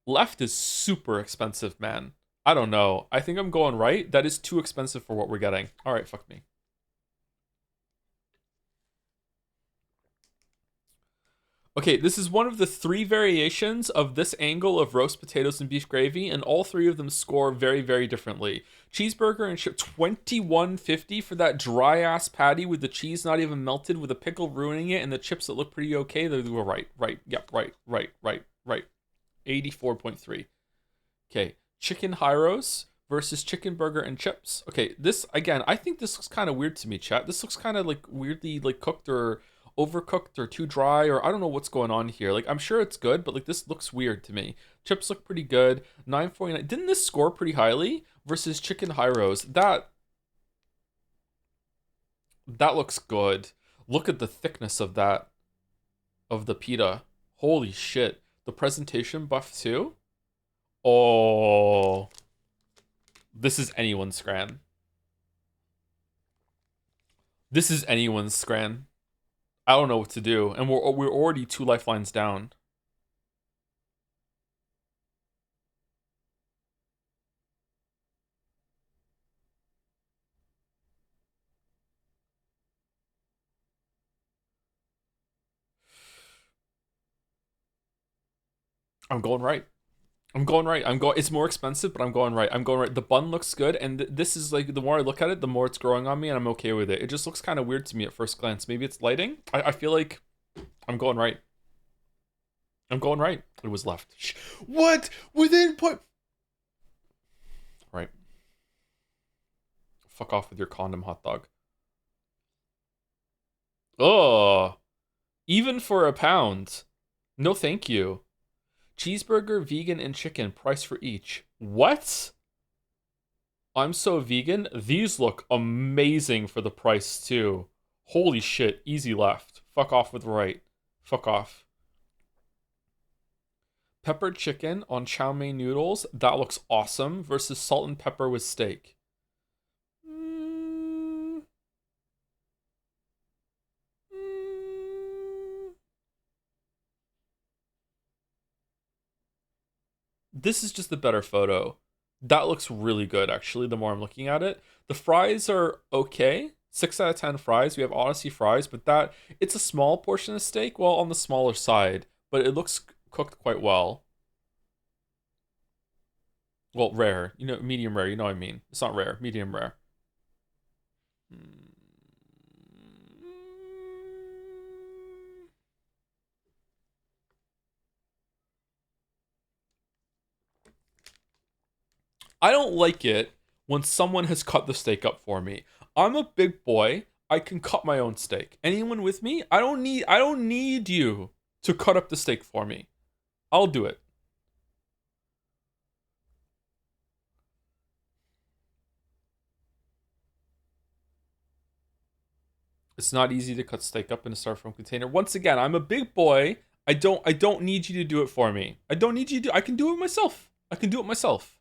Left is super expensive, man. I don't know. I think I'm going right. That is too expensive for what we're getting. All right, fuck me. Okay, this is one of the 3 variations of this angle of roast potatoes and beef gravy, and all 3 of them score very, very differently. Cheeseburger and chip 21.50 for that dry ass patty with the cheese not even melted, with a pickle ruining it, and the chips that look pretty okay. They were right. Yep, right. 84.3. Okay, chicken gyros versus chicken burger and chips. Okay, this again, I think this looks kind of weird to me, chat. This looks kind of like weirdly like cooked or overcooked or too dry, or I don't know what's going on here. Like, I'm sure it's good, but like this looks weird to me. Chips look pretty good. 9.49. Didn't this score pretty highly versus chicken gyros? That looks good. Look at the thickness of that, of the pita. Holy shit. The presentation buff too. Oh, this is anyone's scran. This is anyone's scran. I don't know what to do, and we're already 2 lifelines down. I'm going right. I'm going right. It's more expensive, but I'm going right. I'm going right. The bun looks good, and this is like, the more I look at it, the more it's growing on me, and I'm okay with it. It just looks kind of weird to me at first glance. Maybe it's lighting. I feel like I'm going right. I'm going right. It was left. What? Within point. Right. Fuck off with your condom hot dog. Oh, even for a pound. No, thank you. Cheeseburger, vegan, and chicken. Price for each. What? I'm so vegan. These look amazing for the price, too. Holy shit. Easy left. Fuck off with right. Fuck off. Peppered chicken on chow mein noodles. That looks awesome. Versus salt and pepper with steak. This is just a better photo. That looks really good, actually, the more I'm looking at it. The fries are okay. 6 out of 10 fries. We have Odyssey fries, but it's a small portion of steak, well, on the smaller side, but it looks cooked quite well. Well, rare. You know, medium rare, you know what I mean. It's not rare, medium rare. I don't like it when someone has cut the steak up for me. I'm a big boy. I can cut my own steak. Anyone with me? I don't need you to cut up the steak for me. I'll do it. It's not easy to cut steak up in a styrofoam container. Once again, I'm a big boy. I don't need you to do it for me. I don't need you to I can do it myself. I can do it myself.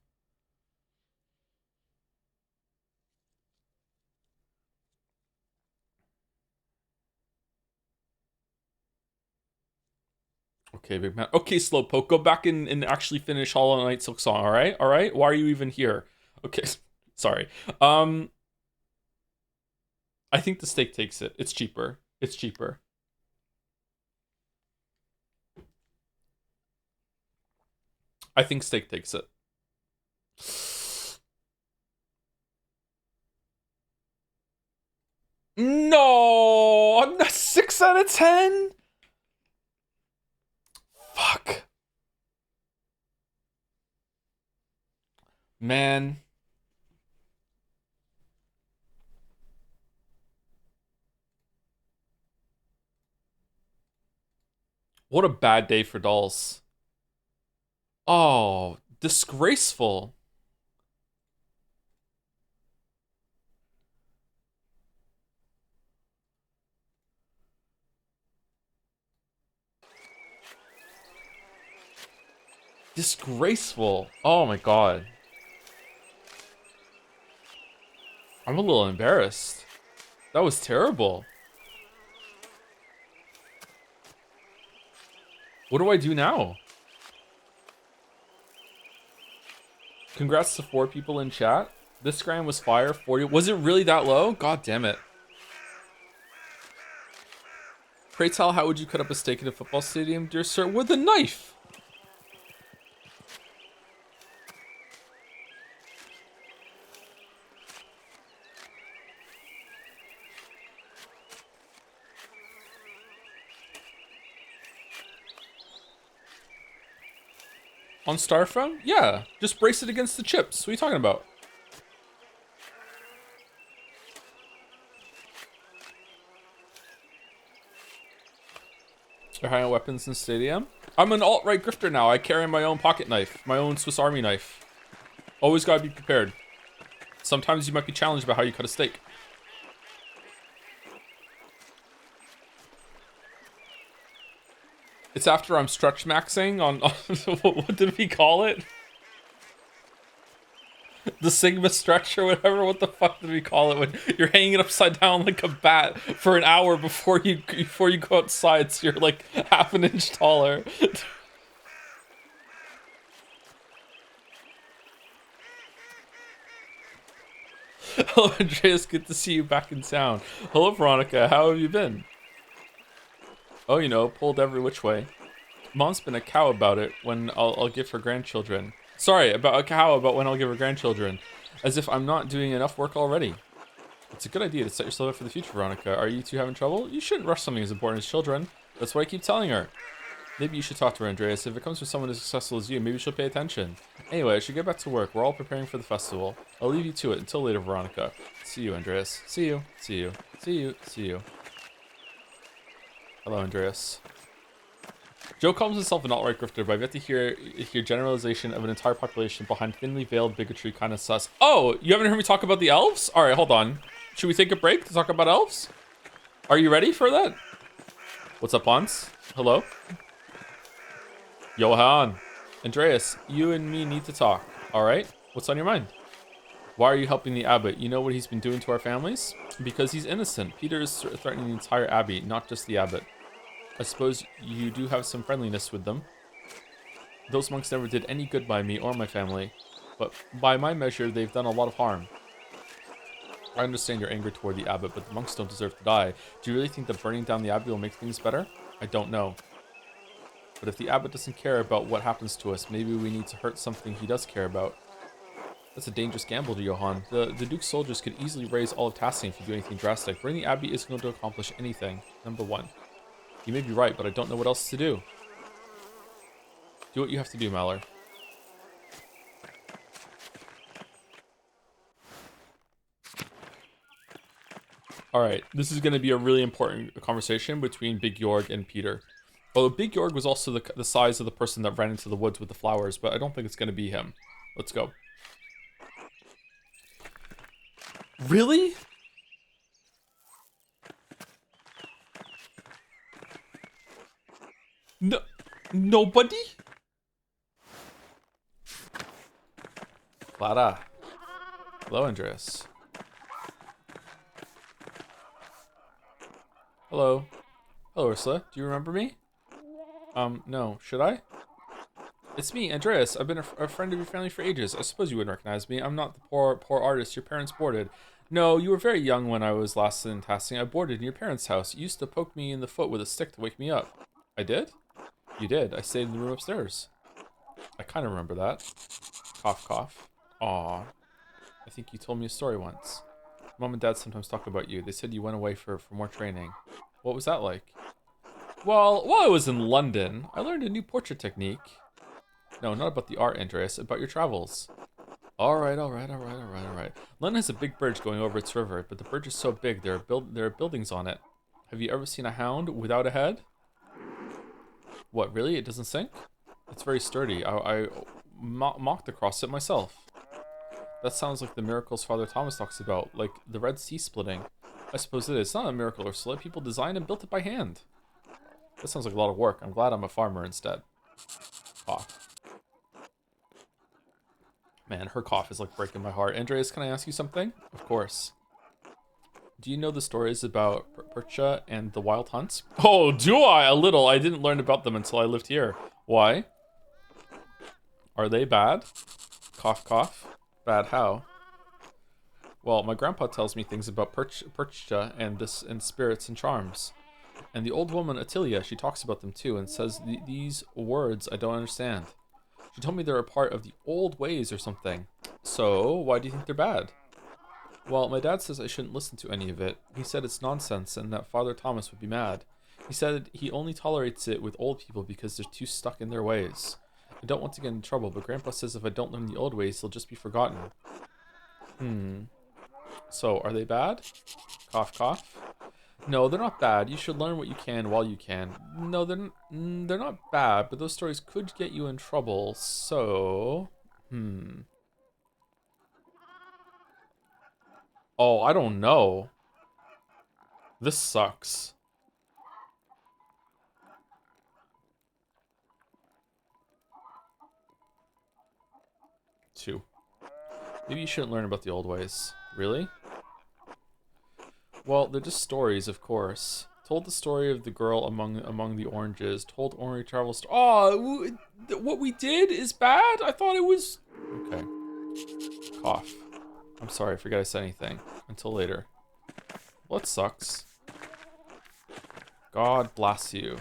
Okay, big man. Okay, Slowpoke, go back and actually finish Hollow Knight Silk Song, alright? Alright? Why are you even here? Okay, sorry. I think the steak takes it. It's cheaper. It's cheaper. I think steak takes it. No! 6 out of 10? Fuck. Man. What a bad day for dolls. Oh, disgraceful. Disgraceful. Oh my god. I'm a little embarrassed. That was terrible. What do I do now? Congrats to 4 people in chat. This scram was fire. 40. Was it really that low? God damn it. Pray tell, how would you cut up a steak in a football stadium, dear sir? With a knife! On Starphone? Yeah, just brace it against the chips. What are you talking about? They're hiding weapons in stadium. I'm an alt-right grifter now. I carry my own pocket knife, my own Swiss Army knife. Always gotta be prepared. Sometimes you might be challenged by how you cut a steak. It's after I'm stretch maxing on what did we call it? The Sigma stretch or whatever. What the fuck did we call it when you're hanging upside down like a bat for an hour before you go outside, so you're like half an inch taller. Hello, Andreas. Good to see you back in town. Hello, Veronica. How have you been? Oh, you know, pulled every which way. Mom's been a cow about it when I'll give her grandchildren. Sorry, about a cow about when I'll give her grandchildren. As if I'm not doing enough work already. It's a good idea to set yourself up for the future, Veronica. Are you two having trouble? You shouldn't rush something as important as children. That's what I keep telling her. Maybe you should talk to her, Andreas. If it comes from someone as successful as you, maybe she'll pay attention. Anyway, I should get back to work. We're all preparing for the festival. I'll leave you to it. Until later, Veronica. See you, Andreas. See you. See you. See you. See you. Hello, Andreas. Joe calls himself an alt-right grifter, but I've yet to hear generalization of an entire population behind thinly veiled bigotry kind of sus. Oh, you haven't heard me talk about the elves? All right, hold on. Should we take a break to talk about elves? Are you ready for that? What's up, Hans? Hello? Johan. Andreas, you and me need to talk, all right? What's on your mind? Why are you helping the abbot? You know what he's been doing to our families? Because he's innocent. Peter is threatening the entire abbey, not just the abbot. I suppose you do have some friendliness with them. Those monks never did any good by me or my family, but by my measure, they've done a lot of harm. I understand your anger toward the abbot, but the monks don't deserve to die. Do you really think that burning down the abbey will make things better? I don't know. But if the abbot doesn't care about what happens to us, maybe we need to hurt something he does care about. That's a dangerous gamble to Johann. The Duke's soldiers could easily raise all of Tassing if you do anything drastic. Burning the abbey isn't going to accomplish anything. Number one. You may be right, but I don't know what else to do. Do what you have to do, Malor. Alright, this is going to be a really important conversation between Big Jorg and Peter. Although Big Jorg was also the size of the person that ran into the woods with the flowers, but I don't think it's going to be him. Let's go. Really? No, nobody? Clara. Hello, Andreas. Hello. Hello, Ursula. Do you remember me? No. Should I? It's me, Andreas. I've been a friend of your family for ages. I suppose you wouldn't recognize me. I'm not the poor artist your parents boarded. No, you were very young when I was last in Tassing. I boarded in your parents' house. You used to poke me in the foot with a stick to wake me up. I did? You did. I stayed in the room upstairs. I kind of remember that. Cough, cough. Aw. I think you told me a story once. Mom and Dad sometimes talk about you. They said you went away for more training. What was that like? Well, while I was in London, I learned a new portrait technique. No, not about the art, Andreas. About your travels. Alright. London has a big bridge going over its river, but the bridge is so big there are buildings on it. Have you ever seen a hound without a head? What, really? It doesn't sink? It's very sturdy. I mocked across it myself. That sounds like the miracles Father Thomas talks about, like the Red Sea splitting. I suppose it is. It's not a miracle, Ursula. People designed and built it by hand. That sounds like a lot of work. I'm glad I'm a farmer instead. Cough. Man, her cough is like breaking my heart. Andreas, can I ask you something? Of course. Do you know the stories about Purge and the wild hunts? Oh, do I? A little. I didn't learn about them until I lived here. Why? Are they bad? Cough, cough. Bad how? Well, my grandpa tells me things about Purge and spirits and charms. And the old woman, Attilia, she talks about them too and says these words I don't understand. She told me they're a part of the old ways or something. So, why do you think they're bad? Well, my dad says I shouldn't listen to any of it. He said it's nonsense and that Father Thomas would be mad. He said he only tolerates it with old people because they're too stuck in their ways. I don't want to get in trouble, but Grandpa says if I don't learn the old ways, they'll just be forgotten. So, are they bad? Cough, cough. No, they're not bad. You should learn what you can while you can. No, they're not bad, but those stories could get you in trouble, so... Oh, I don't know. This sucks. Two. Maybe you shouldn't learn about the old ways. Really? Well, they're just stories, of course. Told the story of the girl among the oranges. Told Ornery travel story. Oh, what we did is bad? I thought it was... Okay. Cough. I'm sorry, I forgot I said anything. Until later. Well, it sucks. God bless you.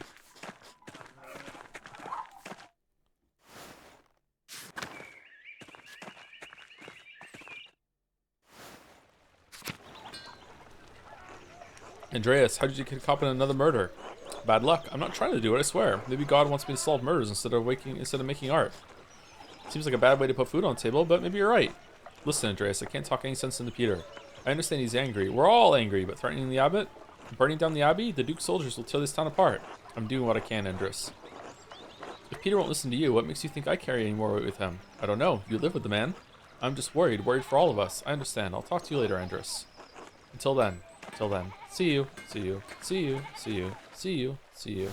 Andreas, how did you get caught in another murder? Bad luck. I'm not trying to do it, I swear. Maybe God wants me to solve murders instead of making art. Seems like a bad way to put food on the table, but maybe you're right. Listen, Andreas, I can't talk any sense into Peter. I understand he's angry. We're all angry, but threatening the abbot? Burning down the abbey? The Duke's soldiers will tear this town apart. I'm doing what I can, Andres. If Peter won't listen to you, what makes you think I carry any more weight with him? I don't know. You live with the man. I'm just worried for all of us. I understand. I'll talk to you later, Andres. Until then. See you. See you. See you. See you. See you. See you.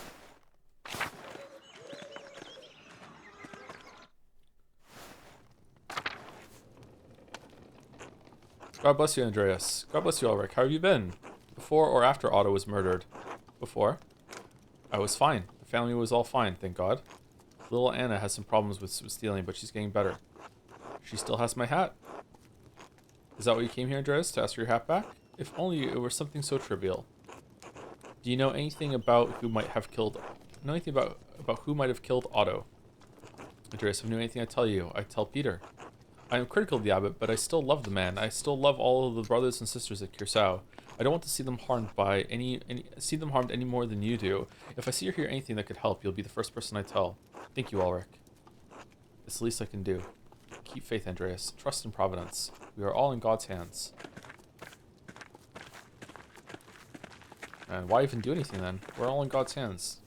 God bless you, Andreas. God bless you, Ulrich. How have you been? Before or after Otto was murdered? Before. I was fine. The family was all fine, thank God. Little Anna has some problems with stealing, but she's getting better. She still has my hat. Is that why you came here, Andreas, to ask for your hat back? If only it were something so trivial. Do you know anything about who might have killed... Know anything about who might have killed Otto? Andreas, if I knew anything I'd tell you. I'd tell Peter. I am critical of the abbot, but I still love the man. I still love all of the brothers and sisters at Curacao. I don't want to see them harmed any more than you do. If I see or hear anything that could help, you'll be the first person I tell. Thank you, Ulrich. It's the least I can do. Keep faith, Andreas. Trust in Providence. We are all in God's hands. And why even do anything then? We're all in God's hands.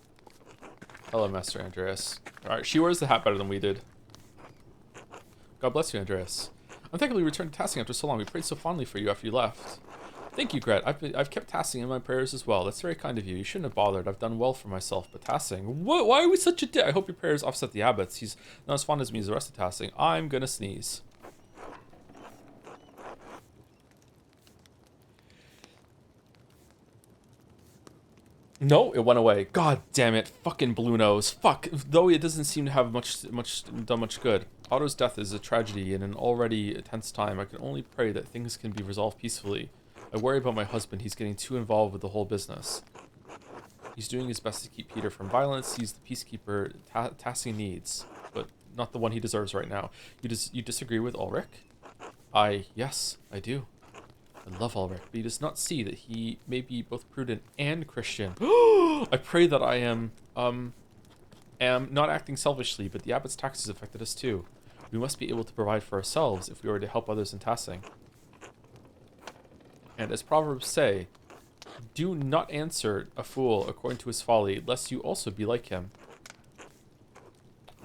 Hello, Master Andreas. Alright, she wears the hat better than we did. God bless you, Andreas. I'm thankful you returned to Tassing after so long. We prayed so fondly for you after you left. Thank you, Gret. I've kept Tassing in my prayers as well. That's very kind of you. You shouldn't have bothered. I've done well for myself. But Tassing... What? Why are we such a dick? I hope your prayers offset the abbot's. He's not as fond as me as the rest of Tassing. I'm gonna sneeze. No, it went away. God damn it. Fucking blue nose. Fuck. Though it doesn't seem to have done much good. Otto's death is a tragedy in an already tense time. I can only pray that things can be resolved peacefully. I worry about my husband. He's getting too involved with the whole business. He's doing his best to keep Peter from violence. He's the peacekeeper Tassie needs, but not the one he deserves right now. You disagree with Ulrich? Yes, I do. I love Ulrich, but he does not see that he may be both prudent and Christian. I pray that I am not acting selfishly, but the abbot's taxes affected us too. We must be able to provide for ourselves if we are to help others in Tassing. And as Proverbs say, do not answer a fool according to his folly, lest you also be like him.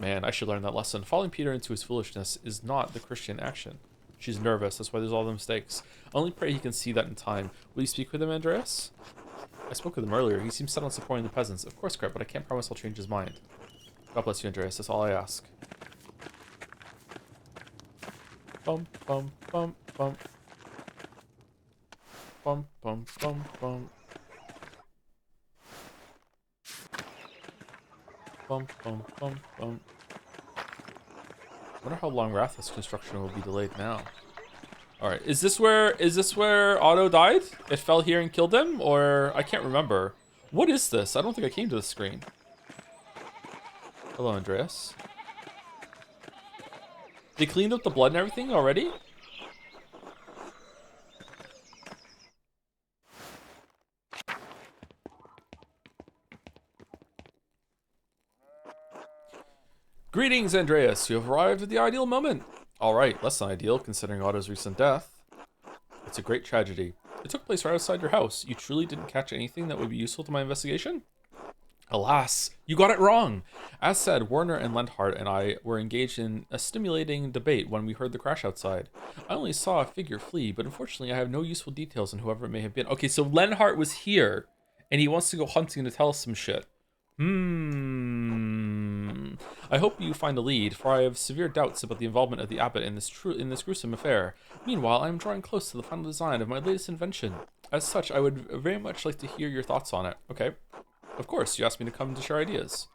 Man, I should learn that lesson. Following Peter into his foolishness is not the Christian action. She's nervous, that's why there's all the mistakes. I only pray he can see that in time. Will you speak with him, Andreas? I spoke with him earlier. He seems set on supporting the peasants. Of course, Gret, but I can't promise I'll change his mind. God bless you, Andreas. That's all I ask. Bum, bum, bum, bum. Bum, bum, bum, bum. Bum, bum, bum, bum. I wonder how long Ratha's construction will be delayed now. Alright, is this where Otto died? It fell here and killed him? Or I can't remember. What is this? I don't think I came to the screen. Hello, Andreas. They cleaned up the blood and everything already? Greetings, Andreas. You have arrived at the ideal moment. Alright, less than ideal considering Otto's recent death. It's a great tragedy. It took place right outside your house. You truly didn't catch anything that would be useful to my investigation? Alas, you got it wrong. As said, Werner and Lenhart and I were engaged in a stimulating debate when we heard the crash outside. I only saw a figure flee, but unfortunately I have no useful details on whoever it may have been. Okay, so Lenhart was here, and he wants to go hunting to tell us some shit. I hope you find a lead, for I have severe doubts about the involvement of the abbot in this gruesome affair. Meanwhile, I am drawing close to the final design of my latest invention. As such, I would very much like to hear your thoughts on it. Okay. Of course, you asked me to come to share ideas.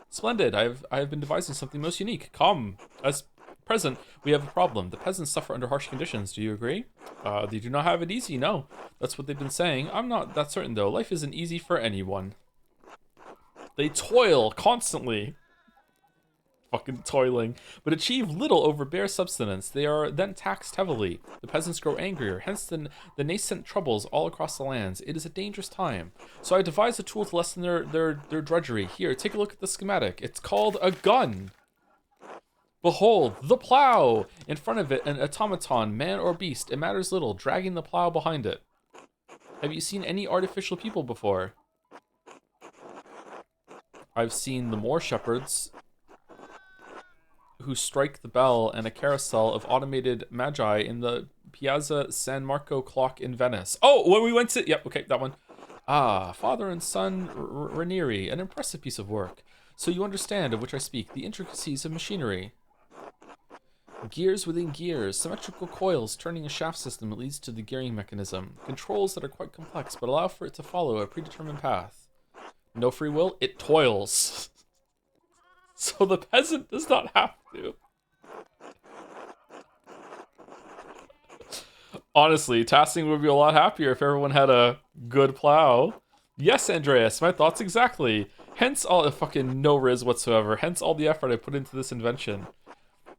Splendid. I have been devising something most unique. Come. As present, we have a problem. The peasants suffer under harsh conditions. Do you agree? They do not have it easy, no. That's what they've been saying. I'm not that certain, though. Life isn't easy for anyone. They toil constantly. Fucking toiling, but achieve little over bare subsistence. They are then taxed heavily. The peasants grow angrier, hence the nascent troubles all across the lands. It is a dangerous time. So I devised a tool to lessen their drudgery. Here, take a look at the schematic. It's called a gun. Behold, the plow! In front of it, an automaton, man or beast, it matters little, dragging the plow behind it. Have you seen any artificial people before? I've seen the moor shepherds who strike the bell and a carousel of automated magi in the Piazza San Marco clock in Venice. Oh, when we went to... Yep, okay, that one. Ah, father and son Ranieri, an impressive piece of work. So you understand of which I speak, the intricacies of machinery. Gears within gears, symmetrical coils turning a shaft system that leads to the gearing mechanism. Controls that are quite complex, but allow for it to follow a predetermined path. No free will, it toils. So the peasant does not have to. Honestly, Tassing would be a lot happier if everyone had a good plow. Yes, Andreas, my thoughts exactly. Hence all fucking no riz whatsoever. Hence all the effort I put into this invention.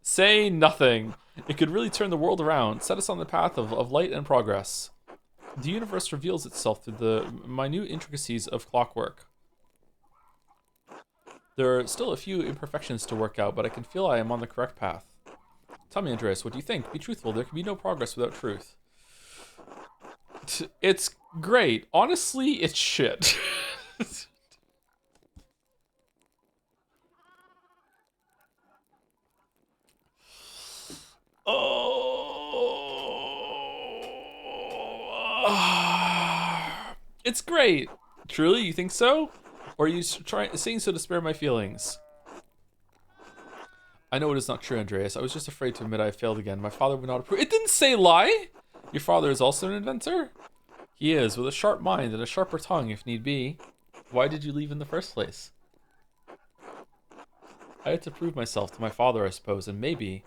Say nothing. It could really turn the world around, set us on the path of light and progress. The universe reveals itself through the minute intricacies of clockwork. There are still a few imperfections to work out, but I can feel I am on the correct path. Tell me, Andreas, what do you think? Be truthful. There can be no progress without truth. It's great. Honestly, it's shit. It's great. Truly, you think so? Or are you saying so to spare my feelings? I know it is not true, Andreas. I was just afraid to admit I failed again. My father would not approve. It didn't say lie! Your father is also an inventor? He is, with a sharp mind and a sharper tongue if need be. Why did you leave in the first place? I had to prove myself to my father, I suppose, and maybe...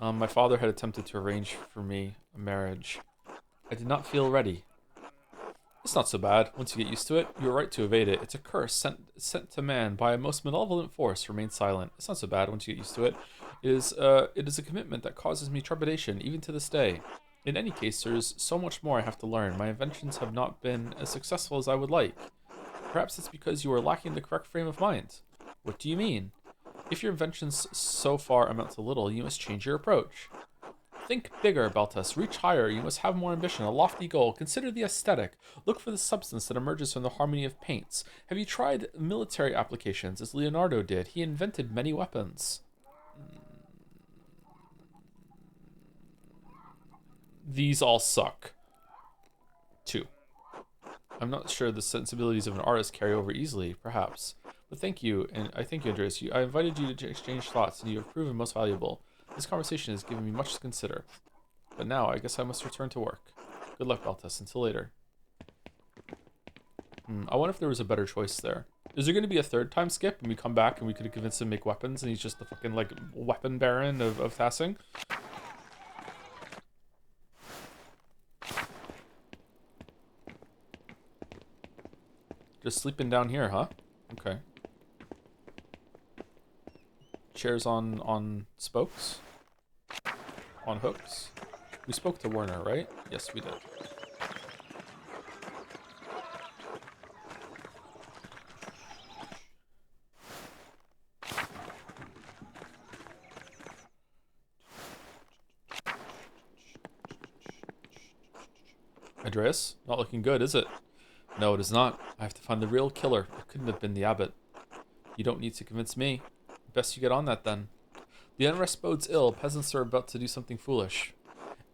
my father had attempted to arrange for me a marriage. I did not feel ready. It's not so bad. Once you get used to it, you are right to evade it. It's a curse sent to man by a most malevolent force. Remain silent. It's not so bad once you get used to it. It is a commitment that causes me trepidation, even to this day. In any case, there's so much more I have to learn. My inventions have not been as successful as I would like. Perhaps it's because you are lacking the correct frame of mind. What do you mean? If your inventions so far amount to little, you must change your approach. Think bigger, Baltus. Reach higher. You must have more ambition, a lofty goal. Consider the aesthetic. Look for the substance that emerges from the harmony of paints. Have you tried military applications, as Leonardo did? He invented many weapons. These all suck. 2. I'm not sure the sensibilities of an artist carry over easily, perhaps. But thank you, and I thank you, Andreas. I invited you to exchange thoughts, and you have proven most valuable. This conversation has given me much to consider. But now, I guess I must return to work. Good luck, Baltus. Until later. I wonder if there was a better choice there. Is there going to be a third time skip, and we come back, and we could have convinced him to make weapons, and he's just the fucking, like, weapon baron of Thassing? Just sleeping down here, huh? Okay. Chairs on spokes? On hooks? We spoke to Werner, right? Yes, we did. Andreas, not looking good, is it? No, it is not. I have to find the real killer. It couldn't have been the abbot. You don't need to convince me. Best you get on that then. The unrest bodes ill. Peasants are about to do something foolish.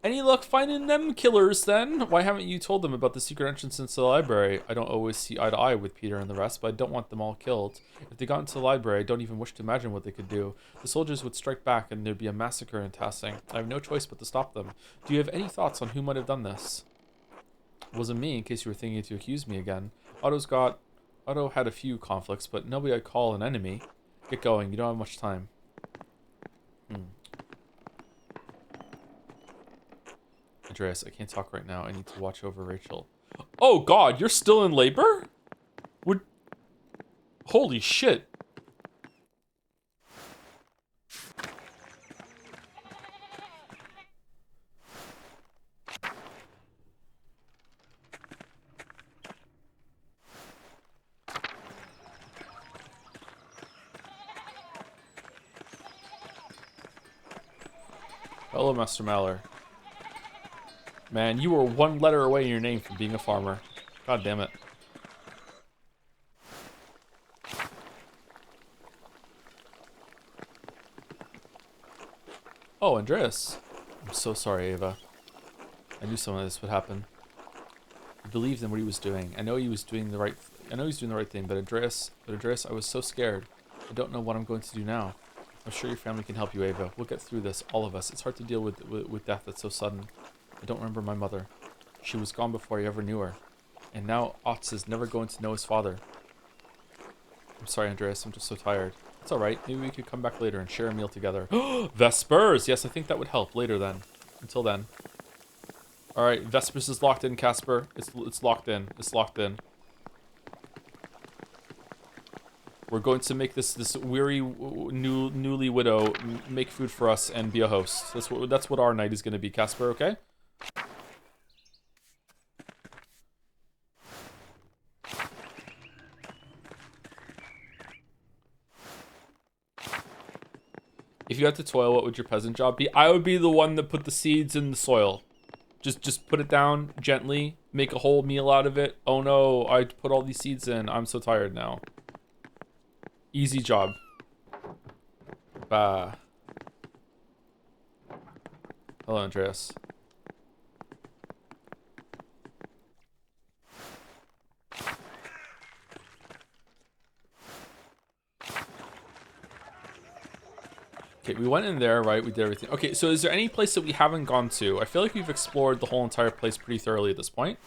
Any luck finding them killers then? Why haven't you told them about the secret entrance into the library? I don't always see eye to eye with Peter and the rest, but I don't want them all killed. If they got into the library, I don't even wish to imagine what they could do. The soldiers would strike back and there'd be a massacre in Tassing. I have no choice but to stop them. Do you have any thoughts on who might have done this? It wasn't me, in case you were thinking to accuse me again. Otto had a few conflicts, but nobody I'd call an enemy. Get going, you don't have much time. Andreas, I can't talk right now. I need to watch over Rachel. Oh god, you're still in labor? Holy shit. Hello, Master Maller. Man, you were one letter away in your name from being a farmer. God damn it. Oh, Andreas. I'm so sorry, Ava. I knew some of this would happen. I believed in what he was doing. I know he was doing the right thing, but Andreas, I was so scared. I don't know what I'm going to do now. I'm sure your family can help you, Ava. We'll get through this, all of us. It's hard to deal with death that's so sudden. I don't remember my mother. She was gone before I ever knew her. And now Otz is never going to know his father. I'm sorry, Andreas. I'm just so tired. It's alright. Maybe we could come back later and share a meal together. Vespers! Yes, I think that would help later then. Until then. Alright, Vespers is locked in, Casper. It's locked in. It's locked in. We're going to make this weary newly widow make food for us and be a host. That's what our night is going to be, Casper, okay? If you had to toil, what would your peasant job be? I would be the one that put the seeds in the soil. Just put it down gently, make a whole meal out of it. Oh no, I put all these seeds in. I'm so tired now. Easy job. Bah. Hello, Andreas. Okay, we went in there, right? We did everything. Okay, so is there any place that we haven't gone to? I feel like we've explored the whole entire place pretty thoroughly at this point.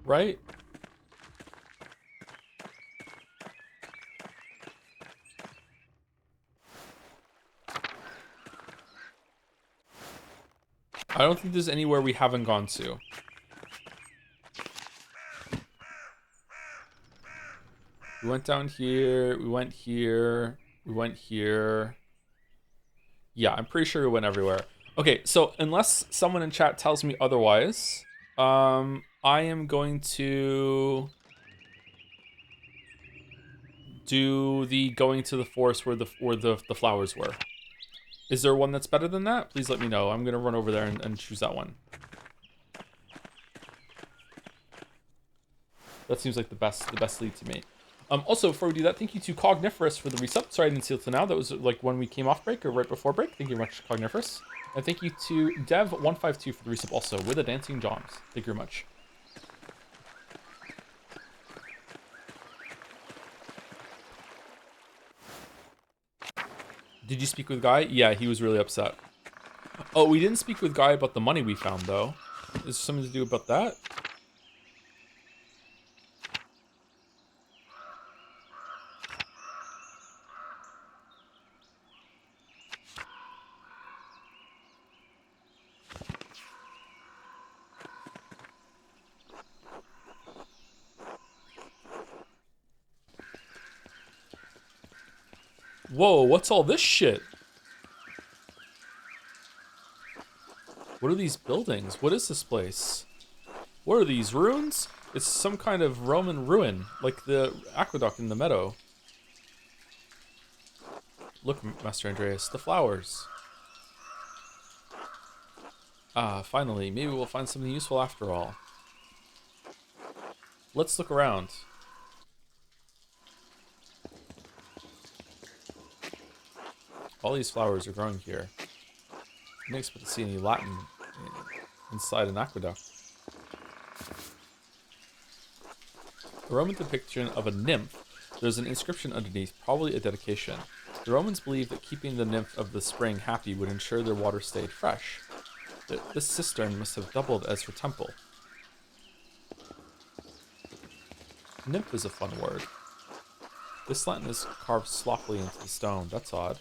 Right? I don't think there's anywhere we haven't gone to. We went down here, we went here, we went here. Yeah, I'm pretty sure we went everywhere. Okay, so unless someone in chat tells me otherwise, I am going to do the going to the forest where the flowers were. Is there one that's better than that? Please let me know. I'm gonna run over there and choose that one. That seems like the best lead to me. Also, before we do that, thank you to Cogniferous for the resub. Sorry I didn't see it till now. That was like when we came off break or right before break. Thank you very much, Cogniferous. And thank you to Dev152 for the resub also with a Dancing Joms. Thank you very much. Did you speak with Guy? Yeah, he was really upset. Oh, we didn't speak with Guy about the money we found, though. Is there something to do about that? Whoa, what's all this shit? What are these buildings? What is this place? What are these, ruins? It's some kind of Roman ruin, like the aqueduct in the meadow. Look, Master Andreas, the flowers. Ah, finally, maybe we'll find something useful after all. Let's look around. All these flowers are growing here. I didn't expect to see any Latin inside an aqueduct. A Roman depiction of a nymph. There's an inscription underneath, probably a dedication. The Romans believed that keeping the nymph of the spring happy would ensure their water stayed fresh. This cistern must have doubled as her temple. Nymph is a fun word. This lantern is carved sloppily into the stone. That's odd.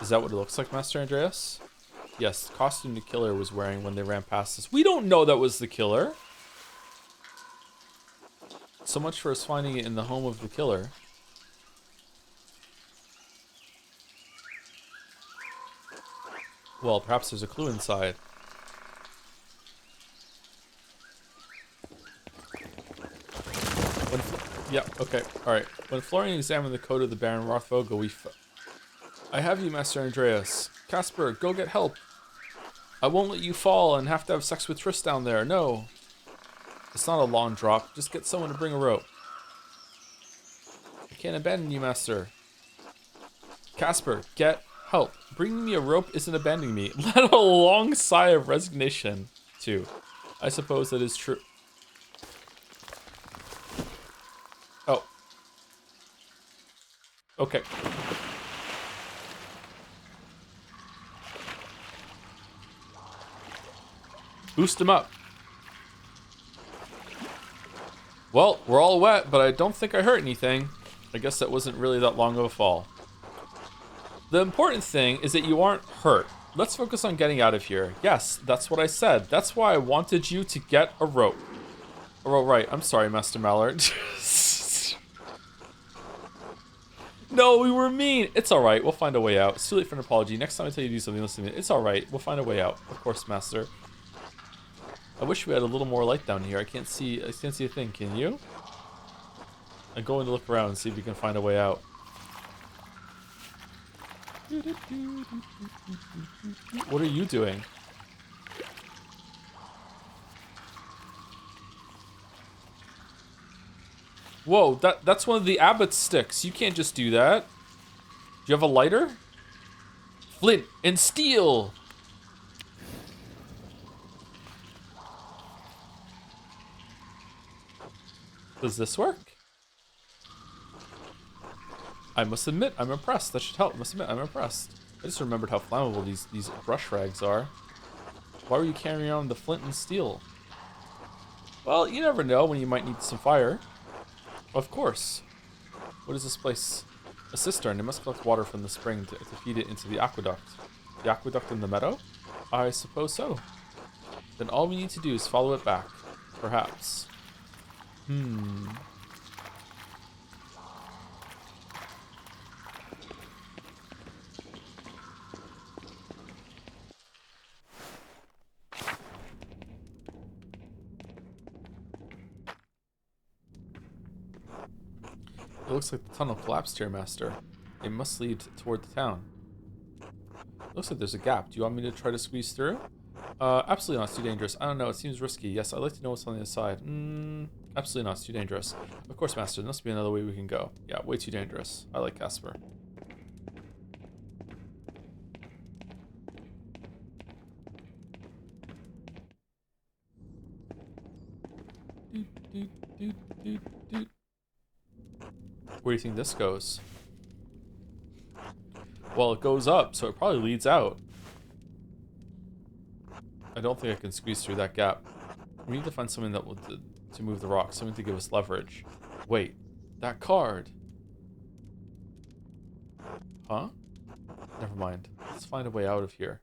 Is that what it looks like, Master Andreas? Yes, the costume the killer was wearing when they ran past us. We don't know that was the killer. So much for us finding it in the home of the killer. Well, perhaps there's a clue inside. Yeah, okay, alright. When Florian examined the code of the Baron Rothvogel, I have you, Master Andreas. Casper, go get help. I won't let you fall and have to have sex with Triss down there, no. It's not a long drop, just get someone to bring a rope. I can't abandon you, Master. Casper, get help. Bringing me a rope isn't abandoning me. Let a long sigh of resignation, too. I suppose that is true. Oh. Okay. Boost him up. Well, we're all wet, but I don't think I hurt anything. I guess that wasn't really that long of a fall. The important thing is that you aren't hurt. Let's focus on getting out of here. Yes, that's what I said. That's why I wanted you to get a rope. Oh, right. I'm sorry, Master Mallard. No, we were mean. It's all right. We'll find a way out. It's too late for an apology. Next time I tell you to do something, listen to me. It's all right. We'll find a way out. Of course, Master. I wish we had a little more light down here. I can't see a thing. Can you? I'm going to look around and see if we can find a way out. What are you doing? Whoa, that's one of the abbot's sticks. You can't just do that. Do you have a lighter? Flint and steel. Does this work? I must admit, I'm impressed. That should help. I must admit, I'm impressed. I just remembered how flammable these brush rags are. Why were you carrying around the flint and steel? Well, you never know when you might need some fire. Of course. What is this place? A cistern. It must collect water from the spring to feed it into the aqueduct. The aqueduct in the meadow? I suppose so. Then all we need to do is follow it back. Perhaps. It looks like the tunnel collapsed here, Master. It must lead toward the town. Looks like there's a gap. Do you want me to try to squeeze through? Absolutely not. It's too dangerous. I don't know. It seems risky. Yes, I'd like to know what's on the other side. Absolutely not. It's too dangerous. Of course, Master. There must be another way we can go. Yeah, way too dangerous. I like Casper. Where do you think this goes? Well, it goes up, so it probably leads out. I don't think I can squeeze through that gap. We need to find something that will to move the rock, something to give us leverage. Wait, that card. Huh? Never mind. Let's find a way out of here.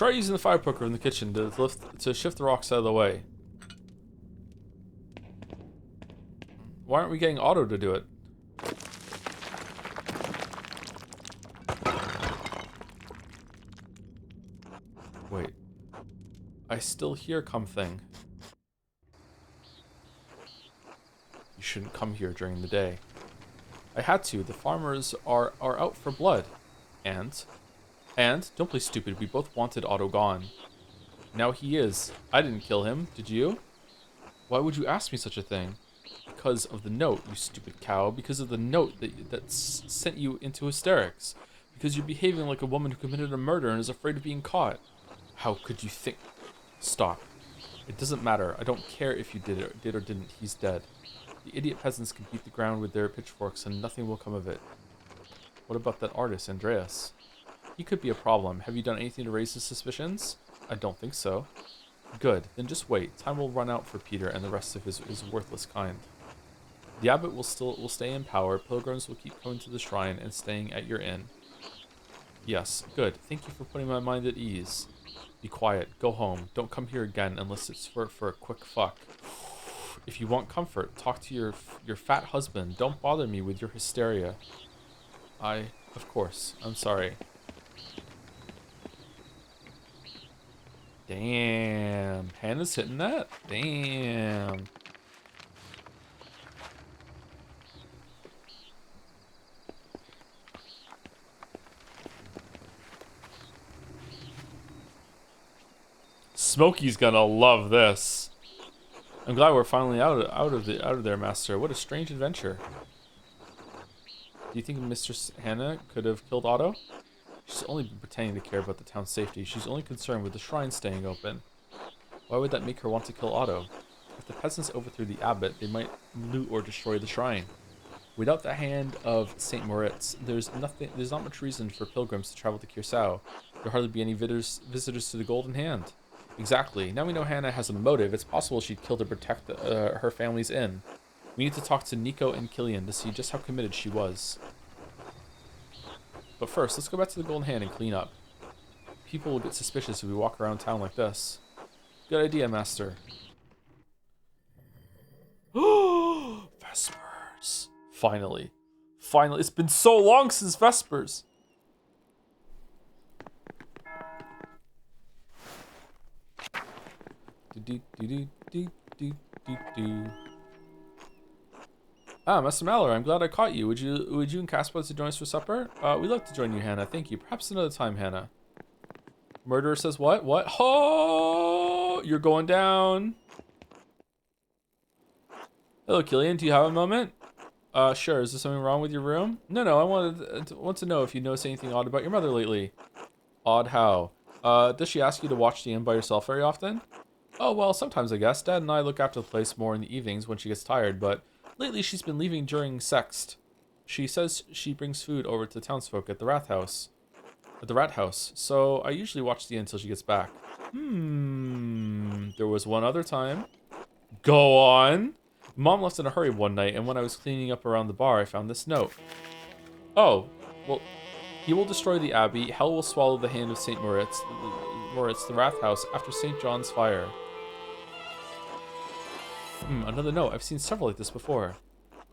Try using the fire poker in the kitchen to shift the rocks out of the way. Why aren't we getting Otto to do it? Wait. I still hear something. You shouldn't come here during the day. I had to. The farmers are out for blood. And, don't play stupid. We both wanted Otto gone. Now he is. I didn't kill him. Did you? Why would you ask me such a thing? Because of the note, you stupid cow. Because of the note that sent you into hysterics. Because you're behaving like a woman who committed a murder and is afraid of being caught. How could you think? Stop. It doesn't matter. I don't care if you did or didn't. He's dead. The idiot peasants can beat the ground with their pitchforks and nothing will come of it. What about that artist, Andreas? He could be a problem. Have you done anything to raise his suspicions? I don't think so. Good. Then just wait. Time will run out for Peter and the rest of his worthless kind. The abbot will stay in power. Pilgrims will keep coming to the shrine and staying at your inn. Yes, good. Thank you for putting my mind at ease. Be quiet. Go home. Don't come here again unless it's for a quick fuck. If you want comfort, talk to your fat husband. Don't bother me with your hysteria. Of course. I'm sorry. Damn. Hannah's hitting that? Damn. Smokey's gonna love this. I'm glad we're finally out of there, Master. What a strange adventure. Do you think Mistress Hannah could have killed Otto? She's only been pretending to care about the town's safety. She's only concerned with the shrine staying open. Why would that make her want to kill Otto? If the peasants overthrew the abbot, they might loot or destroy the shrine. Without the hand of Saint Moritz, there's not much reason for pilgrims to travel to Curacao. There'll hardly be any visitors to the Golden Hand. Exactly. Now we know Hannah has a motive. It's possible she'd kill to protect her family's inn. We need to talk to Nico and Killian to see just how committed she was. But first, let's go back to the Golden Hand and clean up. People will get suspicious if we walk around town like this. Good idea, Master. Vespers. Finally. Finally. It's been so long since Vespers. Ah, Master Mallory, I'm glad I caught you. Would you and Caspar like to join us for supper? We'd like to join you, Hannah. Thank you. Perhaps another time, Hannah. Murderer says what? What? Oh, you're going down. Hello, Killian. Do you have a moment? Sure. Is there something wrong with your room? No. I want to know if you noticed anything odd about your mother lately. Odd how? Does she ask you to watch the inn by yourself very often? Oh, well, sometimes I guess. Dad and I look after the place more in the evenings when she gets tired, but lately she's been leaving during sext. She says she brings food over to townsfolk at the rat house. So I usually watch the inn until she gets back. There was one other time. Go on. Mom left in a hurry one night, and when I was cleaning up around the bar, I found this note. Oh, well, he will destroy the abbey. Hell will swallow the hand of Saint Moritz, the Wrath House, after St. John's fire. Another note. I've seen several like this before.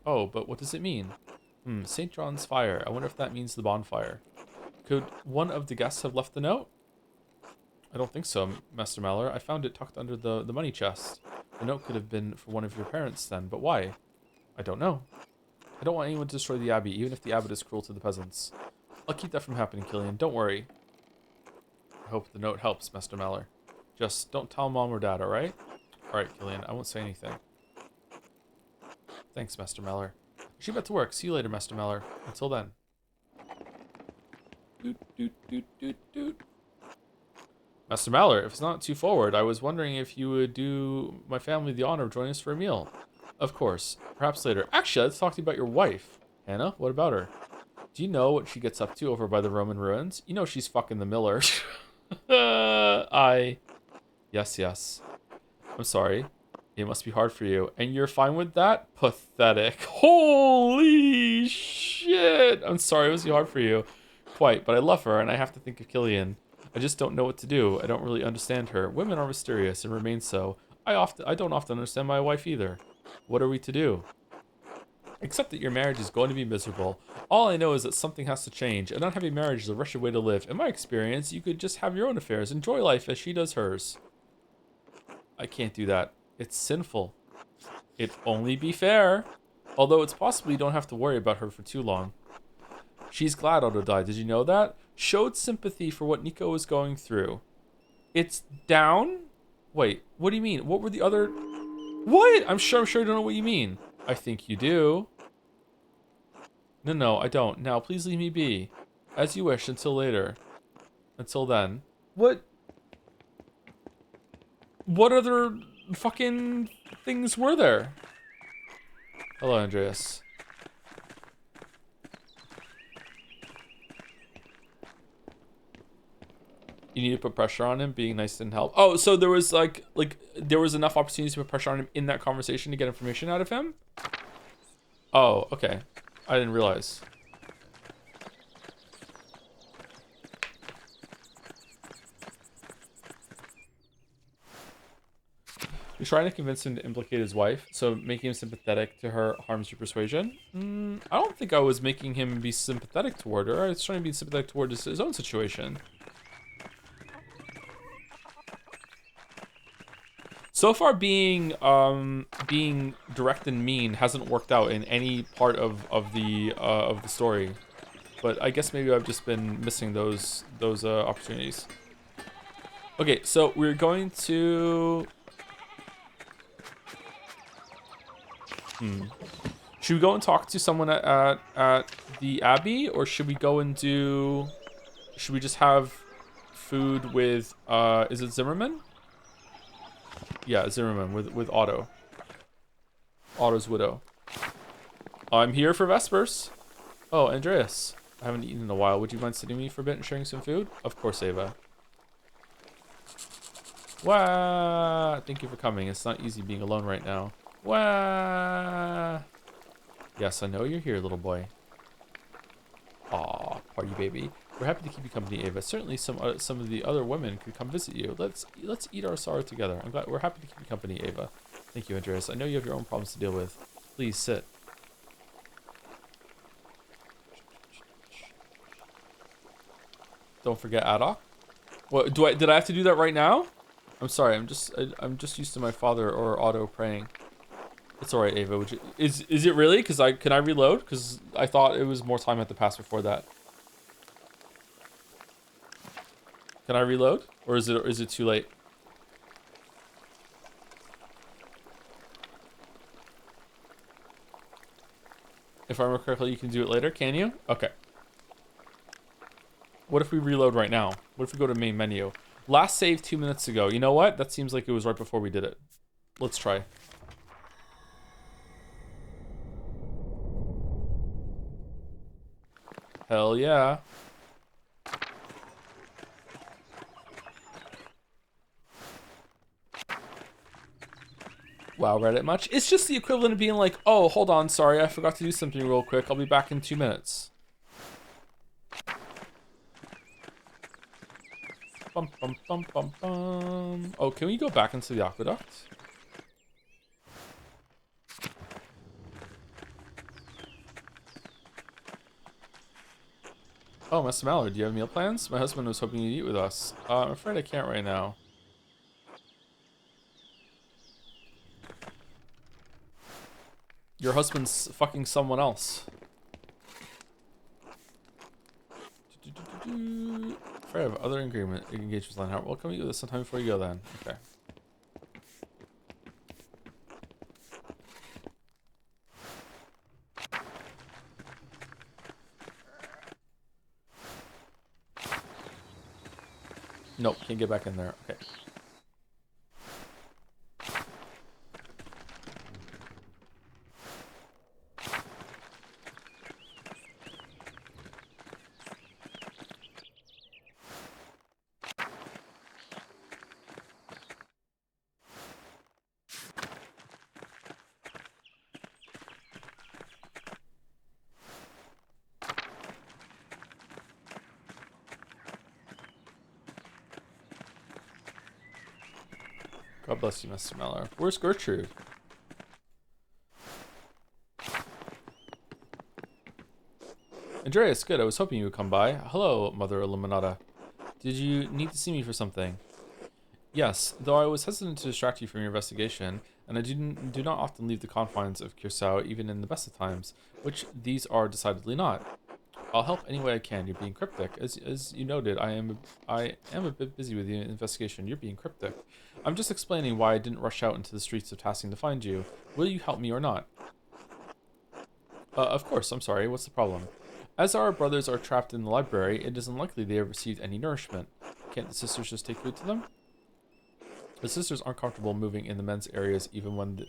Oh, but what does it mean? St. John's fire. I wonder if that means the bonfire. Could one of the guests have left the note? I don't think so, Master Mallory. I found it tucked under the money chest. The note could have been for one of your parents then, but why? I don't know. I don't want anyone to destroy the abbey, even if the abbot is cruel to the peasants. I'll keep that from happening, Killian. Don't worry. I hope the note helps, Master Mallory. Just don't tell Mom or Dad, alright? Alright, Killian. I won't say anything. Thanks, Master Mallory. I should get to work. See you later, Master Mallory. Until then. Master Mallory, if it's not too forward, I was wondering if you would do my family the honor of joining us for a meal. Of course. Perhaps later. Actually, let's talk to you about your wife. Hannah, what about her? Do you know what she gets up to over by the Roman ruins? You know she's fucking the miller. Yes. I'm sorry. It must be hard for you. And you're fine with that? Pathetic. Holy shit. I'm sorry, it must be hard for you. Quite, but I love her and I have to think of Killian. I just don't know what to do. I don't really understand her. Women are mysterious and remain so. I don't often understand my wife either. What are we to do? Except that your marriage is going to be miserable. All I know is that something has to change. An unhappy marriage is a wretched way to live. In my experience, you could just have your own affairs, enjoy life as she does hers. I can't do that. It's sinful. It'd only be fair. Although it's possible you don't have to worry about her for too long. She's glad Otto died. Did you know that? Showed sympathy for what Nico was going through. It's down? Wait, what do you mean? What were the other... What? I'm sure I don't know what you mean. I think you do. No, I don't. Now, please leave me be. As you wish, until later. Until then. What? What other fucking things were there? Hello, Andreas. You need to put pressure on him. Being nice didn't help. Oh, so there was like there was enough opportunities to put pressure on him in that conversation to get information out of him? Oh, okay. I didn't realize. You're trying to convince him to implicate his wife, so making him sympathetic to her harms your persuasion? I don't think I was making him be sympathetic toward her. I was trying to be sympathetic toward his own situation. So far, being direct and mean hasn't worked out in any part of the story, but I guess maybe I've just been missing those opportunities. Okay, so we're going to. Should we go and talk to someone at the Abbey, or should we go and do? Should we just have food with? Is it Zimmerman? Yeah, Zimmerman with Otto. Otto's widow. I'm here for Vespers. Oh, Andreas. I haven't eaten in a while. Would you mind sitting with me for a bit and sharing some food? Of course, Ava. Wah! Thank you for coming. It's not easy being alone right now. Wah! Yes, I know you're here, little boy. Aw, party baby. We're happy to keep you company, Ava. Certainly some of the other women could come visit you. Let's eat our sorrow together. I'm glad we're happy to keep you company, Ava. Thank you, Andreas. I know you have your own problems to deal with. Please sit. Don't forget Adok. What did I have to do that right now? I'm sorry. I'm just used to my father or Otto praying. It's all right, Ava. Is it really? Can I reload? Because I thought it was more time had to pass before that. Can I reload, or is it too late? If I remember correctly, you can do it later. Can you? Okay. What if we reload right now? What if we go to main menu? Last save 2 minutes ago. You know what? That seems like it was right before we did it. Let's try. Hell yeah. Wow, Reddit much? It's just the equivalent of being like, oh, hold on, sorry, I forgot to do something real quick. I'll be back in 2 minutes. Bum, bum, bum, bum, bum. Oh, can we go back into the aqueduct? Oh, Mr. Mallard, do you have meal plans? My husband was hoping you'd eat with us. I'm afraid I can't right now. Your husband's fucking someone else. Afraid of other engagements line out. Well, come eat with us sometime before you go then. Okay. Nope, can't get back in there. Okay. God bless you, Mr. Meller. Where's Gertrude? Andreas, good. I was hoping you would come by. Hello, Mother Illuminata. Did you need to see me for something? Yes, though I was hesitant to distract you from your investigation, and I do not often leave the confines of Curacao even in the best of times, which these are decidedly not. I'll help any way I can. You're being cryptic. As you noted, I am a bit busy with the investigation. You're being cryptic. I'm just explaining why I didn't rush out into the streets of Tassing to find you. Will you help me or not? Of course. I'm sorry. What's the problem? As our brothers are trapped in the library, it is unlikely they have received any nourishment. Can't the sisters just take food to them? The sisters aren't comfortable moving in the men's areas even when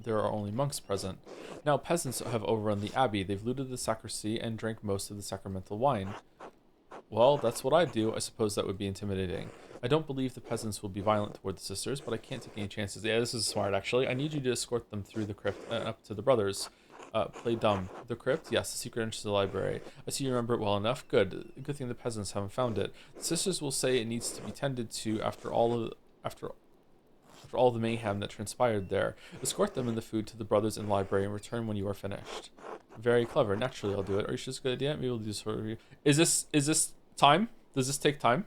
there are only monks present. Now, peasants have overrun the abbey. They've looted the sacristy and drank most of the sacramental wine. Well, that's what I'd do. I suppose that would be intimidating. I don't believe the peasants will be violent toward the sisters, but I can't take any chances. Yeah, this is smart, actually. I need you to escort them through the crypt and up to the brothers. Play dumb. The crypt? Yes, the secret entrance to the library. I see you remember it well enough. Good. Good thing the peasants haven't found it. The sisters will say it needs to be tended to after all the mayhem that transpired there. Escort them and the food to the brothers in the library and return when you are finished. Very clever. Naturally, I'll do it. Are you sure it's a good idea? Maybe we'll do this for you. Is this time? Does this take time?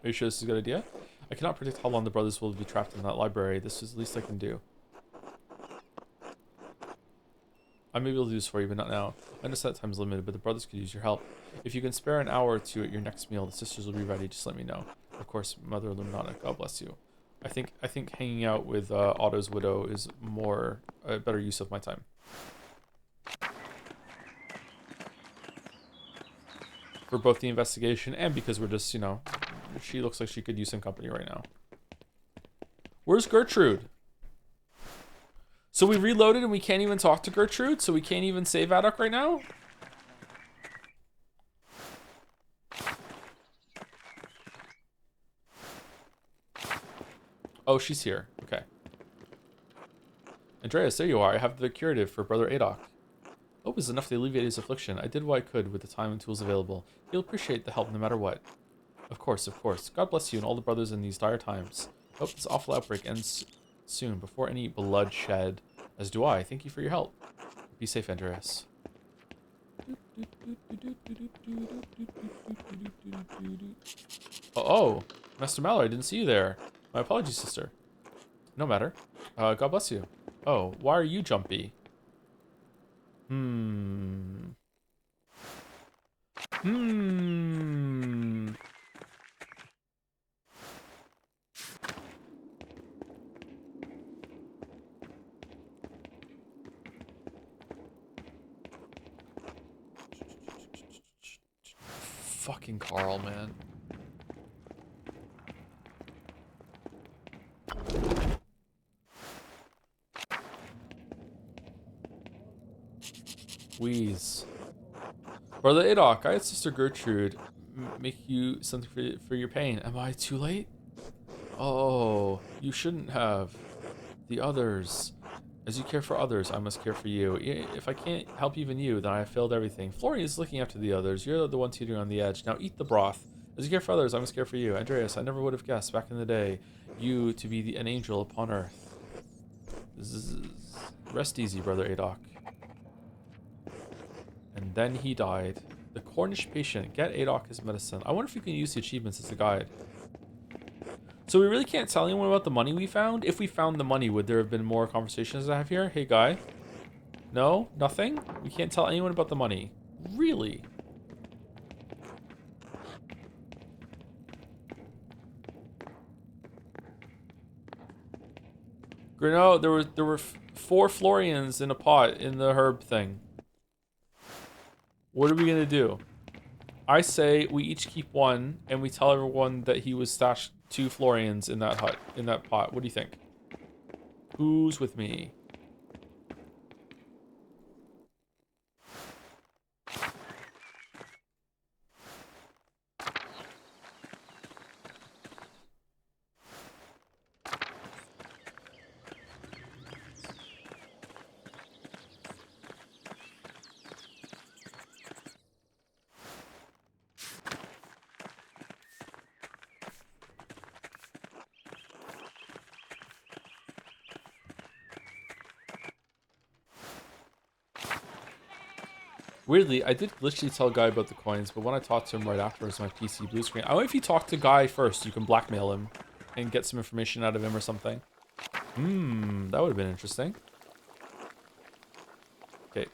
Are you sure this is a good idea? I cannot predict how long the brothers will be trapped in that library. This is the least I can do. I may be able to do this for you, but not now. I understand that time is limited, but the brothers could use your help. If you can spare an hour or two at your next meal, the sisters will be ready. Just let me know. Of course, Mother Illuminata, God bless you. I think hanging out with Otto's widow is a better use of my time. For both the investigation and because we're just, she looks like she could use some company right now. Where's Gertrude? So we reloaded and we can't even talk to Gertrude, so we can't even save Adok right now? Oh, she's here. Okay. Andreas, there you are. I have the curative for Brother Adok. Hope is enough to alleviate his affliction. I did what I could with the time and tools available. He'll appreciate the help no matter what. Of course, of course. God bless you and all the brothers in these dire times. Hope this awful outbreak ends soon, before any bloodshed. As do I. Thank you for your help. Be safe, Andreas. Oh, Master Mallory, I didn't see you there. My apologies, sister. No matter. God bless you. Oh, why are you jumpy? Fucking Carl, man. Wheeze. Brother Adok, I had Sister Gertrude make you something for your pain. Am I too late? Oh, you shouldn't have. The others. As you care for others, I must care for you. If I can't help even you, then I have failed everything. Florian is looking after the others. You're the one teetering on the edge. Now eat the broth. As you care for others, I must care for you. Andreas, I never would have guessed back in the day you to be an angel upon earth. Rest easy, Brother Adok. And then he died. The Cornish patient. Get Adok his medicine. I wonder if you can use the achievements as a guide. So we really can't tell anyone about the money we found? If we found the money, would there have been more conversations I have here? Hey, guy. No? Nothing? We can't tell anyone about the money. Really? No, there were 4 Florians in a pot in the herb thing. What are we gonna do? I say we each keep one, and we tell everyone that he was stashed 2 Florians in that hut, in that pot. What do you think? Who's with me? Weirdly, I did glitchily tell Guy about the coins, but when I talked to him right afterwards, my PC blue screen. I wonder if you talk to Guy first, you can blackmail him and get some information out of him or something. That would have been interesting. Okay.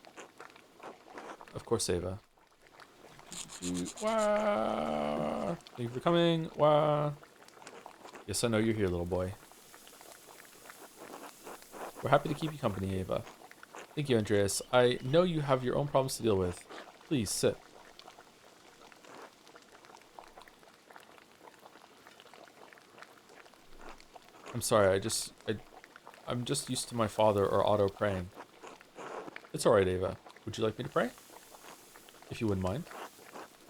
Of course, Ava. Wah. Thank you for coming. Wah. Yes, I know you're here, little boy. We're happy to keep you company, Ava. Thank you, Andreas. I know you have your own problems to deal with. Please, sit. I'm sorry, I'm just used to my father or Otto praying. It's alright, Ava. Would you like me to pray? If you wouldn't mind.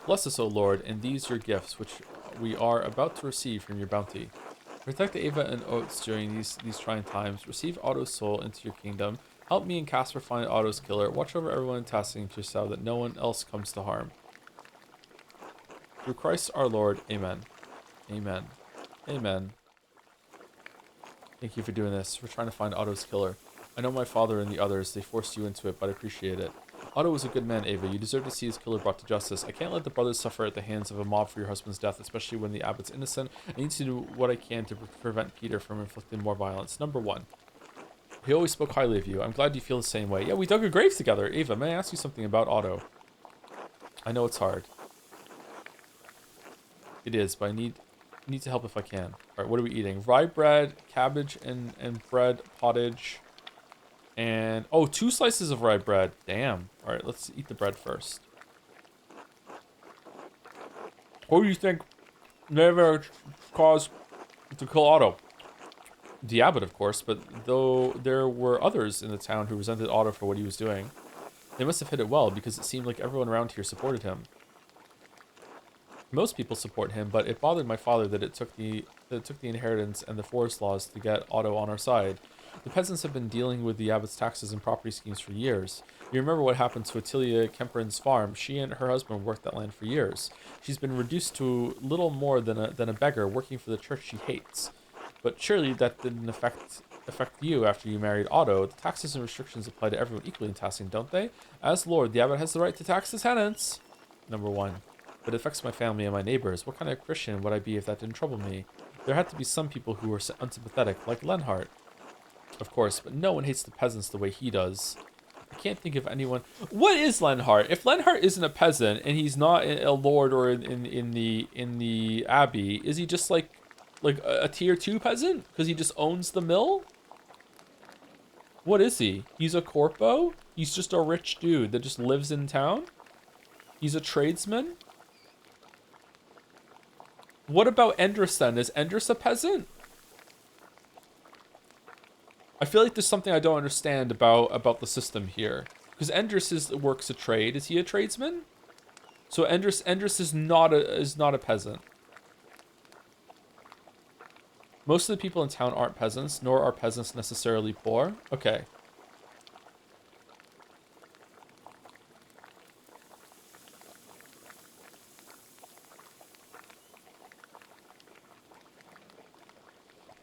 Bless us, O Lord, and these your gifts, which we are about to receive from your bounty. Protect Ava and Oates during these trying times. Receive Otto's soul into your kingdom. Help me and Casper find Otto's killer. Watch over everyone in Tasking to so that no one else comes to harm. Through Christ our Lord. Amen. Amen. Amen. Thank you for doing this. We're trying to find Otto's killer. I know my father and the others. They forced you into it, but I appreciate it. Otto was a good man, Ava. You deserve to see his killer brought to justice. I can't let the brothers suffer at the hands of a mob for your husband's death, especially when the abbot's innocent. I need to do what I can to prevent Peter from inflicting more violence. Number 1. He always spoke highly of you. I'm glad you feel the same way. Yeah, we dug a grave together. Ava, may I ask you something about Otto? I know it's hard. It is, but I need to help if I can. Alright, what are we eating? Rye bread, cabbage and bread pottage. And, oh, 2 slices of rye bread. Damn. Alright, let's eat the bread first. Who do you think never caused to kill Otto? The abbot, of course, but though there were others in the town who resented Otto for what he was doing, they must have hit it well because it seemed like everyone around here supported him. Most people support him, but it bothered my father that it took the inheritance and the forest laws to get Otto on our side. The peasants have been dealing with the abbot's taxes and property schemes for years. You remember what happened to Attilia Kemperin's farm. She and her husband worked that land for years. She's been reduced to little more than a beggar working for the church she hates. But surely that didn't affect you after you married Otto. The taxes and restrictions apply to everyone equally in Tassing, don't they? As Lord, the abbot has the right to tax the tenants. Number 1. But it affects my family and my neighbors. What kind of Christian would I be if that didn't trouble me? There had to be some people who were unsympathetic, like Lenhart. Of course, but no one hates the peasants the way he does. I can't think of anyone. What is Lenhart? If Lenhart isn't a peasant and he's not a lord or in the abbey, is he just like a tier 2 peasant because he just owns the mill? What is he? He's a corpo? He's just a rich dude that just lives in town? He's a tradesman? What about Endris then? Is Endris a peasant? I feel like there's something I don't understand about the system here. Because Endris works a trade. Is he a tradesman? So Endris is not a peasant. Most of the people in town aren't peasants, nor are peasants necessarily poor. Okay.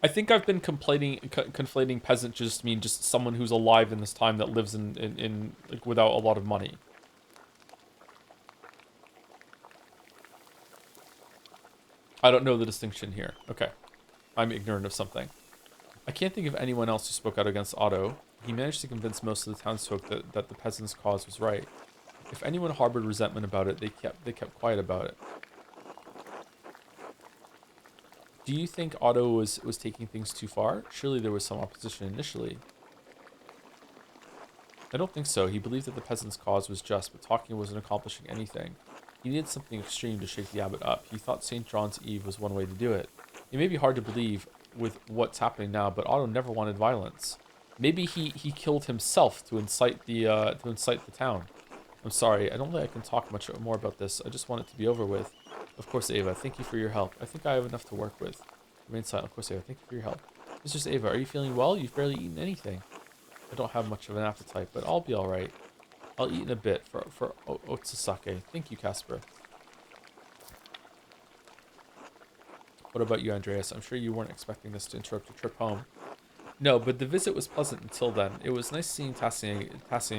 I think I've been conflating peasant to just mean just someone who's alive in this time that lives in like without a lot of money. I don't know the distinction here. Okay. I'm ignorant of something. I can't think of anyone else who spoke out against Otto. He managed to convince most of the townsfolk that the peasants' cause was right. If anyone harbored resentment about it, they kept quiet about it. Do you think Otto was taking things too far? Surely there was some opposition initially. I don't think so. He believed that the peasants' cause was just, but talking wasn't accomplishing anything. He needed something extreme to shake the abbot up. He thought St. John's Eve was one way to do it. It may be hard to believe with what's happening now, but Otto never wanted violence. Maybe he killed himself to incite the town. I'm sorry. I don't think I can talk much more about this. I just want it to be over with. Of course, Ava. Thank you for your help. I think I have enough to work with. Remain silent. Of course, Ava. Thank you for your help. Mistress Ava, are you feeling well? You've barely eaten anything. I don't have much of an appetite, but I'll be all right. I'll eat in a bit for Otsusake. Thank you, Casper. What about you, Andreas? I'm sure you weren't expecting this to interrupt your trip home. No, but the visit was pleasant until then. It was nice seeing Tassing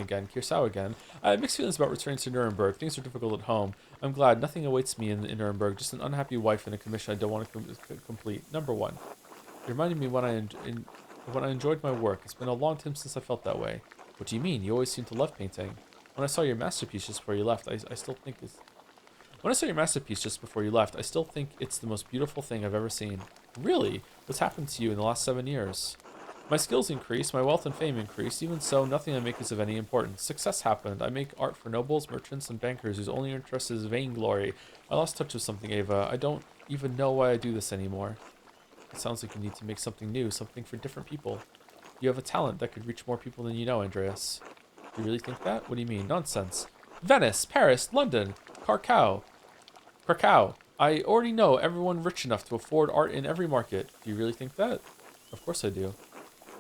again, Kirsau again. I had mixed feelings about returning to Nuremberg. Things are difficult at home. I'm glad nothing awaits me in Nuremberg, just an unhappy wife and a commission I don't want to complete. Number one. It reminded me when I enjoyed my work. It's been a long time since I felt that way. What do you mean? You always seem to love painting. When I saw your masterpiece just before you left, I still think it's... When I saw your masterpiece just before you left, I still think it's the most beautiful thing I've ever seen. Really? What's happened to you in the last 7 years? My skills increased, my wealth and fame increased. Even so, nothing I make is of any importance. Success happened. I make art for nobles, merchants, and bankers whose only interest is vainglory. I lost touch with something, Ava. I don't even know why I do this anymore. It sounds like you need to make something new, something for different people. You have a talent that could reach more people than you know, Andreas. Do you really think that? What do you mean? Nonsense. Venice, Paris, London, Krakow. I already know everyone rich enough to afford art in every market. Do you really think that? Of course I do.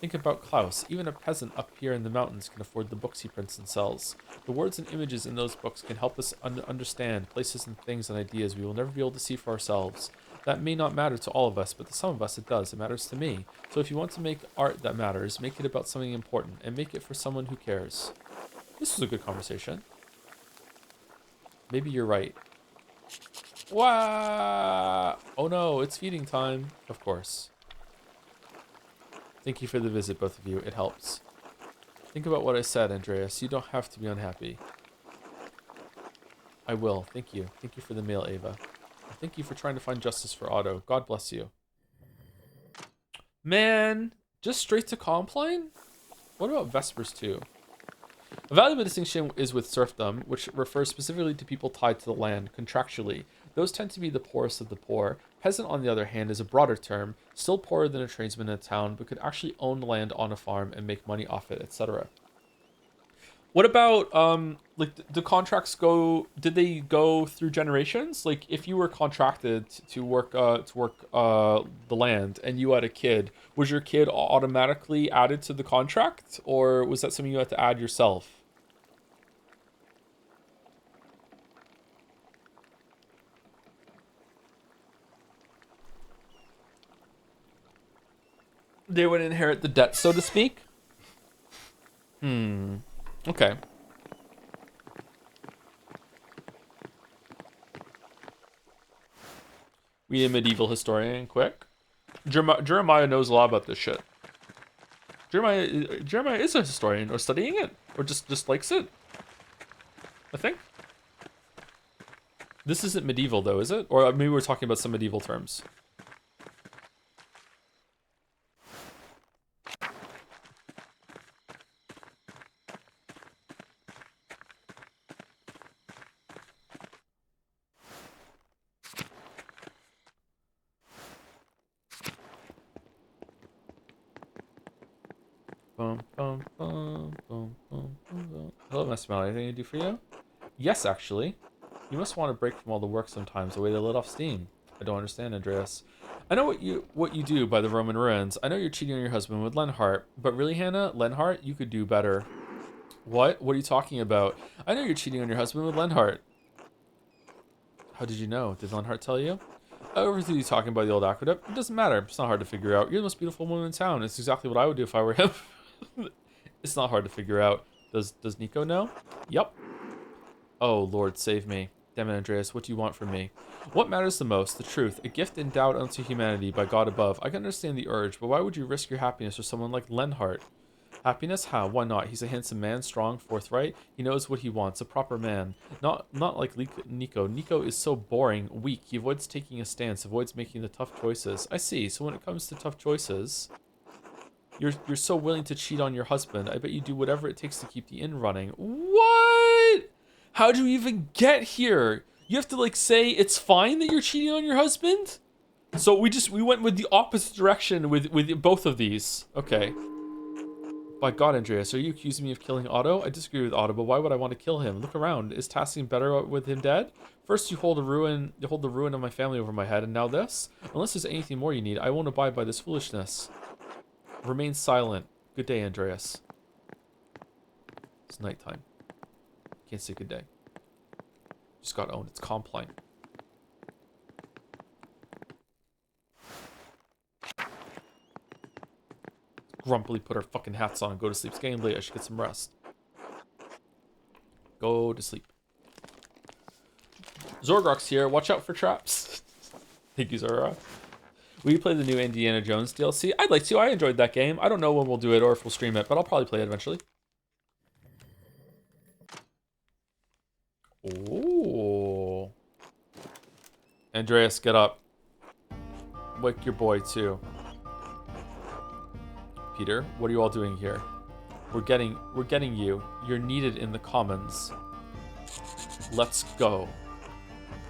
Think about Klaus. Even a peasant up here in the mountains can afford the books he prints and sells. The words and images in those books can help us understand places and things and ideas we will never be able to see for ourselves. That may not matter to all of us, but to some of us it does. It matters to me. So if you want to make art that matters, make it about something important, and make it for someone who cares. This was a good conversation. Maybe you're right. Wow! Oh no, it's feeding time. Of course. Thank you for the visit, both of you. It helps. Think about what I said, Andreas. You don't have to be unhappy. I will. Thank you. Thank you for the mail, Ava. And thank you for trying to find justice for Otto. God bless you. Man, just straight to Compline? What about Vespers too? A valuable distinction is with serfdom, which refers specifically to people tied to the land contractually. Those tend to be the poorest of the poor. Peasant, on the other hand, is a broader term, still poorer than a tradesman in a town, but could actually own land on a farm and make money off it, etc. What about like the contracts go? Did they go through generations? Like if you were contracted to work the land and you had a kid, was your kid automatically added to the contract, or was that something you had to add yourself? They would inherit the debt, so to speak. Okay. We need a medieval historian, quick. Jeremiah knows a lot about this shit. Jeremiah is a historian, or studying it, or just likes it. I think. This isn't medieval though, is it? Or maybe we're talking about some medieval terms. Hello, Miss Mel. Anything I can do for you? Yes, actually. You must want a break from all the work sometimes, a way to let off steam. I don't understand, Andreas. I know what you do by the Roman ruins. I know you're cheating on your husband with Lenhart, but really, Hannah, Lenhart, you could do better. What? What are you talking about? I know you're cheating on your husband with Lenhart. How did you know? Did Lenhart tell you? I overheard you talking about the old aqueduct. It doesn't matter. It's not hard to figure out. You're the most beautiful woman in town. It's exactly what I would do if I were him. It's not hard to figure out. Does Nico know? Yep. Oh, Lord, save me. Damn it, Andreas, what do you want from me? What matters the most? The truth. A gift endowed unto humanity by God above. I can understand the urge, but why would you risk your happiness for someone like Lenhart? Happiness? How? Why not? He's a handsome man, strong, forthright. He knows what he wants. A proper man. Not like Nico. Nico is so boring, weak. He avoids taking a stance, avoids making the tough choices. I see. So when it comes to tough choices, you're so willing to cheat on your husband. I bet you do whatever it takes to keep the inn running. What? How do you even get here? You have to like say it's fine that you're cheating on your husband? So we went with the opposite direction with both of these. Okay. By God, Andreas, are you accusing me of killing Otto? I disagree with Otto, but why would I want to kill him? Look around. Is Tassing better with him dead? First you hold the ruin of my family over my head, and now this? Unless there's anything more you need, I won't abide by this foolishness. Remain silent. Good day, Andreas. It's nighttime. Can't say good day. Just got owned. It's Compline. grumpily put our fucking hats on and go to sleep. It's getting late. I should get some rest. Go to sleep. Zorgrok's here. Watch out for traps. Thank you, Zorgrok. Will you play the new Indiana Jones DLC? I'd like to. I enjoyed that game. I don't know when we'll do it or if we'll stream it, but I'll probably play it eventually. Ooh. Andreas, get up. Wake your boy, too. Peter, what are you all doing here? We're getting you. You're needed in the commons. Let's go.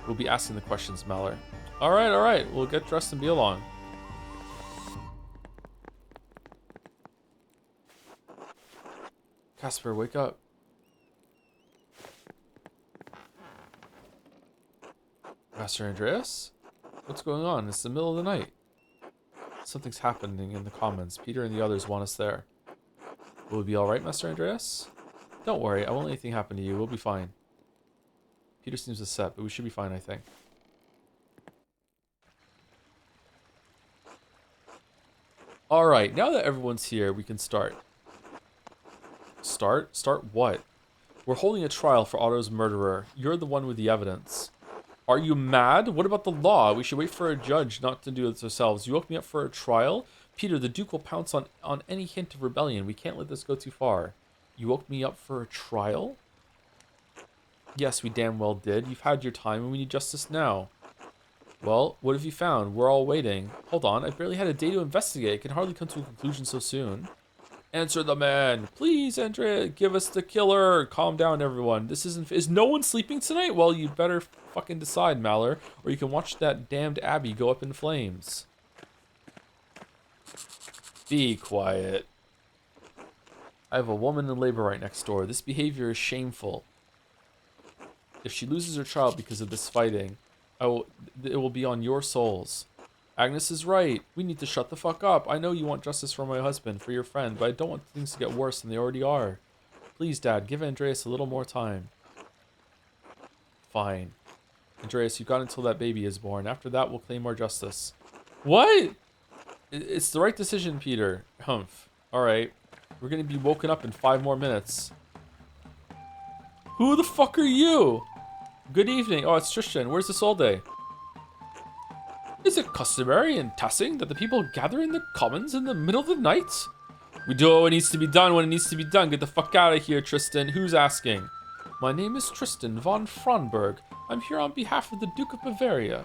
We'll be asking the questions, Mallory. Alright. We'll get dressed and be along. Casper, wake up. Master Andreas? What's going on? It's the middle of the night. Something's happening in the commons. Peter and the others want us there. Will we be alright, Master Andreas? Don't worry, I won't let anything happen to you. We'll be fine. Peter seems upset, but we should be fine, I think. Alright, now that everyone's here, we can start. Start? Start what? We're holding a trial for Otto's murderer. You're the one with the evidence. Are you mad? What about the law? We should wait for a judge, not to do this ourselves. You woke me up for a trial? Peter, the Duke will pounce on any hint of rebellion. We can't let this go too far. You woke me up for a trial? Yes, we damn well did. You've had your time and we need justice now. Well, what have you found? We're all waiting. Hold on, I barely had a day to investigate. I can hardly come to a conclusion so soon. Answer the man. Please, Andrea, give us the killer. Calm down, everyone. Is no one sleeping tonight? Well, you better fucking decide, Mallory, or you can watch that damned Abbey go up in flames. Be quiet. I have a woman in labor right next door. This behavior is shameful. If she loses her child because of this fighting, it will be on your souls. Agnes is right. We need to shut the fuck up. I know you want justice for my husband, for your friend, but I don't want things to get worse than they already are. Please, Dad, give Andreas a little more time. Fine. Andreas, you got until that baby is born. After that, we'll claim our justice. What? It's the right decision, Peter. Humph. Alright. We're gonna be woken up in 5 more minutes. Who the fuck are you? Good evening. Oh, it's Tristan. Where's the Solde? Is it customary in Tassing that the people gather in the commons in the middle of the night? We do what needs to be done when it needs to be done. Get the fuck out of here, Tristan. Who's asking? My name is Tristan von Frauenberg. I'm here on behalf of the Duke of Bavaria.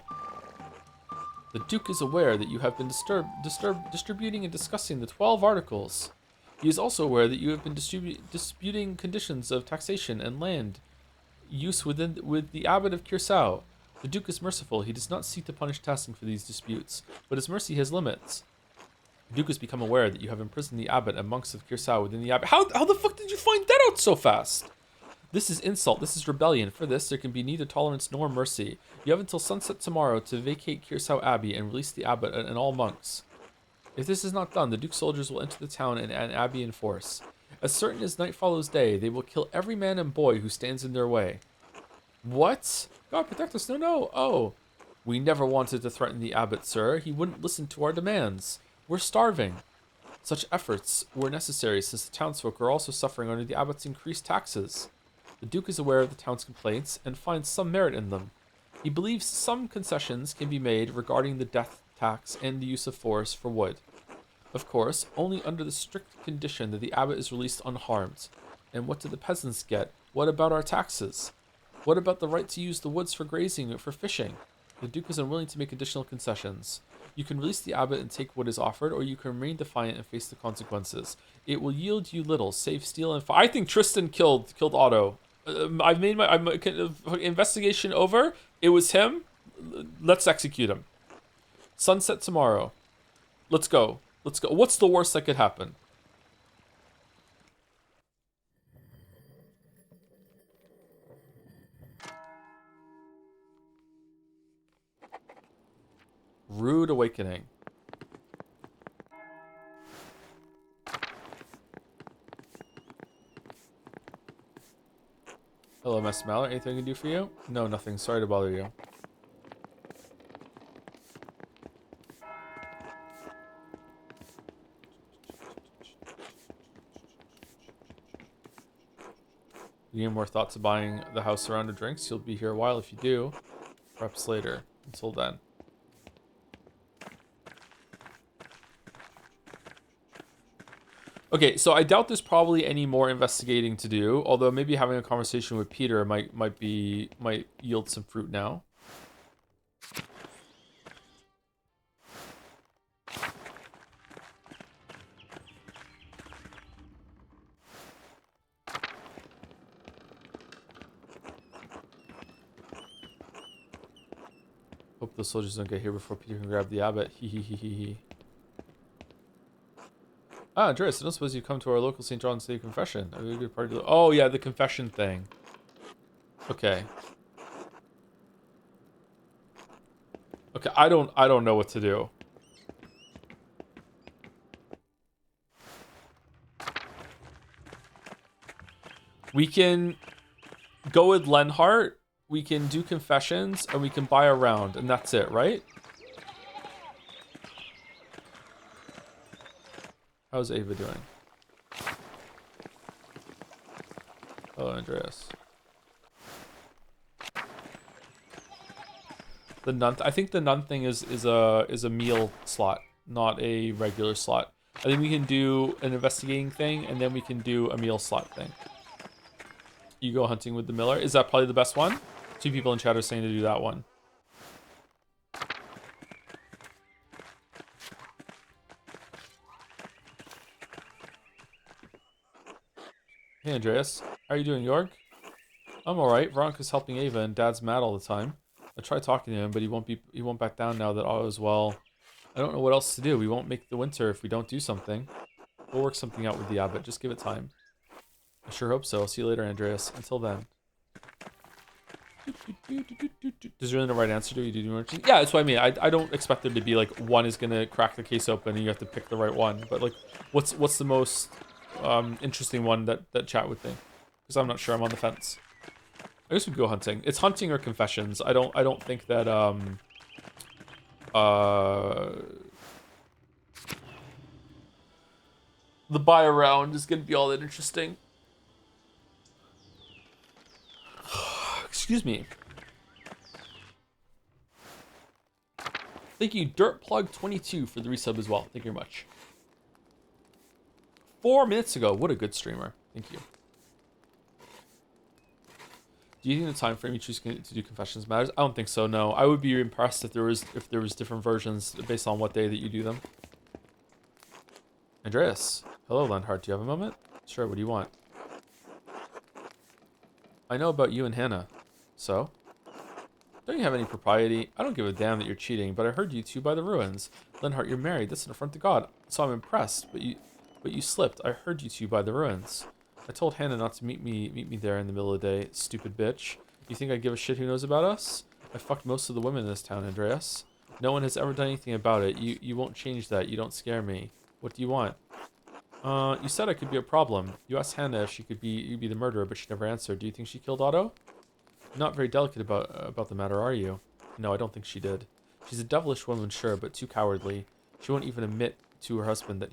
The Duke is aware that you have been distributing and discussing the 12 articles. He is also aware that you have been disputing conditions of taxation and land use with the Abbot of Curacao. The Duke is merciful. He does not seek to punish Tassing for these disputes, but his mercy has limits. The Duke has become aware that you have imprisoned the Abbot and monks of Curacao within the Abbot. How the fuck did you find that out so fast? This is insult. This is rebellion. For this, there can be neither tolerance nor mercy. You have until sunset tomorrow to vacate Curacao Abbey and release the Abbot and all monks. If this is not done, the Duke's soldiers will enter the town and Abbey in force. As certain as night follows day, they will kill every man and boy who stands in their way. What? God protect us. No. Oh. We never wanted to threaten the Abbot, sir. He wouldn't listen to our demands. We're starving. Such efforts were necessary since the townsfolk are also suffering under the Abbot's increased taxes. The Duke is aware of the town's complaints and finds some merit in them. He believes some concessions can be made regarding the death tax and the use of force for wood. Of course, only under the strict condition that the Abbot is released unharmed. And what do the peasants get? What about our taxes? What about the right to use the woods for grazing or for fishing? The Duke is unwilling to make additional concessions. You can release the Abbot and take what is offered, or you can remain defiant and face the consequences. It will yield you little, save steel and fire. I think Tristan killed Otto. I've made my investigation over. It was him. Let's execute him. Sunset tomorrow. Let's go. What's the worst that could happen? Rude awakening. Hello, Miss Mallory. Anything I can do for you? No, nothing. Sorry to bother you. You any more thoughts of buying the house around the drinks? You'll be here a while if you do. Perhaps later. Until then. Okay, so I doubt there's probably any more investigating to do. Although maybe having a conversation with Peter might yield some fruit now. Hope the soldiers don't get here before Peter can grab the abbot. Hee hee hee hee hee. Ah, Andreas, I don't suppose you come to our local St. John's Day confession. A good party. Oh yeah, the confession thing. Okay. Okay, I don't know what to do. We can go with Lenhart. We can do confessions, and we can buy a round, and that's it, right? How's Ava doing? Hello, Andreas. The nun. I think the nun thing is a meal slot, not a regular slot. I think we can do an investigating thing, and then we can do a meal slot thing. You go hunting with the miller. Is that probably the best one? 2 people in chat are saying to do that one. Hey, Andreas. How are you doing, York? I'm alright. Veronica's helping Ava, and Dad's mad all the time. I tried talking to him, but he won't back down now that Otto's well. I don't know what else to do. We won't make the winter if we don't do something. We'll work something out with the abbot. Just give it time. I sure hope so. I'll see you later, Andreas. Until then. There's really no right answer to it. You do emergency. Yeah, that's what I mean. I don't expect there to be like one is gonna crack the case open and you have to pick the right one. But like, what's the most interesting one that chat would think? Because I'm not sure. I'm on the fence. I guess we'd go hunting. It's hunting or confessions. I don't think that the buy around is gonna be all that interesting. Excuse me. Thank you, Dirtplug22 for the resub as well. Thank you very much. 4 minutes ago. What a good streamer. Thank you. Do you think the time frame you choose to do confessions matters? I don't think so. No, I would be impressed if there was different versions based on what day that you do them. Andreas, hello, Lenhart. Do you have a moment? Sure. What do you want? I know about you and Hannah. So? Don't you have any propriety? I don't give a damn that you're cheating, but I heard you two by the ruins. Lenhart, you're married. That's an affront to God. So I'm impressed, but you slipped. I heard you two by the ruins. I told Hannah not to meet me there in the middle of the day. Stupid bitch. You think I give a shit who knows about us? I fucked most of the women in this town, Andreas. No one has ever done anything about it. You won't change that. You don't scare me. What do you want? You said I could be a problem. You asked Hannah if she could be the murderer, but she never answered. Do you think she killed Otto? Not very delicate about the matter, are you? No, I don't think she did. She's a devilish woman, sure, but too cowardly. She won't even admit to her husband that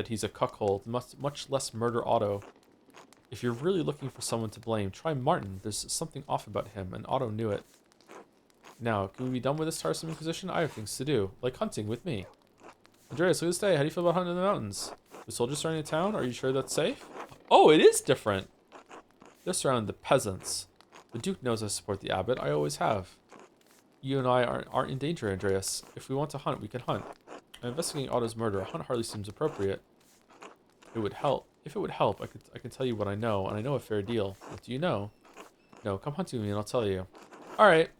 he's a cuckold, much less murder Otto. If you're really looking for someone to blame, try Martin. There's something off about him, and Otto knew it. Now, can we be done with this tiresome inquisition? I have things to do, like hunting with me. Andreas, look at this day. How do you feel about hunting in the mountains? The soldiers surrounding the town? Are you sure that's safe? Oh, it is different. They're surrounding the peasants. The Duke knows I support the abbot. I always have. You and I aren't in danger, Andreas. If we want to hunt, we can hunt. I'm investigating Otto's murder. A hunt hardly seems appropriate. It would help. If it would help, I can tell you what I know, and I know a fair deal. What do you know? No, come hunting with me and I'll tell you. Alright.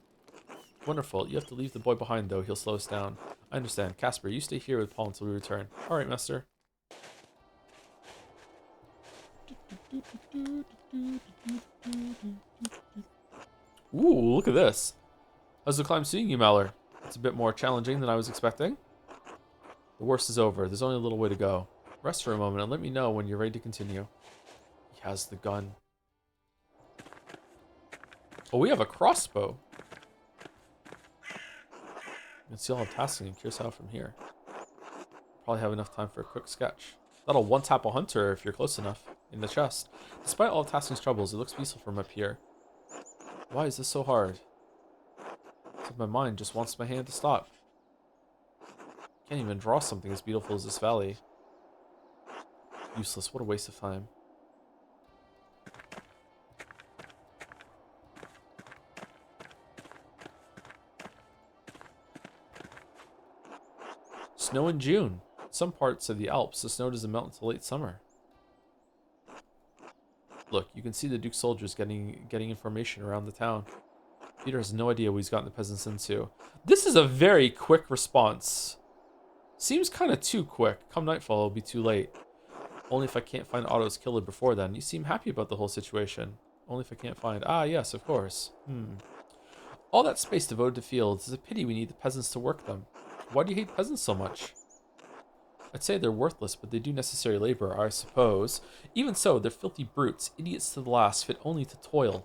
Wonderful. You have to leave the boy behind, though. He'll slow us down. I understand. Casper, you stay here with Paul until we return. Alright, master. Ooh, look at this. How's the climb seeing you, Mallory? It's a bit more challenging than I was expecting. The worst is over. There's only a little way to go. Rest for a moment and let me know when you're ready to continue. He has the gun. Oh, we have a crossbow. You can see all the tasking and curious how from here. Probably have enough time for a quick sketch. That'll one-tap a hunter if you're close enough. In the chest. Despite all of Tassing's troubles, it looks peaceful from up here. Why is this so hard? It's like my mind just wants my hand to stop. Can't even draw something as beautiful as this valley. Useless, what a waste of time. Snow in June. In some parts of the Alps, the snow doesn't melt until late summer. Look, you can see the Duke's soldiers getting information around the town. Peter has no idea what he's gotten the peasants into. This is a very quick response. Seems kind of too quick. Come nightfall, it'll be too late. Only if I can't find Otto's killer before then. You seem happy about the whole situation. Only if I can't find... Ah, yes, of course. All that space devoted to fields. It's a pity we need the peasants to work them. Why do you hate peasants so much? I'd say they're worthless, but they do necessary labor, I suppose. Even so, they're filthy brutes, idiots to the last, fit only to toil.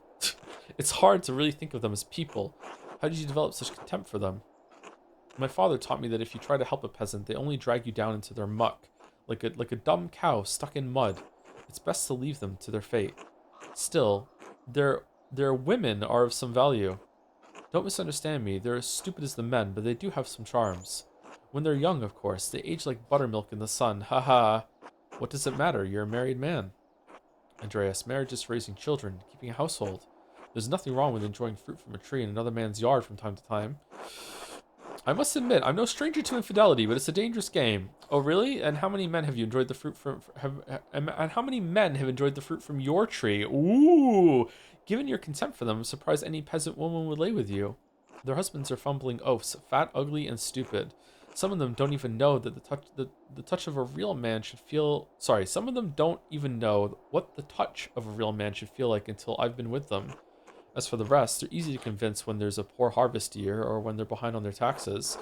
It's hard to really think of them as people. How did you develop such contempt for them? My father taught me that if you try to help a peasant, they only drag you down into their muck, like a dumb cow stuck in mud. It's best to leave them to their fate. Still, their women are of some value. Don't misunderstand me, they're as stupid as the men, but they do have some charms. When they're young, of course, they age like buttermilk in the sun, haha. What does it matter, you're a married man. Andreas, marriage is raising children, keeping a household. There's nothing wrong with enjoying fruit from a tree in another man's yard from time to time. I must admit, I'm no stranger to infidelity, but it's a dangerous game. Oh, really? And how many men have you enjoyed the fruit from? And how many men have enjoyed the fruit from your tree? Ooh! Given your contempt for them, I'm surprised any peasant woman would lay with you. Their husbands are fumbling oafs, fat, ugly, and stupid. Some of them don't even know that the touch of a real man should feel. Sorry, some of them don't even know what the touch of a real man should feel like until I've been with them. As for the rest, they're easy to convince when there's a poor harvest year or when they're behind on their taxes.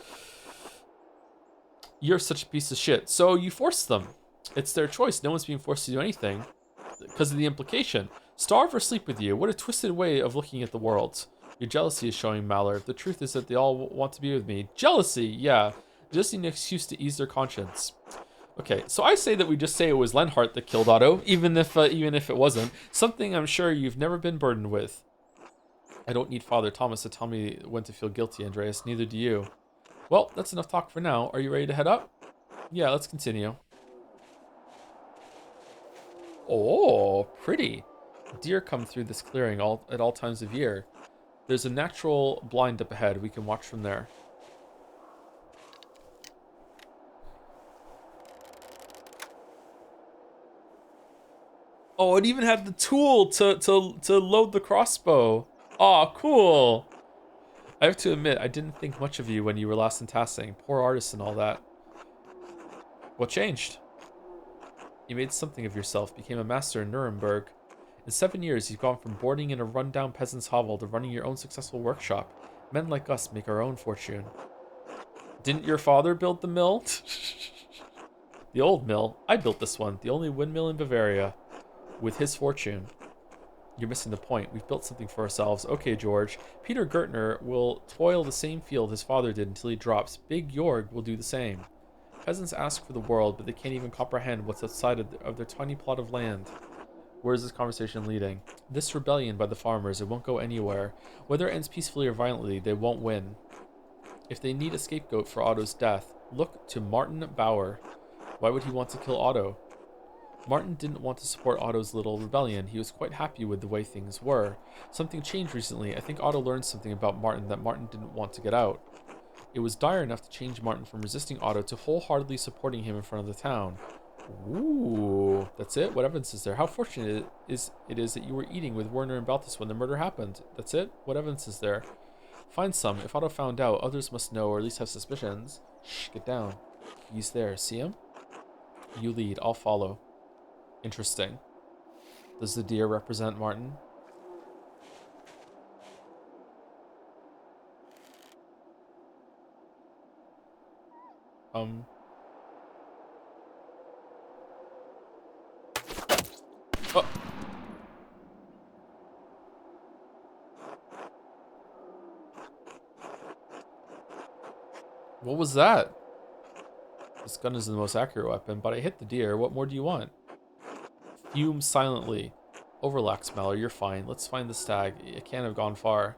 You're such a piece of shit. So you force them. It's their choice. No one's being forced to do anything because of the implication. Starve or sleep with you. What a twisted way of looking at the world. Your jealousy is showing, Mallard. The truth is that they all want to be with me. Jealousy, yeah. Just an excuse to ease their conscience. Okay, so I say that we just say it was Lenhart that killed Otto, even if it wasn't. Something I'm sure you've never been burdened with. I don't need Father Thomas to tell me when to feel guilty, Andreas. Neither do you. Well, that's enough talk for now. Are you ready to head up? Yeah, let's continue. Oh, pretty. Deer come through this clearing at all times of year. There's a natural blind up ahead. We can watch from there. Oh, it even had the tool to load the crossbow. Aw, cool. I have to admit, I didn't think much of you when you were last in Tassing. Poor artist and all that. What changed? You made something of yourself, became a master in Nuremberg. In 7 years, you've gone from boarding in a rundown peasant's hovel to running your own successful workshop. Men like us make our own fortune. Didn't your father build the mill? The old mill? I built this one, the only windmill in Bavaria. With his fortune. You're missing the point. We've built something for ourselves. Okay, George. Peter Gertner will toil the same field his father did until he drops. Big Jorg will do the same. Peasants ask for the world, but they can't even comprehend what's outside of their tiny plot of land. Where is this conversation leading? This rebellion by the farmers, it won't go anywhere. Whether it ends peacefully or violently, they won't win. If they need a scapegoat for Otto's death, look to Martin Bauer. Why would he want to kill Otto? Martin didn't want to support Otto's little rebellion. He was quite happy with the way things were. Something changed recently. I think Otto learned something about Martin that Martin didn't want to get out. It was dire enough to change Martin from resisting Otto to wholeheartedly supporting him in front of the town. Ooh, that's it? What evidence is there? How fortunate it is that you were eating with Werner and Balthus when the murder happened. That's it? What evidence is there? Find some. If Otto found out, others must know or at least have suspicions. Shh, get down. He's there. See him? You lead. I'll follow. Interesting. Does the deer represent Martin? Oh. What was that? This gun is the most accurate weapon, but I hit the deer. What more do you want? Fume silently. Overlax, Mallory, you're fine. Let's find the stag. It can't have gone far.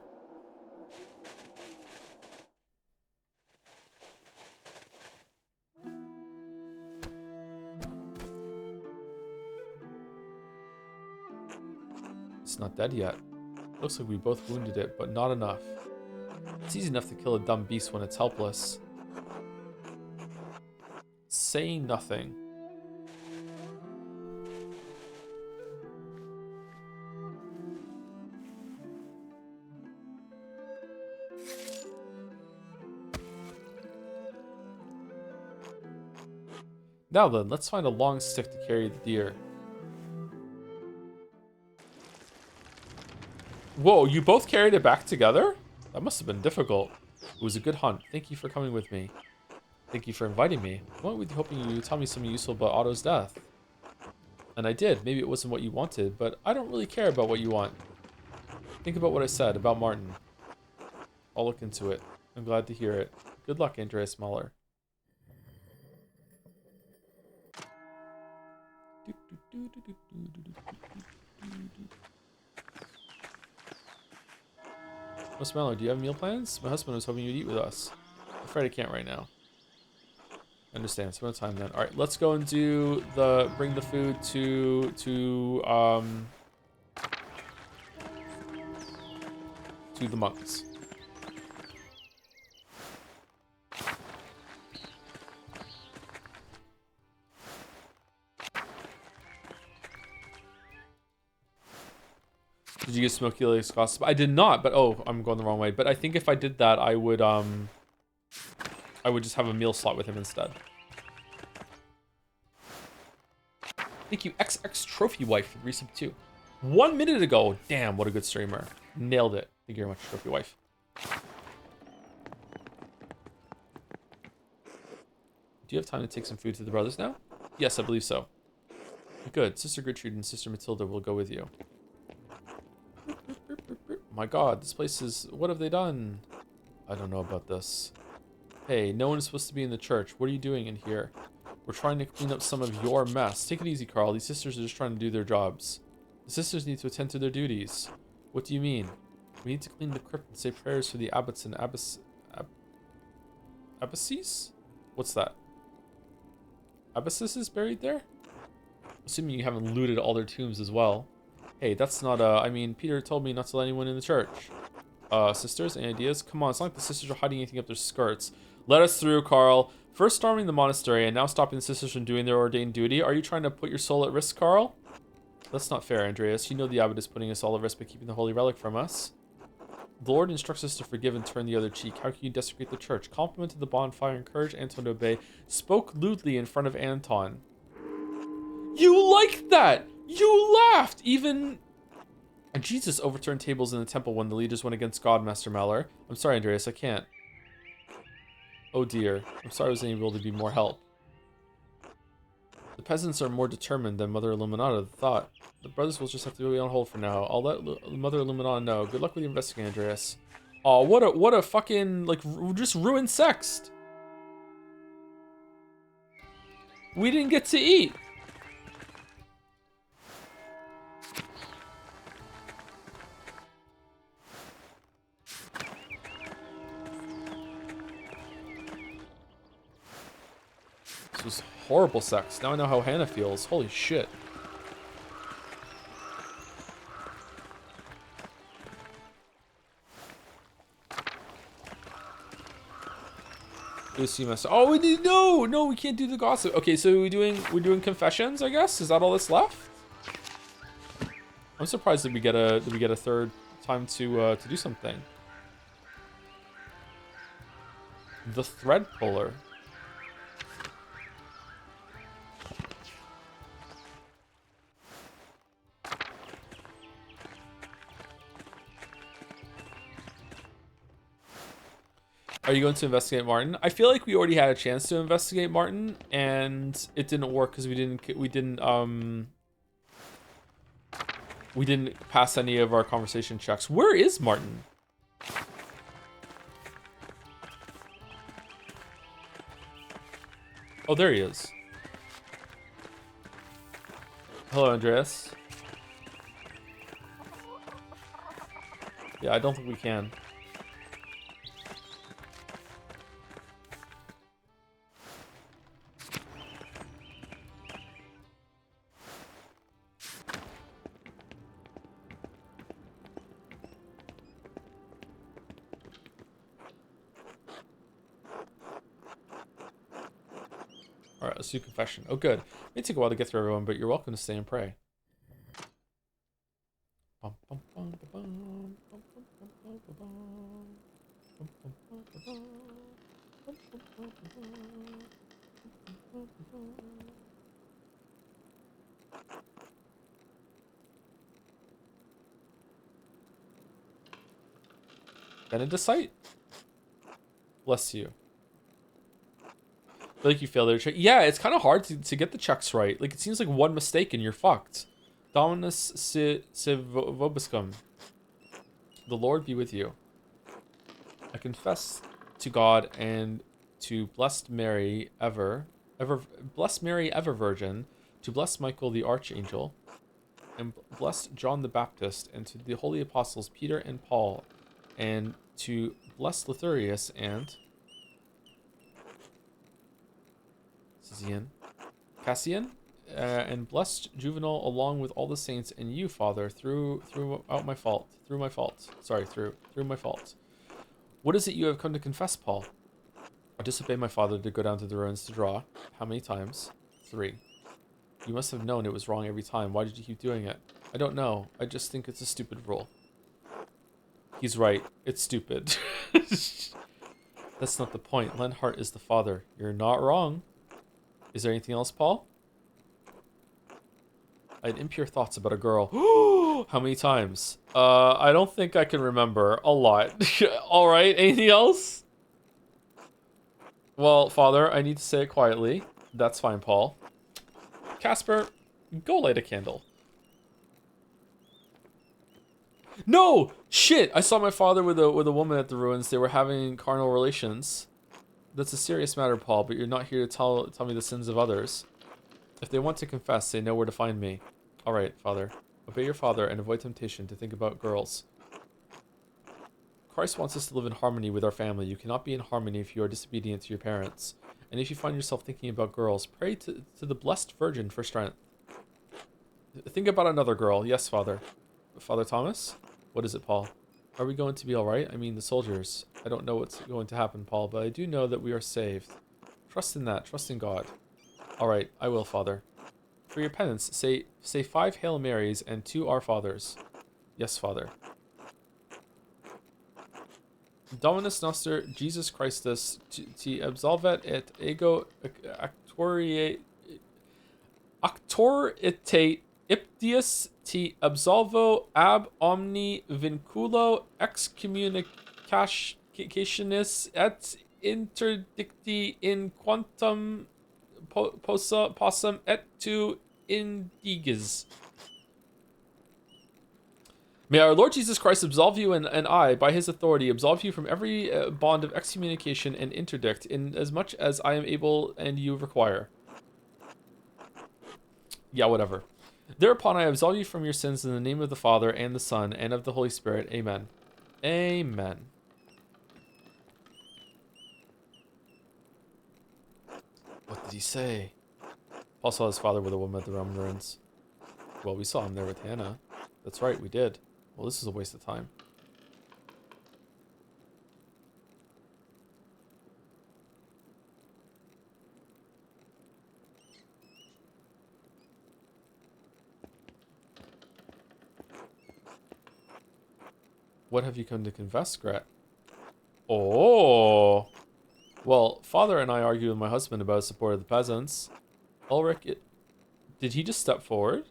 It's not dead yet. Looks like we both wounded it, but not enough. It's easy enough to kill a dumb beast when it's helpless. Saying nothing. Now then, let's find a long stick to carry the deer. Whoa, you both carried it back together? That must have been difficult. It was a good hunt. Thank you for coming with me. Thank you for inviting me. I went with you hoping you would tell me something useful about Otto's death. And I did. Maybe it wasn't what you wanted, but I don't really care about what you want. Think about what I said about Martin. I'll look into it. I'm glad to hear it. Good luck, Andreas Muller. Miss Muller, do you have meal plans? My husband was hoping you'd eat with us. I'm afraid I can't right now. Understand. Spend time then. All right, let's go and do the bring the food to the monks. Did you get Smoky Lake's gossip? I did not, but oh, I'm going the wrong way. But I think if I did that, I would just have a meal slot with him instead. Thank you, XX Trophy Wife, for resub 2. 1 minute ago. Damn, what a good streamer. Nailed it. Thank you very much, Trophy Wife. Do you have time to take some food to the brothers now? Yes, I believe so. Good. Sister Gertrude and Sister Matilda will go with you. My god, this place is... What have they done? I don't know about this. Hey, no one is supposed to be in the church. What are you doing in here? We're trying to clean up some of your mess. Take it easy, Carl. These sisters are just trying to do their jobs. The sisters need to attend to their duties. What do you mean? We need to clean the crypt and say prayers for the abbots and abbesses? What's that? Abbesses buried there? Assuming you haven't looted all their tombs as well. Hey, that's not, I mean, Peter told me not to let anyone in the church. Sisters, any ideas? Come on, it's not like the sisters are hiding anything up their skirts. Let us through, Carl. First storming the monastery and now stopping the sisters from doing their ordained duty. Are you trying to put your soul at risk, Carl? That's not fair, Andreas. You know the abbot is putting us all at risk by keeping the holy relic from us. The Lord instructs us to forgive and turn the other cheek. How can you desecrate the church? Complimented the bonfire, encouraged Anton to obey, spoke lewdly in front of Anton. You liked that! You laughed! Even... Jesus overturned tables in the temple when the leaders went against God, Master Mallory. I'm sorry, Andreas, I can't. Oh dear. I'm sorry I wasn't able to be more help. The peasants are more determined than Mother Illuminata thought. The brothers will just have to be on hold for now. I'll let Mother Illuminata know. Good luck with your investigating, Andreas. Oh, what a fucking, like, just ruined sext. We didn't get to eat. This was horrible sex. Now I know how Hannah feels. Holy shit. Oh, we need no, we can't do the gossip. Okay, so we're doing confessions, I guess. Is that all that's left? I'm surprised that we get a third time to do something. The thread puller. Are you going to investigate Martin? I feel like we already had a chance to investigate Martin, and it didn't work because we didn't pass any of our conversation checks. Where is Martin? Oh, there he is. Hello, Andreas. Yeah, I don't think we can. Alright, let's do confession. Oh, good. It may take a while to get through everyone, but you're welcome to stay and pray. Benedicite? Bless you. I feel like you failed their check. Yeah, it's kind of hard to get the checks right. Like, it seems like one mistake and you're fucked. Dominus se vobiscum. The Lord be with you. I confess to God and to blessed Mary blessed Mary ever Virgin, to bless Michael the Archangel, and bless John the Baptist, and to the holy apostles Peter and Paul, and to bless Lithurius and Cassian, and blessed Juvenal along with all the saints and you, Father, through my fault. What is it you have come to confess, Paul? I disobeyed my father to go down to the ruins to draw. How many times? 3. You must have known it was wrong every time. Why did you keep doing it? I don't know. I just think it's a stupid rule. He's right. It's stupid. That's not the point. Lenhart is the father. You're not wrong. Is there anything else, Paul? I had impure thoughts about a girl. How many times? I don't think I can remember. A lot. Alright, anything else? Well, Father, I need to say it quietly. That's fine, Paul. Casper, go light a candle. No! Shit! I saw my father with a woman at the ruins. They were having carnal relations. That's a serious matter, Paul, but you're not here to tell me the sins of others. If they want to confess, they know where to find me. Alright, Father. Obey your father and avoid temptation to think about girls. Christ wants us to live in harmony with our family. You cannot be in harmony if you are disobedient to your parents. And if you find yourself thinking about girls, pray to the Blessed Virgin for strength. Think about another girl. Yes, Father. Father Thomas? What is it, Paul? Are we going to be alright? I mean, the soldiers. I don't know what's going to happen, Paul, but I do know that we are saved. Trust in that. Trust in God. Alright, I will, Father. For your penance, say 5 Hail Marys and 2 Our Fathers. Yes, Father. Dominus Noster, Jesus Christus, te absolvet et ego actoritate iptius te absolvo ab omni vinculo excommunicationis et interdicti in quantum possum et tu indiges. May our Lord Jesus Christ absolve you, and I, by his authority, absolve you from every bond of excommunication and interdict, in as much as I am able and you require. Yeah, whatever. Thereupon I absolve you from your sins in the name of the Father, and the Son, and of the Holy Spirit. Amen. Amen. What did he say? Paul saw his father with a woman at the Roman ruins. Well, we saw him there with Hannah. That's right, we did. Well, this is a waste of time. What have you come to confess, Gret? Oh! Well, father and I argued with my husband about support of the peasants. Ulrich, did he just step forward?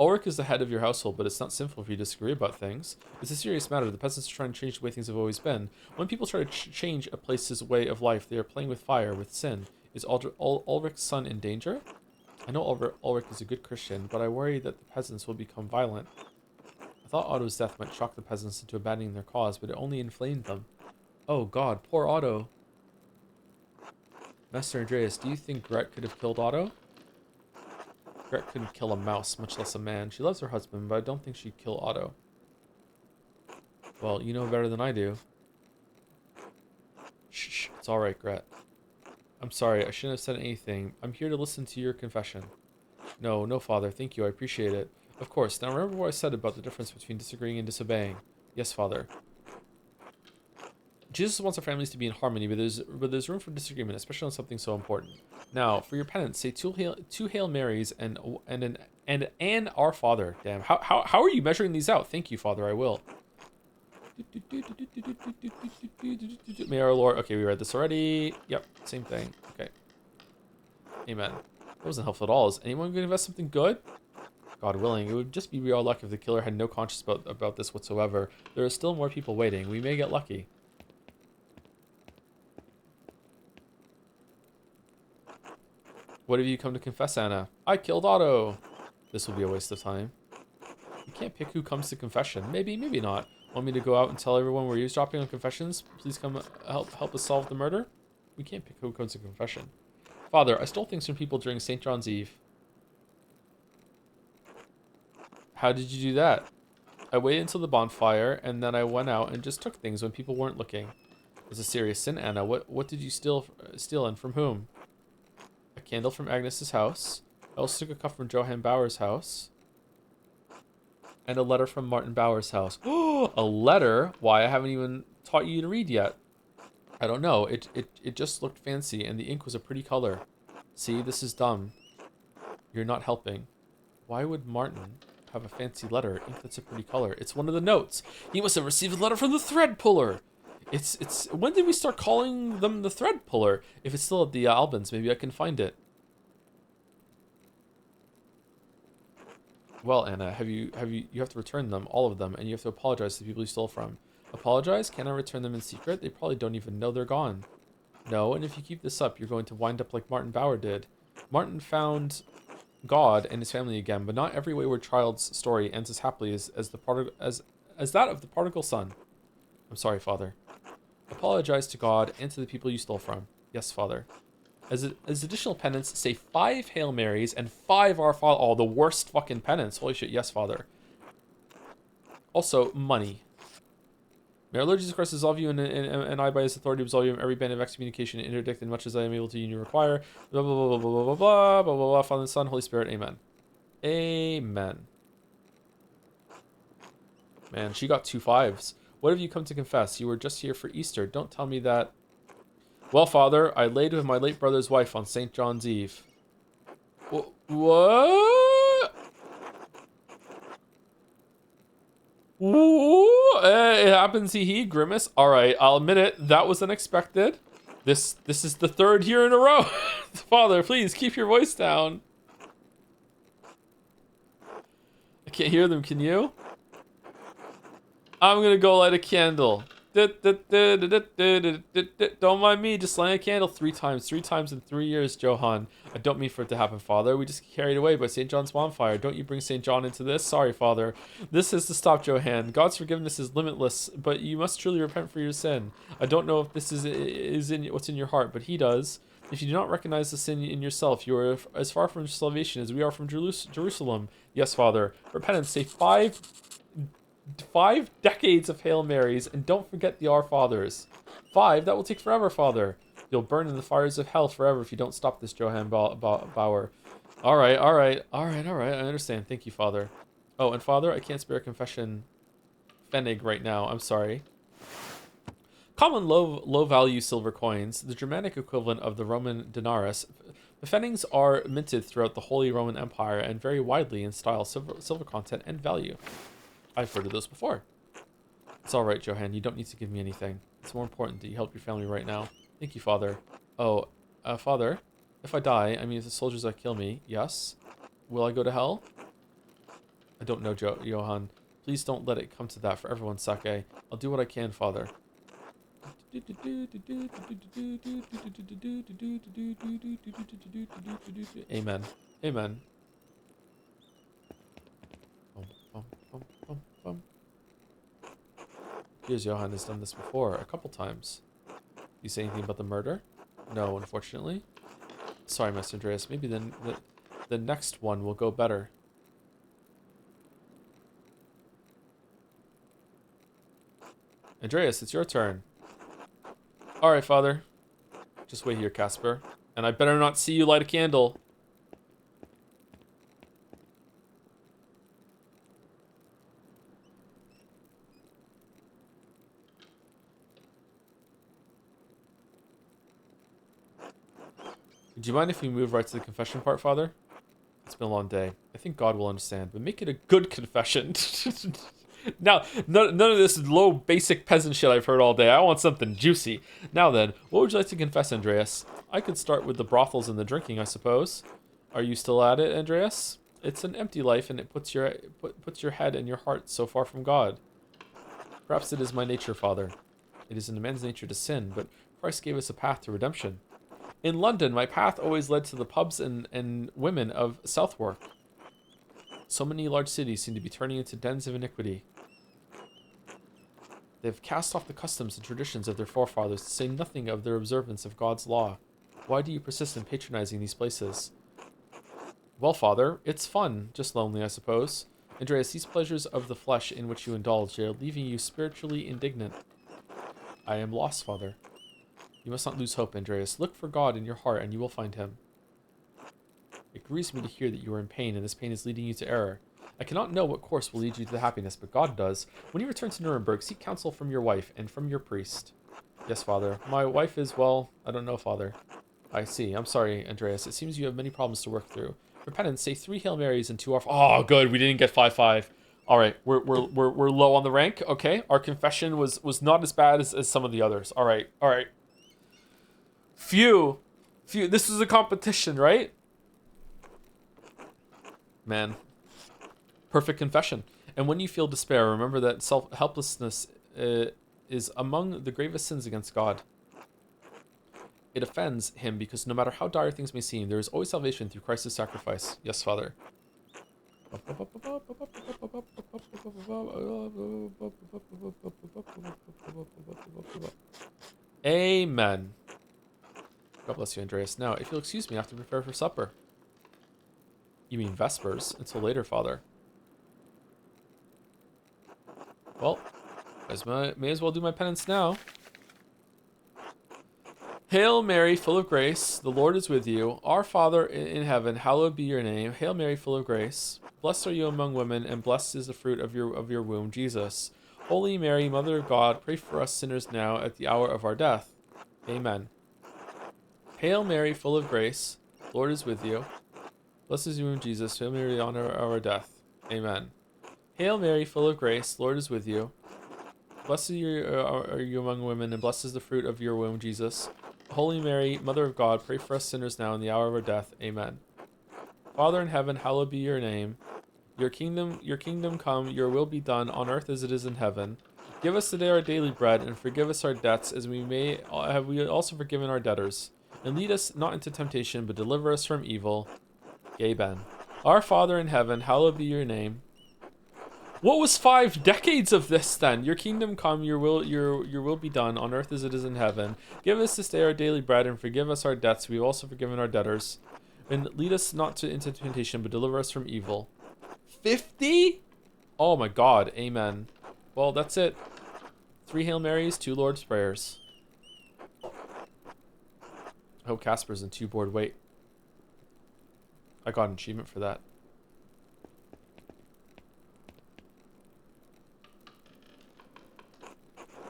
Ulrich is the head of your household, but it's not sinful if you disagree about things. It's a serious matter. The peasants are trying to change the way things have always been. When people try to change a place's way of life, they are playing with fire, with sin. Is Ulrich's son in danger? I know Ulrich is a good Christian, but I worry that the peasants will become violent. I thought Otto's death might shock the peasants into abandoning their cause, but it only inflamed them. Oh God, poor Otto. Master Andreas, do you think Gret could have killed Otto? Gret couldn't kill a mouse, much less a man. She loves her husband, but I don't think she'd kill Otto. Well, you know better than I do. Shh, it's alright, Gret. I'm sorry, I shouldn't have said anything. I'm here to listen to your confession. No, no, Father, thank you, I appreciate it. Of course, now remember what I said about the difference between disagreeing and disobeying. Yes, Father. Jesus wants our families to be in harmony, but there's room for disagreement, especially on something so important. Now, for your penance, say two Hail Marys and an Our Father. Damn, how are you measuring these out? Thank you, Father, I will. May our Lord. Okay, we read this already. Yep, same thing. Okay. Amen. That wasn't helpful at all. Is anyone going to invest something good? God willing, it would just be real luck if the killer had no conscience about this whatsoever. There are still more people waiting. We may get lucky. What have you come to confess, Anna? I killed Otto. This will be a waste of time. You can't pick who comes to confession. Maybe, maybe not. Want me to go out and tell everyone we're eavesdropping on confessions? Please come help us solve the murder? We can't pick who comes to confession. Father, I stole things from people during St. John's Eve. How did you do that? I waited until the bonfire, and then I went out and just took things when people weren't looking. It's a serious sin, Anna. What did you steal and from whom? A candle from Agnes's house. I also took a cup from Johann Bauer's house. And a letter from Martin Bauer's house. Oh, a letter? Why, I haven't even taught you to read yet. I don't know. It just looked fancy, and the ink was a pretty color. See, this is dumb. You're not helping. Why would Martin have a fancy letter, ink that's a pretty color? It's one of the notes. He must have received a letter from the thread puller. It's when did we start calling them the thread puller? If it's still at the Albans, maybe I can find it. Well, Anna, you have to return them, all of them, and you have to apologize to the people you stole from. Apologize? Can I return them in secret? They probably don't even know they're gone. No, and if you keep this up, you're going to wind up like Martin Bauer did. Martin found God and his family again, but not every wayward child's story ends as happily as that of the prodigal son. I'm sorry, Father. Apologize to God and to the people you stole from. Yes, Father. As additional penance, say 5 Hail Marys and 5 Our Father. Oh, the worst fucking penance. Holy shit, yes, Father. Also, money. May our Lord Jesus Christ absolve you, and I by his authority absolve you of every band of excommunication and interdict, and much as I am able to you require. Blah, blah, blah, blah, blah, blah, blah, blah, blah, blah, Father, Son, Holy Spirit, amen. Amen. Man, she got 2 5s. What have you come to confess? You were just here for Easter. Don't tell me that. Well, Father, I laid with my late brother's wife on St. John's Eve. What? Ooh, it happens, he grimace. All right, I'll admit it. That was unexpected. This is the 3rd year in a row. Father, please keep your voice down. I can't hear them. Can you? I'm gonna go light a candle. Don't mind me, just lighting a candle 3 times. 3 times in 3 years, Johann. I don't mean for it to happen, Father. We just get carried away by St. John's bonfire. Don't you bring St. John into this? Sorry, Father. This is to stop, Johann. God's forgiveness is limitless, but you must truly repent for your sin. I don't know if this is in what's in your heart, but he does. If you do not recognize the sin in yourself, you are as far from salvation as we are from Jerusalem. Yes, Father. Repentance, say 5 decades of Hail Marys, and don't forget the Our Fathers. 5? That will take forever, Father. You'll burn in the fires of hell forever if you don't stop this, Johann Bauer. All right. I understand. Thank you, Father. Oh, and Father, I can't spare a confession pfennig right now. I'm sorry. Common low value silver coins, the Germanic equivalent of the Roman denarius. The pfennigs are minted throughout the Holy Roman Empire and vary widely in style, silver content, and value. I've heard of those before. It's all right, Johann. You don't need to give me anything. It's more important that you help your family right now. Thank you, Father. Oh, Father, if I die, I mean, if the soldiers that kill me, yes. Will I go to hell? I don't know, Johann. Please don't let it come to that for everyone's sake. I'll do what I can, Father. Amen. Amen. Here's Johann has done this before, a couple times. You say anything about the murder? No, unfortunately. Sorry, Master Andreas. Maybe then the next one will go better. Andreas, it's your turn. Alright, Father. Just wait here, Casper. And I better not see you light a candle. Would you mind if we move right to the confession part, Father? It's been a long day. I think God will understand, but make it a good confession. Now, none of this low, basic peasant shit I've heard all day. I want something juicy. Now then, what would you like to confess, Andreas? I could start with the brothels and the drinking, I suppose. Are you still at it, Andreas? It's an empty life, and it puts your head and your heart so far from God. Perhaps it is my nature, Father. It is in a man's nature to sin, but Christ gave us a path to redemption. In London, my path always led to the pubs and women of Southwark. So many large cities seem to be turning into dens of iniquity. They have cast off the customs and traditions of their forefathers, to say nothing of their observance of God's law. Why do you persist in patronizing these places? Well, Father, it's fun, just lonely, I suppose. Andreas, these pleasures of the flesh in which you indulge are leaving you spiritually indignant. I am lost, Father. You must not lose hope, Andreas. Look for God in your heart, and you will find him. It grieves me to hear that you are in pain, and this pain is leading you to error. I cannot know what course will lead you to happiness, but God does. When you return to Nuremberg, seek counsel from your wife and from your priest. Yes, Father. My wife is, well, I don't know, Father. I see. I'm sorry, Andreas. It seems you have many problems to work through. For penance, say 3 Hail Marys and 2 Oh, good. We didn't get 5-5. All right, we're low on the rank. Okay, our confession was not as bad as some of the others. All right. Phew. This was a competition, right? Man. Perfect confession. And when you feel despair, remember that helplessness is among the gravest sins against God. It offends him because no matter how dire things may seem, there is always salvation through Christ's sacrifice. Yes, Father. Amen. God bless you, Andreas. Now, if you'll excuse me, I have to prepare for supper. You mean Vespers? Until later, Father. Well, may as well do my penance now. Hail Mary, full of grace, the Lord is with you. Our Father in heaven, hallowed be your name. Hail Mary, full of grace. Blessed are you among women, and blessed is the fruit of your womb, Jesus. Holy Mary, Mother of God, pray for us sinners now at the hour of our death. Amen. Hail Mary, full of grace, the Lord is with you. Blessed is your womb, Jesus. Hail Mary, on our death. Amen. Hail Mary, full of grace, the Lord is with you. Blessed are you among women, and blessed is the fruit of your womb, Jesus. Holy Mary, Mother of God, pray for us sinners now in the hour of our death. Amen. Father in heaven, hallowed be your name. Your kingdom come, your will be done on earth as it is in heaven. Give us today our daily bread, and forgive us our debts as we also forgiven our debtors. And lead us not into temptation, but deliver us from evil. Amen. Our Father in heaven, hallowed be your name. What was 5 decades of this then? Your kingdom come, your will be done on earth as it is in heaven. Give us this day our daily bread, and forgive us our debts. We have also forgiven our debtors. And lead us not into temptation, but deliver us from evil. 50? Oh my God. Amen. Well, that's it. 3 Hail Marys, 2 Lord's Prayers. I hope Casper's in 2 board. Wait. I got an achievement for that.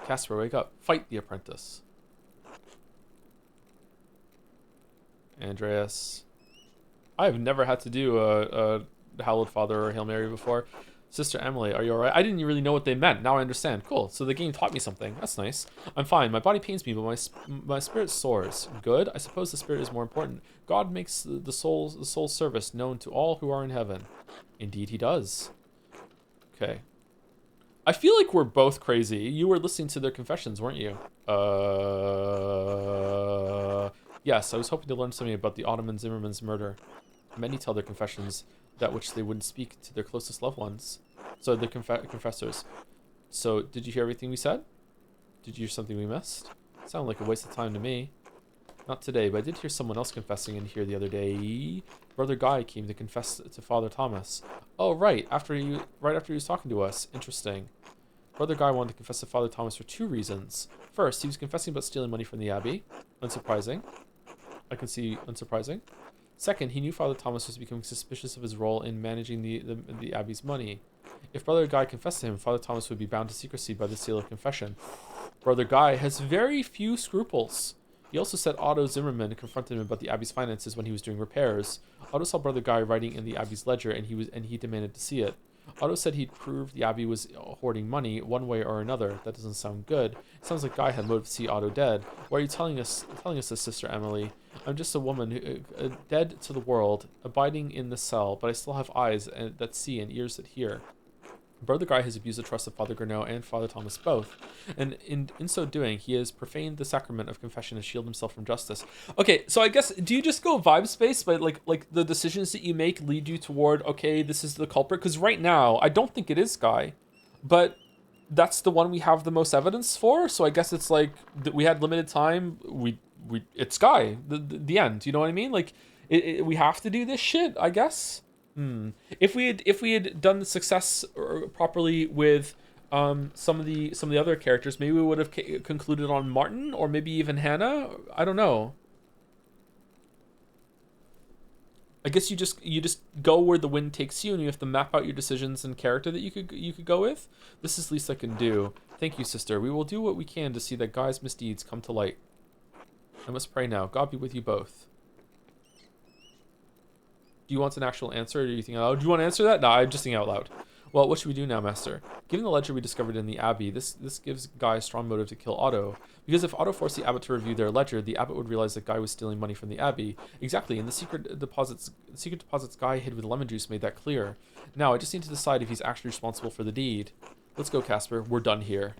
Casper, wake up. Fight the apprentice. Andreas. I have never had to do a Hallowed Father or Hail Mary before. Sister Emily, are you alright? I didn't really know what they meant. Now I understand. Cool. So the game taught me something. That's nice. I'm fine. My body pains me, but my spirit soars. Good. I suppose the spirit is more important. God makes the soul's service known to all who are in heaven. Indeed he does. Okay. I feel like we're both crazy. You were listening to their confessions, weren't you? Yes, I was hoping to learn something about the Ottoman Zimmerman's murder. Many tell their confessions that which they wouldn't speak to their closest loved ones. So the confessors. So, did you hear everything we said? Did you hear something we missed? Sounded like a waste of time to me. Not today, but I did hear someone else confessing in here the other day. Brother Guy came to confess to Father Thomas. Oh, right after he was talking to us. Interesting. Brother Guy wanted to confess to Father Thomas for 2 reasons. First, he was confessing about stealing money from the Abbey. Unsurprising. I can see unsurprising. Second, he knew Father Thomas was becoming suspicious of his role in managing the Abbey's money. If Brother Guy confessed to him, Father Thomas would be bound to secrecy by the seal of confession. Brother Guy has very few scruples. He also said Otto Zimmerman confronted him about the Abbey's finances when he was doing repairs. Otto saw Brother Guy writing in the Abbey's ledger, and he demanded to see it. Otto said he'd prove the Abbey was hoarding money one way or another. That doesn't sound good. It sounds like Guy had motive to see Otto dead. Why are you telling us this, Sister Emily? I'm just a woman, dead to the world, abiding in the cell, but I still have eyes that see and ears that hear. Brother Guy has abused the trust of Father Gurneau and Father Thomas both, and in so doing, he has profaned the sacrament of confession to shield himself from justice. Okay, so I guess, do you just go vibe space, but like the decisions that you make lead you toward, okay, this is the culprit? Because right now, I don't think it is Guy, but that's the one we have the most evidence for, so I guess it's like, we had limited time, it's Guy, the end, you know what I mean? Like, we have to do this shit, I guess? If we had done the success properly with some of the other characters, maybe we would have concluded on Martin or maybe even Hannah. I don't know. I guess you just go where the wind takes you, and you have to map out your decisions and character that you could go with. This is the least I can do. Thank you, sister. We will do what we can to see that Guy's misdeeds come to light. I must pray now. God be with you both. Do you want an actual answer, or do you think out loud? Do you want to answer that? No, I'm just thinking out loud. Well, what should we do now, Master? Given the ledger we discovered in the Abbey, this gives Guy a strong motive to kill Otto. Because if Otto forced the abbot to review their ledger, the abbot would realize that Guy was stealing money from the Abbey. Exactly, and the secret deposits Guy hid with lemon juice made that clear. Now, I just need to decide if he's actually responsible for the deed. Let's go, Casper. We're done here.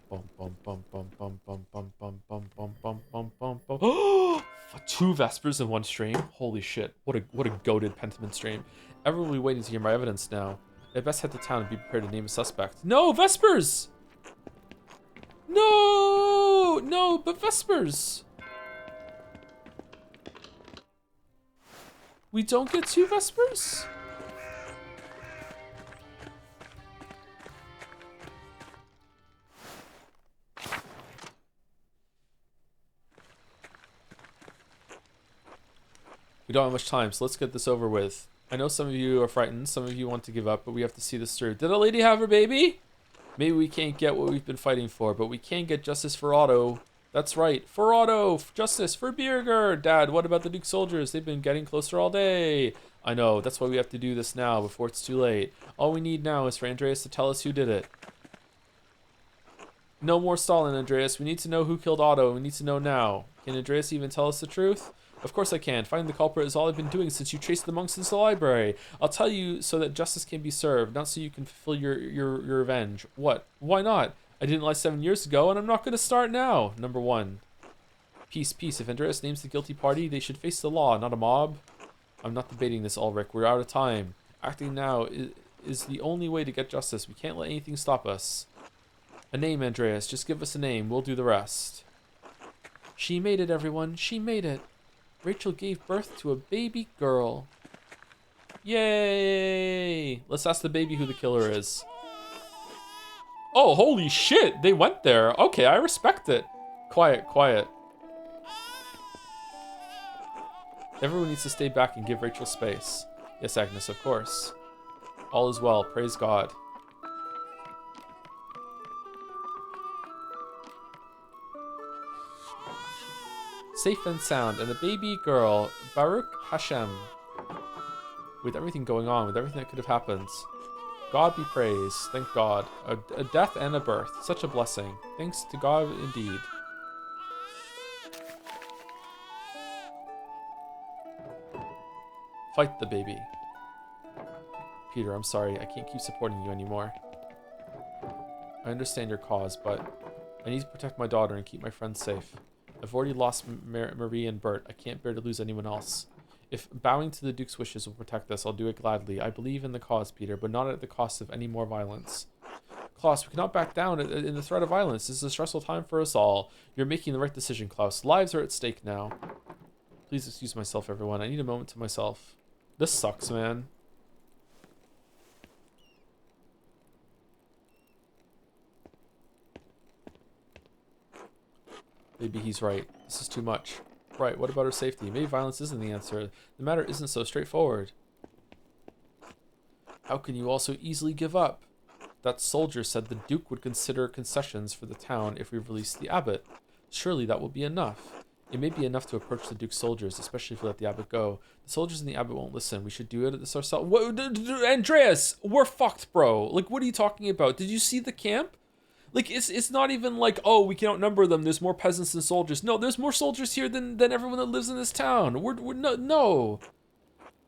Bum, bum, bum, bum, bum, bum, bum, bum, bum, bum, bum, bum, bum, bum. 2 Vespers in one stream? Holy shit. What a goated Pentiment stream. Everyone will be waiting to hear my evidence now. I best head to town and be prepared to name a suspect. No, Vespers! No, but Vespers! We don't get 2 Vespers? We don't have much time, so let's get this over with. I know some of you are frightened, some of you want to give up, but we have to see this through. Did a lady have her baby? Maybe we can't get what we've been fighting for, but we can get justice for Otto. That's right, for Otto, justice for Birger. Dad, what about the Duke's soldiers? They've been getting closer all day. I know, that's why we have to do this now, before it's too late. All we need now is for Andreas to tell us who did it. No more stalling, Andreas. We need to know who killed Otto. We need to know now. Can Andreas even tell us the truth? Of course I can. Finding the culprit is all I've been doing since you chased the monks into the library. I'll tell you so that justice can be served, not so you can fulfill your revenge. What? Why not? I didn't lie 7 years ago, and I'm not going to start now. Number 1. Peace, peace. If Andreas names the guilty party, they should face the law, not a mob. I'm not debating this, Ulrich. We're out of time. Acting now is the only way to get justice. We can't let anything stop us. A name, Andreas. Just give us a name. We'll do the rest. She made it, everyone. She made it. Rachel gave birth to a baby girl. Yay! Let's ask the baby who the killer is. Oh, holy shit! They went there. Okay, I respect it. Quiet, quiet. Everyone needs to stay back and give Rachel space. Yes, Agnes, of course. All is well. Praise God. Safe and sound, and the baby girl, Baruch Hashem. With everything going on, with everything that could have happened. God be praised, thank God. A death and a birth, such a blessing. Thanks to God indeed. Fight the baby. Peter, I'm sorry, I can't keep supporting you anymore. I understand your cause, but I need to protect my daughter and keep my friends safe. I've already lost Marie and Bert. I can't bear to lose anyone else. If bowing to the Duke's wishes will protect us, I'll do it gladly. I believe in the cause, Peter, but not at the cost of any more violence. Klaus, we cannot back down in the threat of violence. This is a stressful time for us all. You're making the right decision, Klaus. Lives are at stake now. Please excuse myself, everyone. I need a moment to myself. This sucks, man. Maybe he's right. This is too much. Right, what about our safety? Maybe violence isn't the answer. The matter isn't so straightforward. How can you all so easily give up? That soldier said the Duke would consider concessions for the town if we released the abbot. Surely that will be enough. It may be enough to approach the Duke's soldiers, especially if we let the abbot go. The soldiers and the abbot won't listen. We should do it this ourselves. Andreas, we're fucked, bro. Like, what are you talking about? Did you see the camp? Like, it's not even like, oh, we can outnumber them. There's more peasants than soldiers. No, there's more soldiers here than everyone that lives in this town. We're no.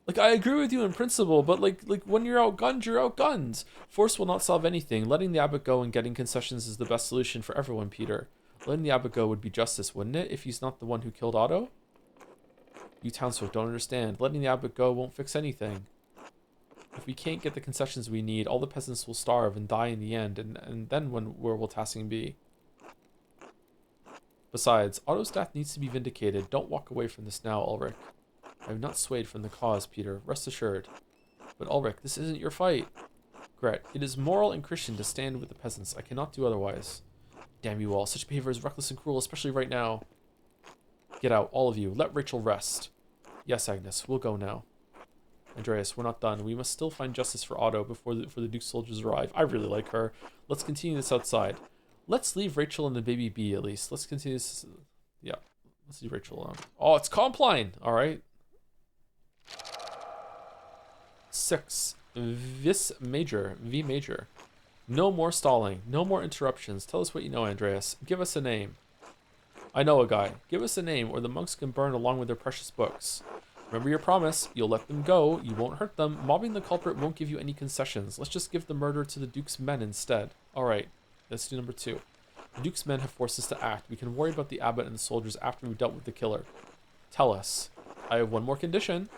Like, I agree with you in principle, but like when you're outgunned, you're outgunned. Force will not solve anything. Letting the abbot go and getting concessions is the best solution for everyone, Peter. Letting the abbot go would be justice, wouldn't it, if he's not the one who killed Otto? You townsfolk don't understand. Letting the abbot go won't fix anything. If we can't get the concessions we need, all the peasants will starve and die in the end, and then where will Tassing be? Besides, Otto's death needs to be vindicated. Don't walk away from this now, Ulrich. I have not swayed from the cause, Peter. Rest assured. But Ulrich, this isn't your fight. Gret, it is moral and Christian to stand with the peasants. I cannot do otherwise. Damn you all. Such behavior is reckless and cruel, especially right now. Get out, all of you. Let Rachel rest. Yes, Agnes, we'll go now. Andreas, we're not done. We must still find justice for Otto before the Duke's soldiers arrive. I really like her. Let's continue this outside. Let's leave Rachel and the baby be, at least. Let's continue this. Yeah, let's leave Rachel alone. Oh, it's Compline. All right. 6. V major. No more stalling. No more interruptions. Tell us what you know, Andreas. Give us a name. I know a guy. Give us a name, or the monks can burn along with their precious books. Remember your promise. You'll let them go. You won't hurt them. Mobbing the culprit won't give you any concessions. Let's just give the murder to the Duke's men instead. All right. Let's do number 2. The Duke's men have forced us to act. We can worry about the abbot and the soldiers after we've dealt with the killer. Tell us. I have one more condition.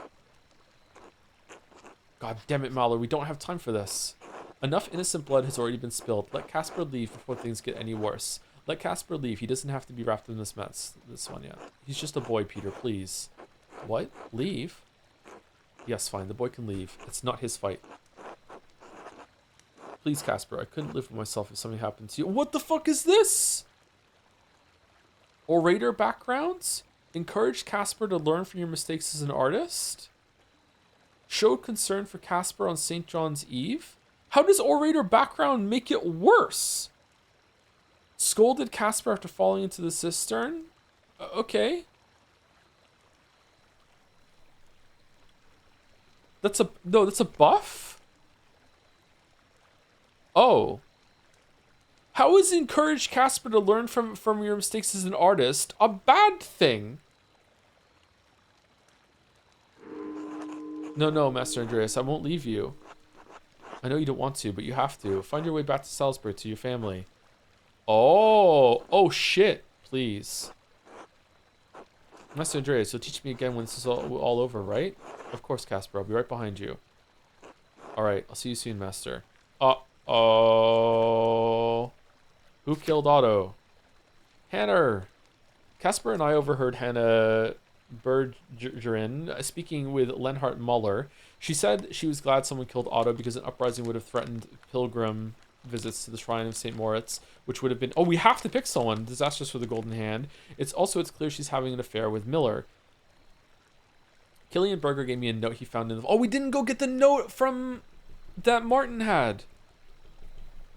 God damn it, Mahler. We don't have time for this. Enough innocent blood has already been spilled. Let Casper leave before things get any worse. Let Casper leave. He doesn't have to be wrapped in this mess. This one, yeah. He's just a boy, Peter, please. What? Leave? Yes, fine. The boy can leave. It's not his fight. Please, Casper. I couldn't live with myself if something happened to you. What the fuck is this? Orator backgrounds? Encourage Casper to learn from your mistakes as an artist? Showed concern for Casper on St. John's Eve? How does orator background make it worse? Scolded Casper after falling into the cistern? Okay. That's a buff? Oh. How is encourage Casper to learn from your mistakes as an artist a bad thing? No, Master Andreas, I won't leave you. I know you don't want to, but you have to. Find your way back to Salzburg to your family. Oh shit, please. Master Andreas, you'll teach me again when this is all over, right? Of course, Casper, I'll be right behind you. Alright, I'll see you soon, Master. Uh-oh. Who killed Otto? Hannah. Casper and I overheard Hannah Bergerin speaking with Lenhart Muller. She said she was glad someone killed Otto because an uprising would have threatened pilgrim visits to the shrine of St. Moritz, which would have been, oh, we have to pick someone, disastrous for the Golden Hand. It's clear she's having an affair with Miller. Killian Berger gave me a note he found in the, oh, we didn't go get the note from that Martin had.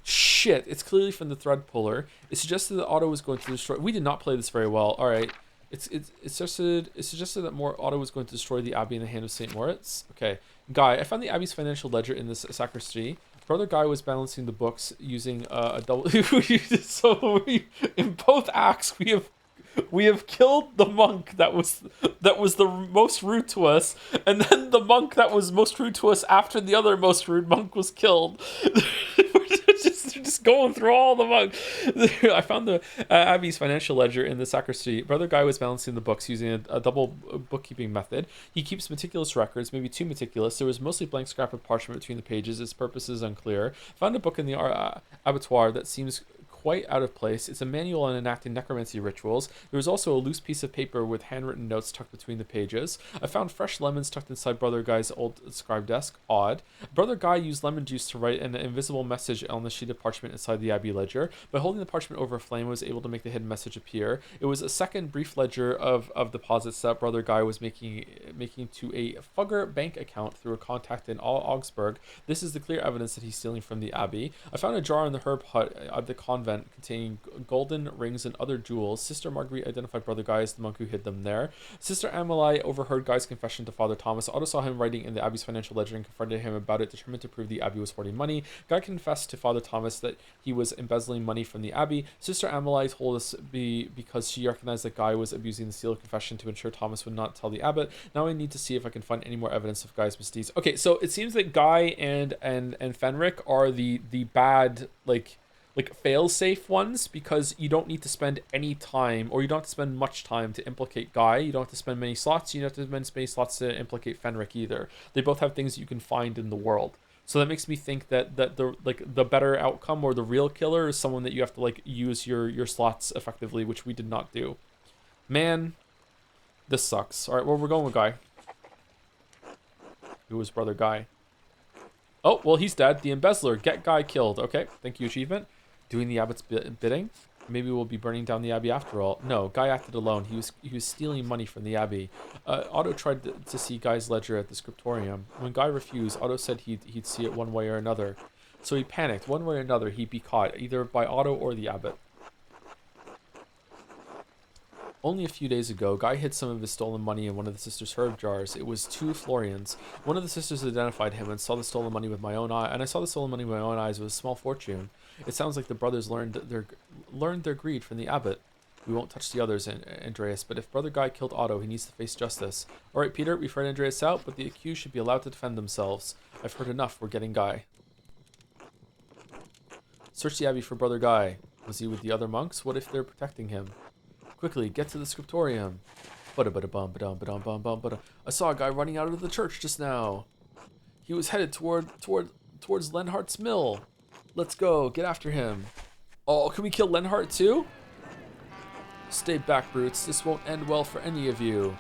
Shit, it's clearly from the thread puller. It suggested that Otto was going to destroy, we did not play this very well. All right. It suggested that Otto was going to destroy the abbey in the hand of St. Moritz. Okay. Guy, I found the abbey's financial ledger in this sacristy. Brother Guy was balancing the books using a double. So in both acts we have killed the monk that was the most rude to us, and then the monk that was most rude to us after the other most rude monk was killed. We're just just going through all the monks. I found the Abbey's financial ledger in the sacristy. Brother Guy was balancing the books using a double bookkeeping method. He keeps meticulous records, maybe too meticulous. There was mostly blank scrap of parchment between the pages. Its purpose is unclear. Found a book in the abattoir that seems quite out of place. It's a manual on enacting necromancy rituals. There was also a loose piece of paper with handwritten notes tucked between the pages. I found fresh lemons tucked inside Brother Guy's old scribe desk. Odd. Brother Guy used lemon juice to write an invisible message on the sheet of parchment inside the Abbey ledger. By holding the parchment over a flame, I was able to make the hidden message appear. It was a second brief ledger of deposits that Brother Guy was making to a Fugger bank account through a contact in Augsburg. This is the clear evidence that he's stealing from the Abbey. I found a jar in the herb hut at the convent containing golden rings and other jewels. Sister Marguerite identified Brother Guy as the monk who hid them there. Sister Amelie overheard Guy's confession to Father Thomas. Otto saw him writing in the Abbey's financial ledger and confronted him about it, determined to prove the Abbey was hoarding money. Guy confessed to Father Thomas that he was embezzling money from the Abbey. Sister Amelie told us because she recognized that Guy was abusing the seal of confession to ensure Thomas would not tell the abbot. Now I need to see if I can find any more evidence of Guy's misdeeds. Okay, so it seems that Guy and Fenric are the bad, like fail-safe ones, because you don't need to spend any time, or you don't have to spend much time to implicate Guy. You don't have to spend many slots. You don't have to spend many slots to implicate Fenric either. They both have things you can find in the world. So that makes me think that the better outcome, or the real killer, is someone that you have to use your slots effectively, which we did not do. Man, this sucks. All right, well, we're going with Guy. Who was Brother Guy? Oh, well, he's dead. The embezzler. Get Guy killed. Okay, thank you, achievement. Doing the abbot's bidding. Maybe we'll be burning down the abbey after all. No, Guy acted alone. He was stealing money from the abbey. Otto tried to see Guy's ledger at the scriptorium. When Guy refused, Otto said he'd see it one way or another. So he panicked. One way or another, he'd be caught, either by Otto or the abbot. Only a few days ago, Guy hid some of his stolen money in one of the sisters' herb jars. It was 2 florians. One of the sisters identified him and saw the stolen money with my own eye, and I saw the stolen money with my own eyes. It was a small fortune. It sounds like the brothers learned their greed from the abbot. We won't touch the others, Andreas, but if Brother Guy killed Otto, he needs to face justice. All right, Peter, we've heard Andreas out, but the accused should be allowed to defend themselves. I've heard enough. We're getting Guy. Search the abbey for Brother Guy. Was he with the other monks? What if they're protecting him? Quickly, get to the scriptorium. I saw a guy running out of the church just now. He was headed towards Lenhart's mill. Let's go, get after him. Oh, can we kill Lenhart too? Stay back, brutes. This won't end well for any of you.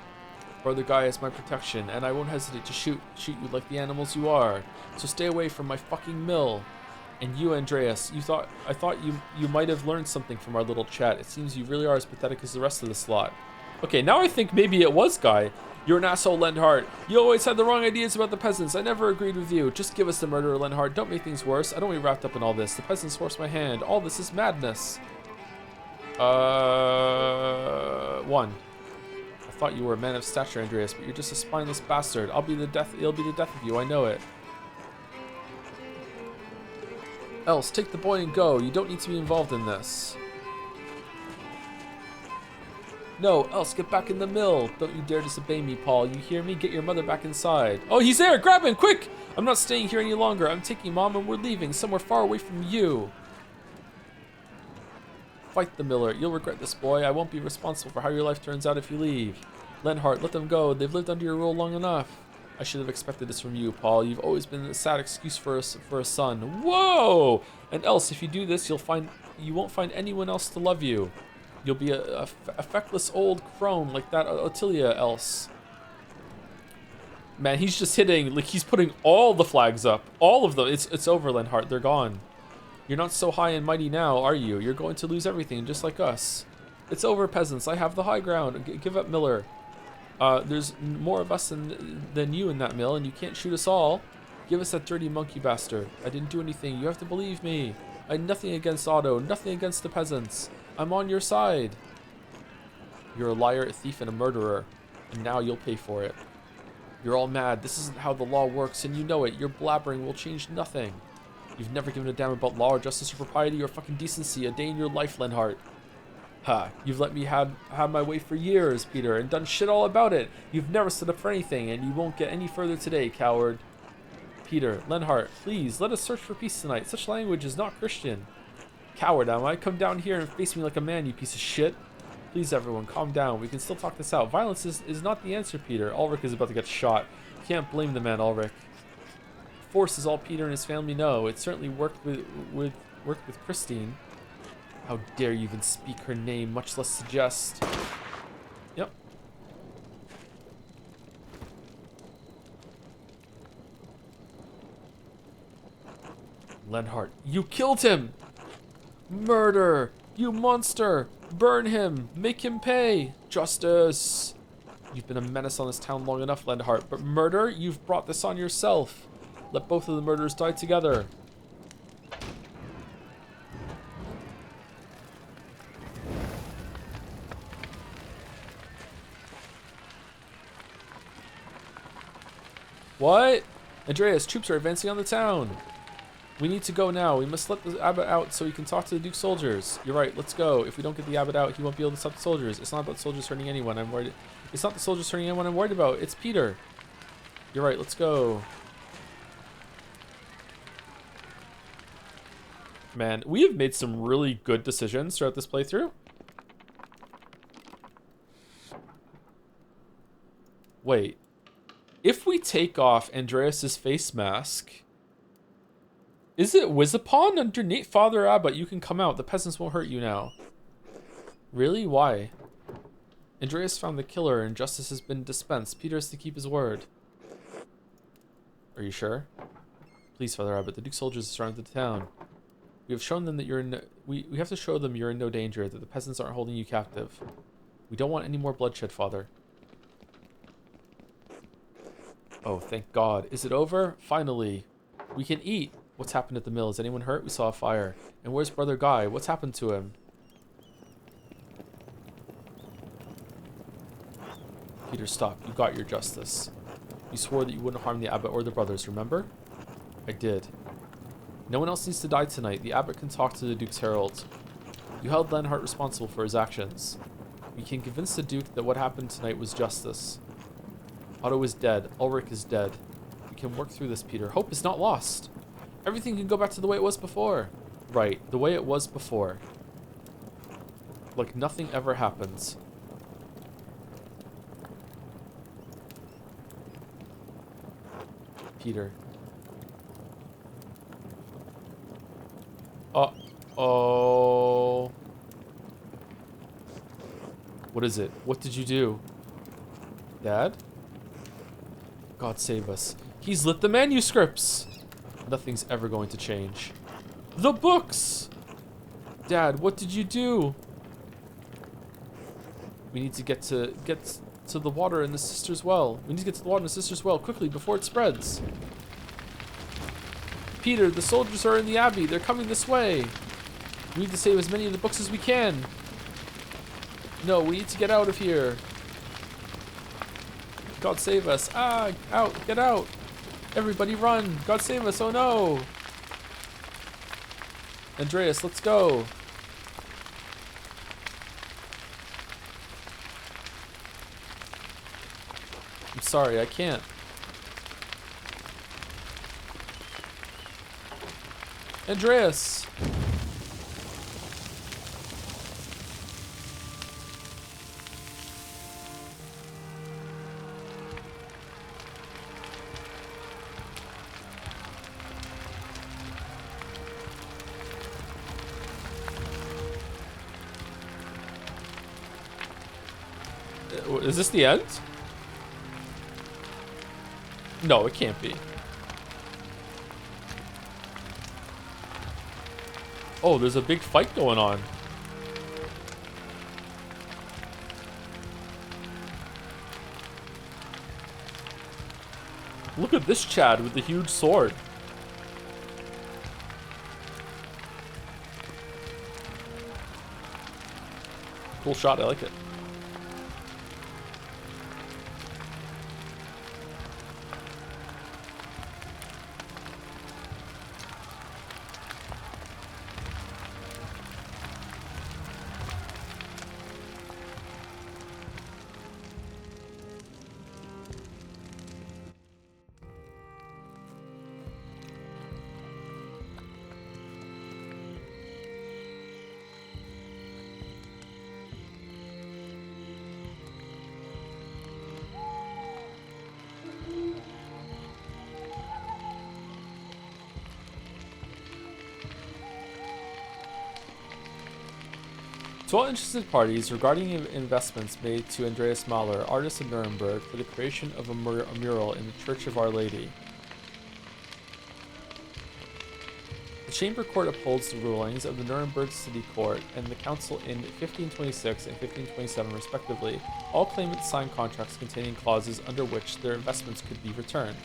Brother Guy is my protection, and I won't hesitate to shoot you like the animals you are. So stay away from my fucking mill. And you, Andreas, I thought you might have learned something from our little chat. It seems you really are as pathetic as the rest of the slot. Okay, now I think maybe it was Guy. You're an asshole, Lenhart. You always had the wrong ideas about the peasants. I never agreed with you. Just give us the murderer, Lenhart. Don't make things worse. I don't want to be wrapped up in all this. The peasants forced my hand. All this is madness. 1. I thought you were a man of stature, Andreas, but you're just a spineless bastard. It'll be the death of you. I know it. Else, take the boy and go. You don't need to be involved in this. No, Else, get back in the mill. Don't you dare disobey me, Paul. You hear me? Get your mother back inside. Oh, he's there! Grab him, quick! I'm not staying here any longer. I'm taking Mom and we're leaving somewhere far away from you. Fight the miller. You'll regret this, boy. I won't be responsible for how your life turns out if you leave. Lenhart, let them go. They've lived under your rule long enough. I should have expected this from you, Paul. You've always been a sad excuse for a son. Whoa! And Else, if you do this, you won't find anyone else to love you. You'll be a feckless old crone like that Ottilia, Else. Man, he's just hitting, like he's putting all the flags up. All of them. It's over, Lenhart. They're gone. You're not so high and mighty now, are you? You're going to lose everything, just like us. It's over, peasants. I have the high ground. Give up, Miller. There's more of us than you in that mill, and you can't shoot us all. Give us that dirty monkey bastard. I didn't do anything. You have to believe me. I had nothing against Otto, nothing against the peasants. I'm on your side. You're a liar, a thief, and a murderer, and now you'll pay for it. You're all mad. This isn't how the law works, and you know it. Your blabbering will change nothing. You've never given a damn about law or justice or propriety or fucking decency a day in your life, Lenhart. Ha, you've let me have my way for years, Peter, and done shit all about it. You've never stood up for anything, and you won't get any further today, coward. Peter, Lenhart, please, let us search for peace tonight. Such language is not Christian. Coward, am I? Come down here and face me like a man, you piece of shit. Please, everyone, calm down. We can still talk this out. Violence is not the answer, Peter. Ulrich is about to get shot. You can't blame the man, Ulrich. Force is all Peter and his family know. It certainly worked with Christine. How dare you even speak her name, much less suggest. Yep. Lenhart, you killed him! Murder! You monster! Burn him! Make him pay! Justice! You've been a menace on this town long enough, Lenhart, but murder? You've brought this on yourself. Let both of the murderers die together. What? Andreas, troops are advancing on the town. We need to go now. We must let the abbot out so he can talk to the Duke's soldiers. You're right, let's go. If we don't get the abbot out, he won't be able to stop the soldiers. It's not about soldiers hurting anyone. I'm worried. It's not the soldiers hurting anyone I'm worried about. It's Peter. You're right, let's go. Man, we have made some really good decisions throughout this playthrough. Wait. If we take off Andreas's face mask... Is it Wizapon underneath? Father Abbot, you can come out. The peasants won't hurt you now. Really? Why? Andreas found the killer and justice has been dispensed. Peter has to keep his word. Are you sure? Please, Father Abbot, the Duke's soldiers have surrounded the town. We have shown them that you're in... We have to show them you're in no danger, that the peasants aren't holding you captive. We don't want any more bloodshed, Father. Oh, thank God. Is it over? Finally. We can eat. What's happened at the mill? Is anyone hurt? We saw a fire. And where's Brother Guy? What's happened to him? Peter, stop. You got your justice. You swore that you wouldn't harm the abbot or the brothers, remember? I did. No one else needs to die tonight. The abbot can talk to the Duke's herald. You held Lenhart responsible for his actions. We can convince the Duke that what happened tonight was justice. Otto is dead. Ulrich is dead. We can work through this, Peter. Hope is not lost. Everything can go back to the way it was before. Right, the way it was before. Like nothing ever happens. Peter. Uh-oh. What is it? What did you do? Dad? God save us. He's lit the manuscripts! Nothing's ever going to change. The books! Dad, what did you do? We need to get to the water in the sister's well. We need to get to the water in the sister's well quickly before it spreads. Peter, the soldiers are in the abbey. They're coming this way. We need to save as many of the books as we can. No, we need to get out of here. God save us. Ah, out, get out. Everybody run. God save us. Oh no. Andreas, let's go. I'm sorry, I can't. Andreas. Is this the end? No, it can't be. Oh, there's a big fight going on. Look at this Chad with the huge sword. Cool shot, I like it. To all interested parties regarding investments made to Andreas Mahler, artist of Nuremberg, for the creation of a mural in the Church of Our Lady. The Chamber Court upholds the rulings of the Nuremberg City Court and the Council in 1526 and 1527 respectively. All claimants signed contracts containing clauses under which their investments could be returned.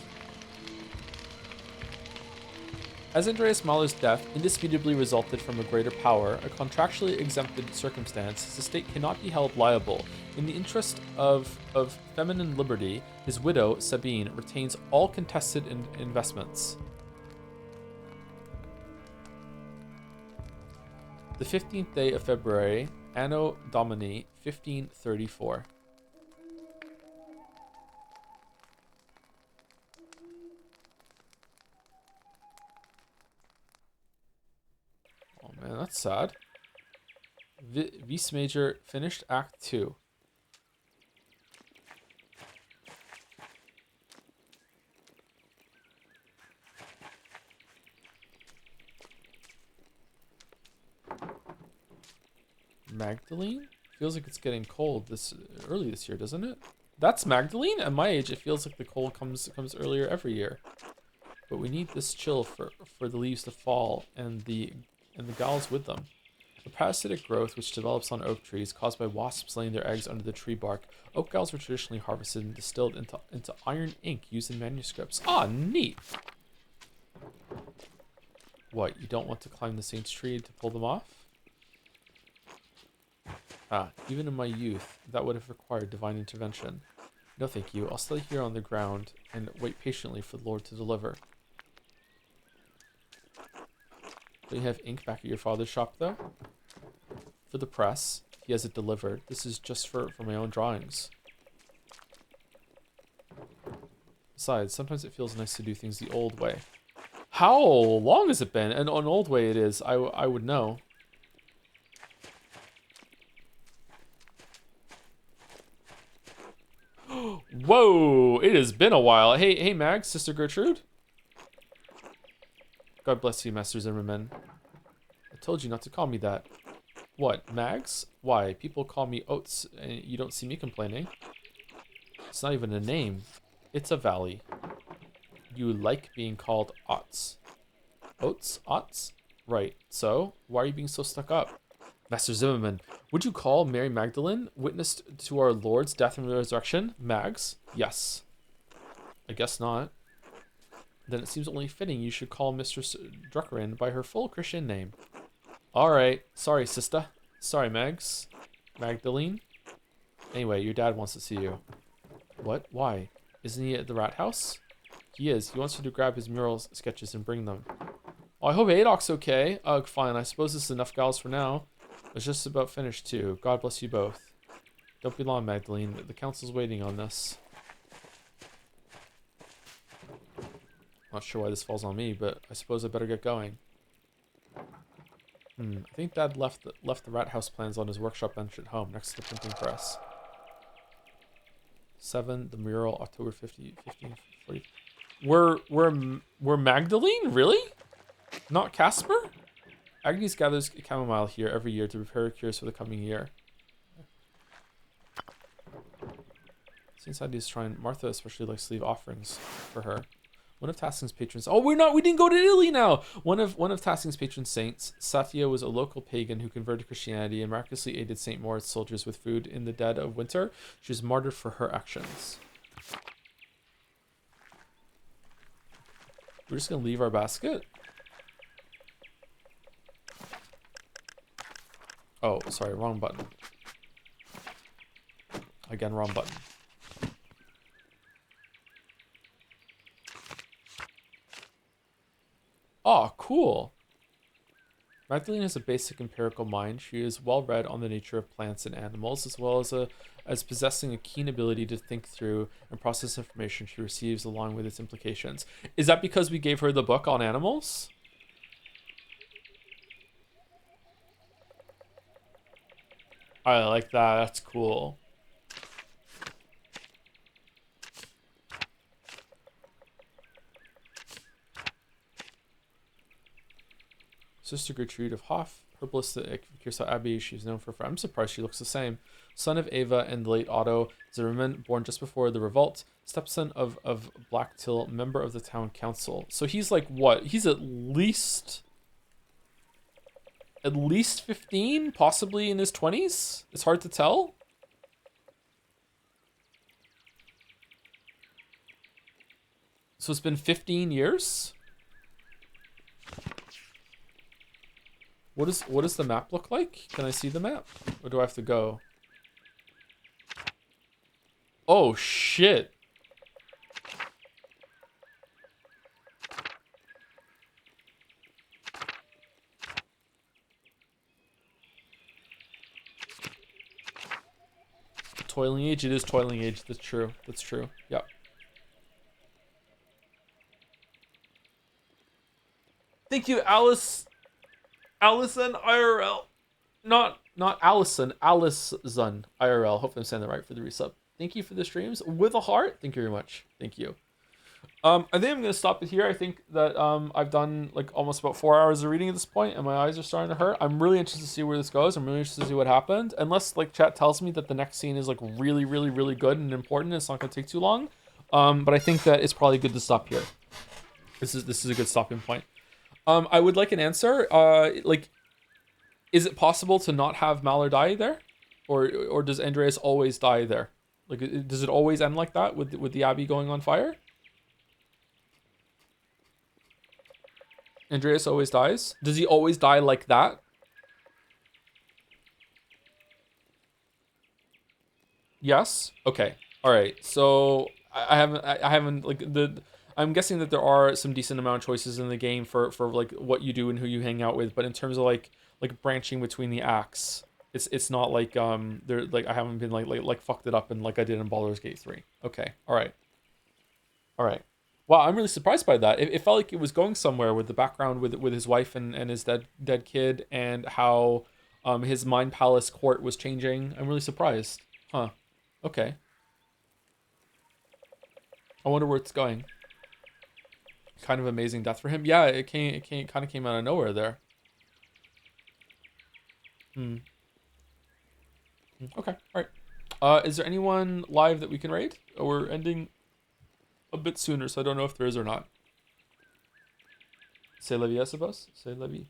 As Andreas Mahler's death indisputably resulted from a greater power, a contractually exempted circumstance, the state cannot be held liable. In the interest of feminine liberty, his widow, Sabine, retains all contested investments. The 15th day of February, Anno Domini 1534. Oh man, that's sad. Vice Major finished Act 2. Magdalene? Feels like it's getting cold early this year, doesn't it? That's Magdalene? At my age, it feels like the cold comes earlier every year. But we need this chill for the leaves to fall and the galls with them. The parasitic growth which develops on oak trees, caused by wasps laying their eggs under the tree bark. Oak galls were traditionally harvested and distilled into iron ink used in manuscripts. Ah, neat! What, you don't want to climb the saint's tree to pull them off? Ah, even in my youth, that would have required divine intervention. No thank you, I'll stay here on the ground and wait patiently for the Lord to deliver. Do you have ink back at your father's shop, though? For the press, he has it delivered. This is just for my own drawings. Besides, sometimes it feels nice to do things the old way. How long has it been? And an old way it is, I would know. Whoa, it has been a while. Hey, Mag, Sister Gertrude. God bless you, Master Zimmerman. I told you not to call me that. What, Mags? Why, people call me Oats, and you don't see me complaining. It's not even a name. It's a valley. You like being called Ots. Oats? Ots? Right, so, why are you being so stuck up? Master Zimmerman, would you call Mary Magdalene, witness to our Lord's death and resurrection, Mags? Yes. I guess not. Then it seems only fitting you should call Mistress Druckerin by her full Christian name. Alright, sorry, sister. Sorry, Mags. Magdalene? Anyway, your dad wants to see you. What? Why? Isn't he at the rat house? He is. He wants you to grab his mural sketches and bring them. Oh, I hope Adoc's okay. Ugh, fine. I suppose this is enough gals for now. It's just about finished, too. God bless you both. Don't be long, Magdalene. The council's waiting on this. Not sure why this falls on me, but I suppose I better get going. I think Dad left the rat house plans on his workshop bench at home, next to the printing press. 7, the mural, October 1540. We're Magdalene? Really? Not Casper? Agnes gathers chamomile here every year to prepare cures for the coming year. Since Idea's shrine, Martha especially likes to leave offerings for her. One of Tassing's patrons. Oh, we didn't go to Italy now. One of Tassing's patron saints, Satya, was a local pagan who converted to Christianity and miraculously aided St. Moritz soldiers with food in the dead of winter. She was martyred for her actions. We're just gonna leave our basket. Oh, sorry, wrong button. Again, wrong button. Oh, cool. Magdalene has a basic empirical mind. She is well read on the nature of plants and animals, as well as possessing a keen ability to think through and process information she receives along with its implications. Is that because we gave her the book on animals? I like that. That's cool. Sister Gertrude of Hoff Herbalistic Kirsa Abbey, she's known for. I'm surprised she looks the same. Son of Ava and the late Otto Zimmerman, born just before the revolt. Stepson of Black Till, member of the town council. So he's like what? He's at least 15, possibly in his 20s. It's hard to tell. So it's been 15 years. What does the map look like? Can I see the map? Or do I have to go? Oh shit. Toiling Age, it is Toiling Age. That's true. That's true. Yep. Thank you, Alice. Allison IRL. Not Allison. Allison IRL. Hope I'm saying that right for the resub. Thank you for the streams with a heart. Thank you very much. Thank you. I think I'm gonna stop it here. I think that I've done like almost about 4 hours of reading at this point, and my eyes are starting to hurt. I'm really interested to see where this goes. I'm really interested to see what happened. Unless like chat tells me that the next scene is like really, really, really good and important, it's not gonna take too long. But I think that it's probably good to stop here. This is a good stopping point. I would like an answer. Like, is it possible to not have Malor die there, or does Andreas always die there? Like, does it always end like that with the Abbey going on fire? Andreas always dies? Does he always die like that? Yes? Okay. Alright. So I haven't like I'm guessing that there are some decent amount of choices in the game for like what you do and who you hang out with, but in terms of like branching between the acts, it's not like there like I haven't been like fucked it up and like I did in Baldur's Gate 3. Okay. Alright. Wow, I'm really surprised by that. It felt like it was going somewhere with the background with his wife and his dead kid, and how his mind palace court was changing. I'm really surprised. Huh. Okay. I wonder where it's going. Kind of amazing death for him. Yeah, it kind of came out of nowhere there. Okay. All right. Is there anyone live that we can raid? Or we're ending a bit sooner, so I don't know if there is or not. C'est la vie, I suppose. C'est la vie.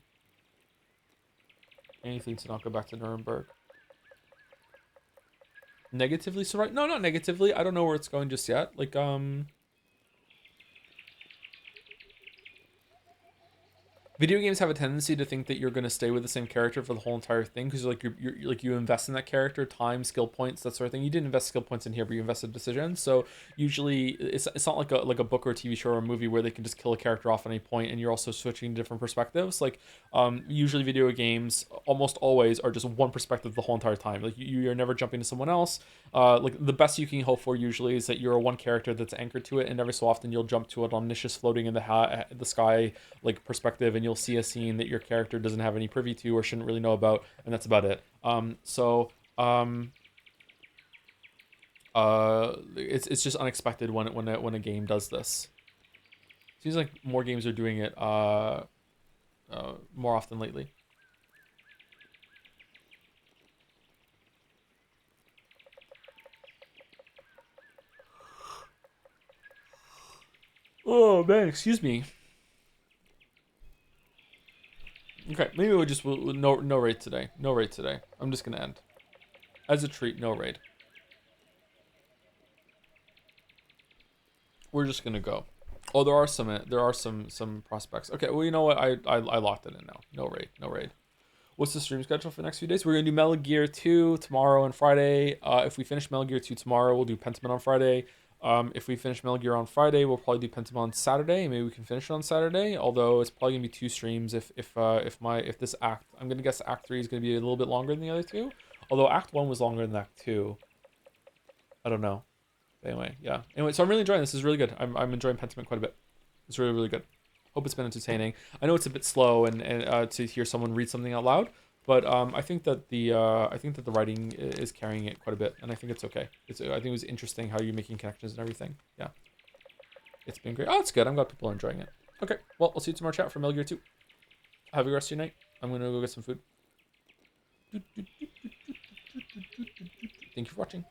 Anything to not go back to Nuremberg. Negatively so right? No, not negatively. I don't know where it's going just yet. Like, video games have a tendency to think that you're going to stay with the same character for the whole entire thing, because like you're like you invest in that character, time, skill points, that sort of thing. You didn't invest skill points in here, but you invested decisions. So usually it's not like a book or a TV show or a movie where they can just kill a character off at any point and you're also switching different perspectives. Like usually video games almost always are just one perspective the whole entire time. Like you're never jumping to someone else. Like the best you can hope for usually is that you're a one character that's anchored to it, and every so often you'll jump to an omniscious floating in the sky like perspective, and you'll see a scene that your character doesn't have any privy to or shouldn't really know about, and that's about it. It's just unexpected when a game does this. Seems like more games are doing it more often lately. Oh man, excuse me. Okay, maybe we'll just no raid today. No raid today. I'm just gonna end. As a treat, no raid. We're just gonna go. Oh, there are some prospects. Okay, well you know what? I locked it in now. No raid. What's the stream schedule for the next few days? We're gonna do Metal Gear 2 tomorrow and Friday. If we finish Metal Gear 2 tomorrow, we'll do Pentiment on Friday. If we finish Metal Gear on Friday, we'll probably do Pentiment on Saturday. Maybe we can finish it on Saturday. Although it's probably gonna be 2 streams if this act, I'm gonna guess Act 3 is gonna be a little bit longer than the other 2. Although Act 1 was longer than Act 2. I don't know. But anyway, yeah. Anyway, so I'm really enjoying this. This is really good. I'm enjoying Pentiment quite a bit. It's really, really good. Hope it's been entertaining. I know it's a bit slow and to hear someone read something out loud, but I think that the writing is carrying it quite a bit, and I think it's okay. I think it was interesting how you're making connections and everything. Yeah, it's been great. Oh, it's good. I'm glad people are enjoying it. Okay, well, I'll see you tomorrow, chat, for Metal Gear 2. Have a good rest of your night. I'm gonna go get some food. Thank you for watching.